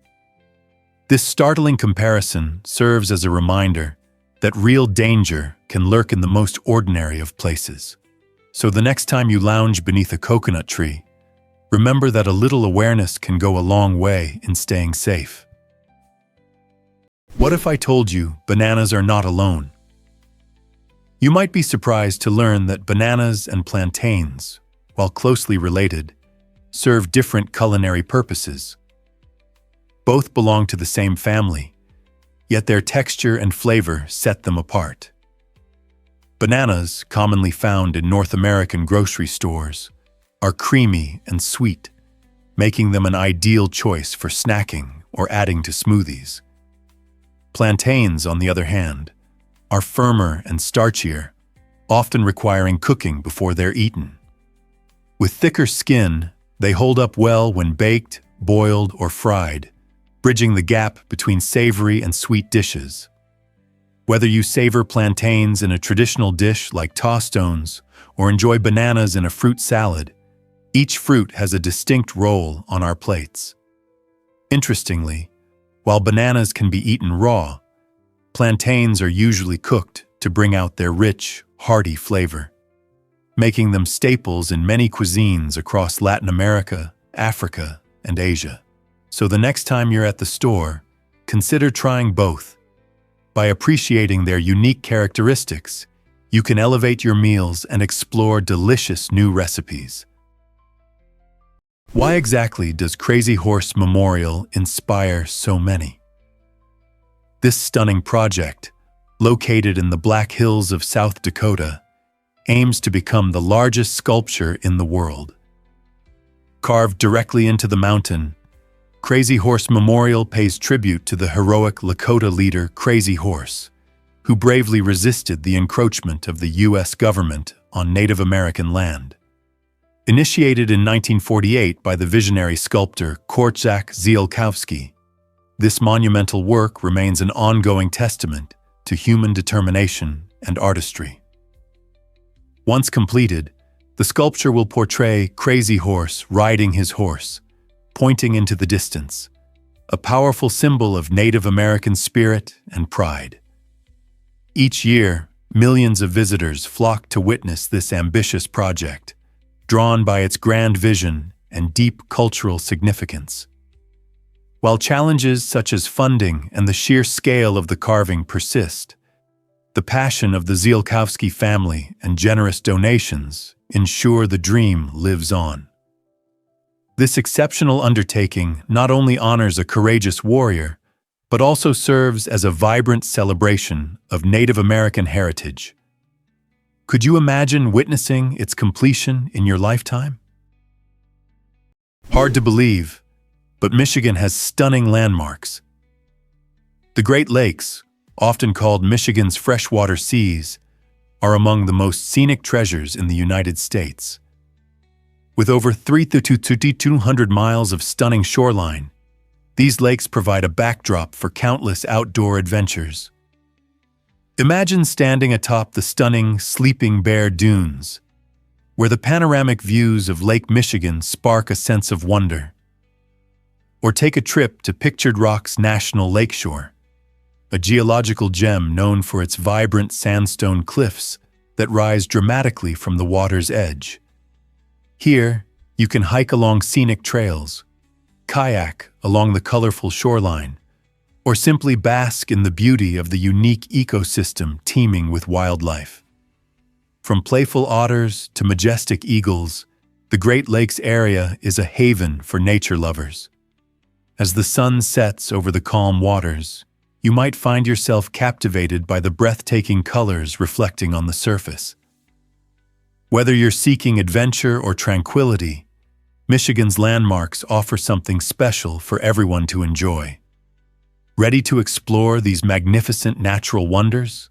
This startling comparison serves as a reminder that real danger can lurk in the most ordinary of places. So the next time you lounge beneath a coconut tree, remember that a little awareness can go a long way in staying safe. What if I told you bananas are not alone? You might be surprised to learn that bananas and plantains, while closely related, serve different culinary purposes. Both belong to the same family, yet their texture and flavor set them apart. Bananas, commonly found in North American grocery stores, are creamy and sweet, making them an ideal choice for snacking or adding to smoothies. Plantains, on the other hand, are firmer and starchier, often requiring cooking before they're eaten. With thicker skin, they hold up well when baked, boiled, or fried, bridging the gap between savory and sweet dishes. Whether you savor plantains in a traditional dish like tostones or enjoy bananas in a fruit salad, each fruit has a distinct role on our plates. Interestingly, while bananas can be eaten raw, plantains are usually cooked to bring out their rich, hearty flavor, making them staples in many cuisines across Latin America, Africa, and Asia. So the next time you're at the store, consider trying both. By appreciating their unique characteristics, you can elevate your meals and explore delicious new recipes. Why exactly does Crazy Horse Memorial inspire so many? This stunning project, located in the Black Hills of South Dakota, aims to become the largest sculpture in the world. Carved directly into the mountain, Crazy Horse Memorial pays tribute to the heroic Lakota leader Crazy Horse, who bravely resisted the encroachment of the U.S. government on Native American land. Initiated in 1948 by the visionary sculptor Korczak Ziolkowski, this monumental work remains an ongoing testament to human determination and artistry. Once completed, the sculpture will portray Crazy Horse riding his horse, pointing into the distance, a powerful symbol of Native American spirit and pride. Each year, millions of visitors flock to witness this ambitious project, drawn by its grand vision and deep cultural significance. While challenges such as funding and the sheer scale of the carving persist, the passion of the Ziolkowski family and generous donations ensure the dream lives on. This exceptional undertaking not only honors a courageous warrior, but also serves as a vibrant celebration of Native American heritage. Could you imagine witnessing its completion in your lifetime? Hard to believe, but Michigan has stunning landmarks. The Great Lakes, often called Michigan's freshwater seas, are among the most scenic treasures in the United States. With over 3,200 miles of stunning shoreline, these lakes provide a backdrop for countless outdoor adventures. Imagine standing atop the stunning Sleeping Bear Dunes, where the panoramic views of Lake Michigan spark a sense of wonder. Or take a trip to Pictured Rock's National Lakeshore, a geological gem known for its vibrant sandstone cliffs that rise dramatically from the water's edge. Here, you can hike along scenic trails, kayak along the colorful shoreline, or simply bask in the beauty of the unique ecosystem teeming with wildlife. From playful otters to majestic eagles, the Great Lakes area is a haven for nature lovers. As the sun sets over the calm waters, you might find yourself captivated by the breathtaking colors reflecting on the surface. Whether you're seeking adventure or tranquility, Michigan's landmarks offer something special for everyone to enjoy. Ready to explore these magnificent natural wonders?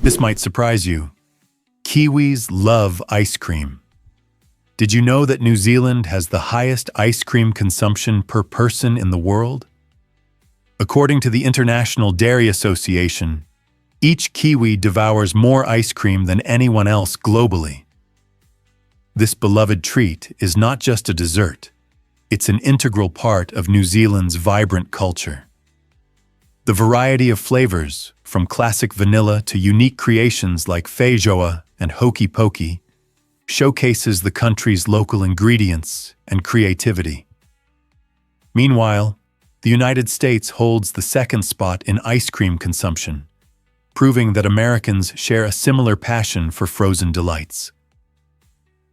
This might surprise you. Kiwis love ice cream. Did you know that New Zealand has the highest ice cream consumption per person in the world? According to the International Dairy Association, each Kiwi devours more ice cream than anyone else globally. This beloved treat is not just a dessert. It's an integral part of New Zealand's vibrant culture. The variety of flavors, from classic vanilla to unique creations like feijoa and hokey pokey, showcases the country's local ingredients and creativity. Meanwhile, the United States holds the second spot in ice cream consumption, proving that Americans share a similar passion for frozen delights.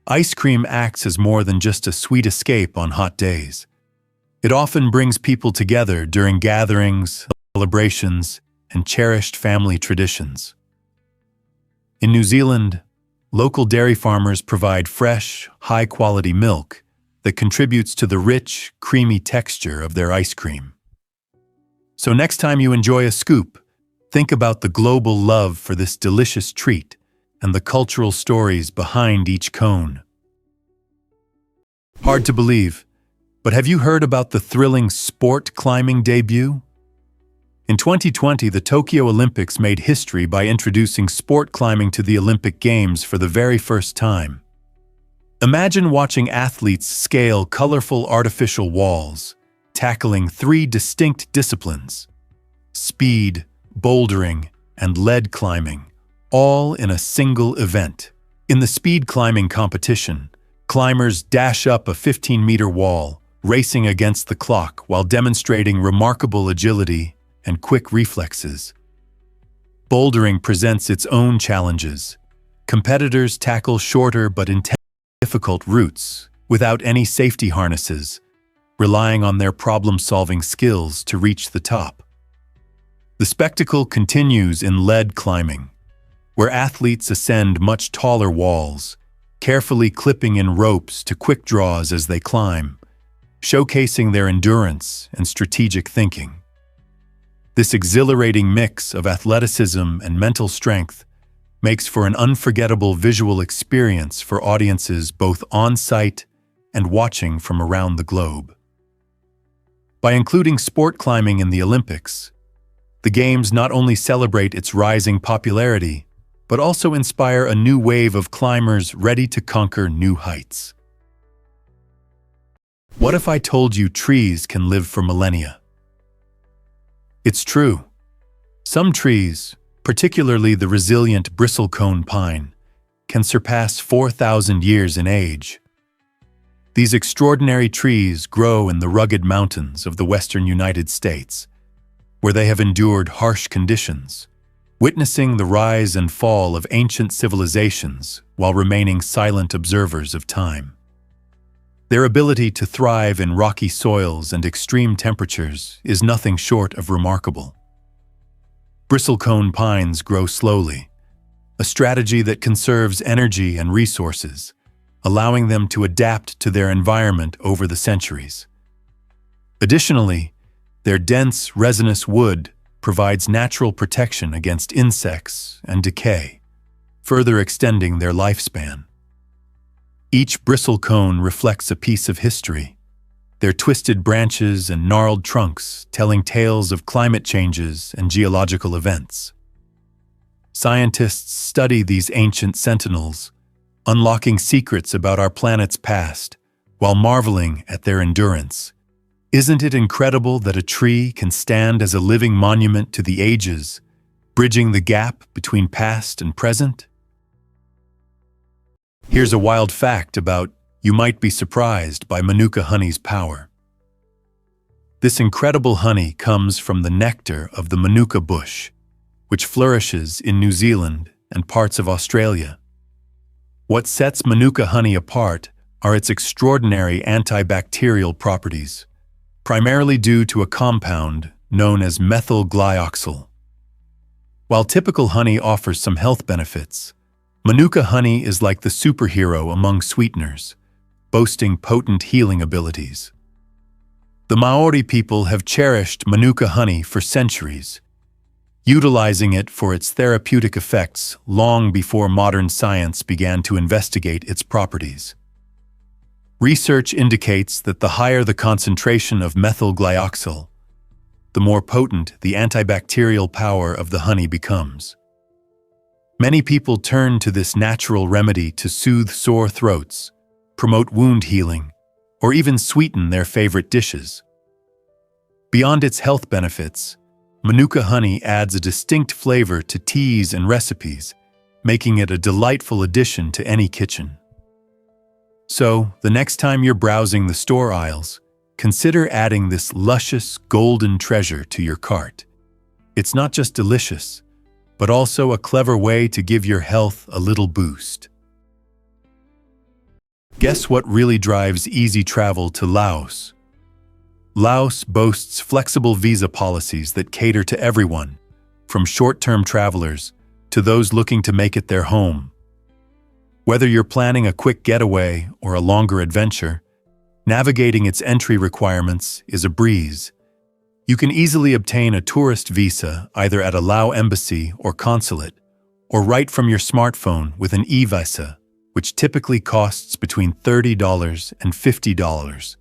Ice cream acts as more than just a sweet escape on hot days. It often brings people together during gatherings, celebrations, and cherished family traditions. In New Zealand, local dairy farmers provide fresh, high-quality milk, that contributes to the rich, creamy texture of their ice cream. So next time you enjoy a scoop, think about the global love for this delicious treat and the cultural stories behind each cone. Hard to believe, but have you heard about the thrilling sport climbing debut? In 2020, the Tokyo Olympics made history by introducing sport climbing to the Olympic Games for the very first time. Imagine watching athletes scale colorful artificial walls, tackling 3 distinct disciplines: speed, bouldering, and lead climbing, all in a single event. In the speed climbing competition, climbers dash up a 15-meter wall, racing against the clock while demonstrating remarkable agility and quick reflexes. Bouldering presents its own challenges. Competitors tackle shorter but intensely difficult routes without any safety harnesses, relying on their problem-solving skills to reach the top. The spectacle continues in lead climbing, where athletes ascend much taller walls, carefully clipping in ropes to quick draws as they climb, showcasing their endurance and strategic thinking. This exhilarating mix of athleticism and mental strength makes for an unforgettable visual experience for audiences both on-site and watching from around the globe. By including sport climbing in the Olympics, the Games not only celebrate its rising popularity, but also inspire a new wave of climbers ready to conquer new heights. What if I told you trees can live for millennia? It's true. Some trees, particularly the resilient bristlecone pine, can surpass 4,000 years in age. These extraordinary trees grow in the rugged mountains of the western United States, where they have endured harsh conditions, witnessing the rise and fall of ancient civilizations while remaining silent observers of time. Their ability to thrive in rocky soils and extreme temperatures is nothing short of remarkable. Bristlecone pines grow slowly, a strategy that conserves energy and resources, allowing them to adapt to their environment over the centuries. Additionally, their dense, resinous wood provides natural protection against insects and decay, further extending their lifespan. Each bristlecone reflects a piece of history, their twisted branches and gnarled trunks telling tales of climate changes and geological events. Scientists study these ancient sentinels, unlocking secrets about our planet's past while marveling at their endurance. Isn't it incredible that a tree can stand as a living monument to the ages, bridging the gap between past and present? Here's a wild fact about you might be surprised by Manuka honey's power. This incredible honey comes from the nectar of the Manuka bush, which flourishes in New Zealand and parts of Australia. What sets Manuka honey apart are its extraordinary antibacterial properties, primarily due to a compound known as methyl glyoxal. While typical honey offers some health benefits, Manuka honey is like the superhero among sweeteners, boasting potent healing abilities. The Maori people have cherished Manuka honey for centuries, utilizing it for its therapeutic effects long before modern science began to investigate its properties. Research indicates that the higher the concentration of methyl glyoxal, the more potent the antibacterial power of the honey becomes. Many people turn to this natural remedy to soothe sore throats, promote wound healing, or even sweeten their favorite dishes. Beyond its health benefits, Manuka honey adds a distinct flavor to teas and recipes, making it a delightful addition to any kitchen. So, the next time you're browsing the store aisles, consider adding this luscious golden treasure to your cart. It's not just delicious, but also a clever way to give your health a little boost. Guess what really drives easy travel to Laos? Laos boasts flexible visa policies that cater to everyone, from short-term travelers to those looking to make it their home. Whether you're planning a quick getaway or a longer adventure, Navigating its entry requirements is a breeze. You can easily obtain a tourist visa either at a Lao embassy or consulate, or right from your smartphone with an e-visa, which typically costs between $30 and $50.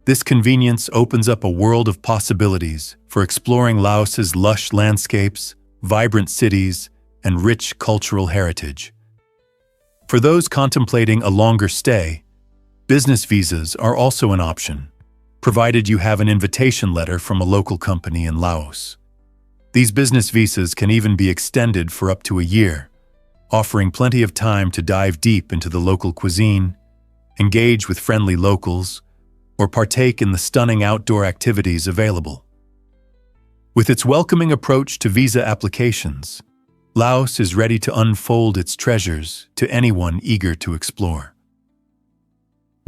This convenience opens up a world of possibilities for exploring Laos's lush landscapes, vibrant cities, and rich cultural heritage. For those contemplating a longer stay, business visas are also an option, provided you have an invitation letter from a local company in Laos. These business visas can even be extended for up to a year, offering plenty of time to dive deep into the local cuisine, engage with friendly locals, or partake in the stunning outdoor activities available. With its welcoming approach to visa applications, Laos is ready to unfold its treasures to anyone eager to explore.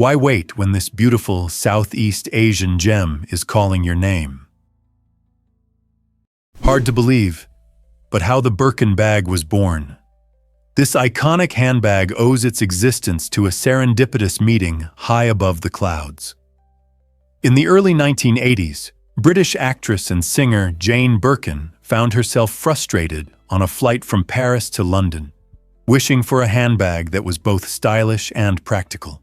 Why wait when this beautiful Southeast Asian gem is calling your name? Hard to believe, but how the Birkin bag was born. This iconic handbag owes its existence to a serendipitous meeting high above the clouds. In the early 1980s, British actress and singer Jane Birkin found herself frustrated on a flight from Paris to London, wishing for a handbag that was both stylish and practical.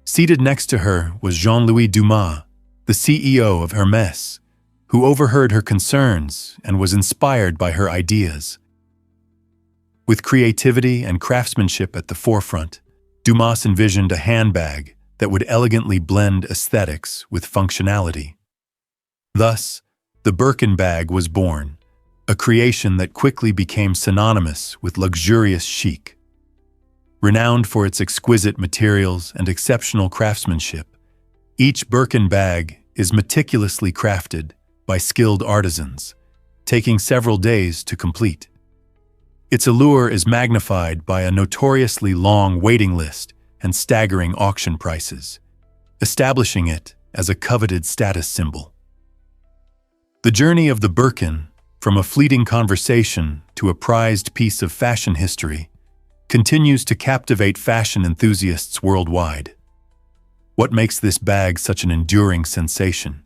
Seated next to her was Jean-Louis Dumas, the CEO of Hermès, who overheard her concerns and was inspired by her ideas. With creativity and craftsmanship at the forefront, Dumas envisioned a handbag that would elegantly blend aesthetics with functionality. Thus, the Birkin bag was born, a creation that quickly became synonymous with luxurious chic. Renowned for its exquisite materials and exceptional craftsmanship, each Birkin bag is meticulously crafted by skilled artisans, taking several days to complete. Its allure is magnified by a notoriously long waiting list and staggering auction prices, establishing it as a coveted status symbol. The journey of the Birkin, from a fleeting conversation to a prized piece of fashion history, continues to captivate fashion enthusiasts worldwide. What makes this bag such an enduring sensation?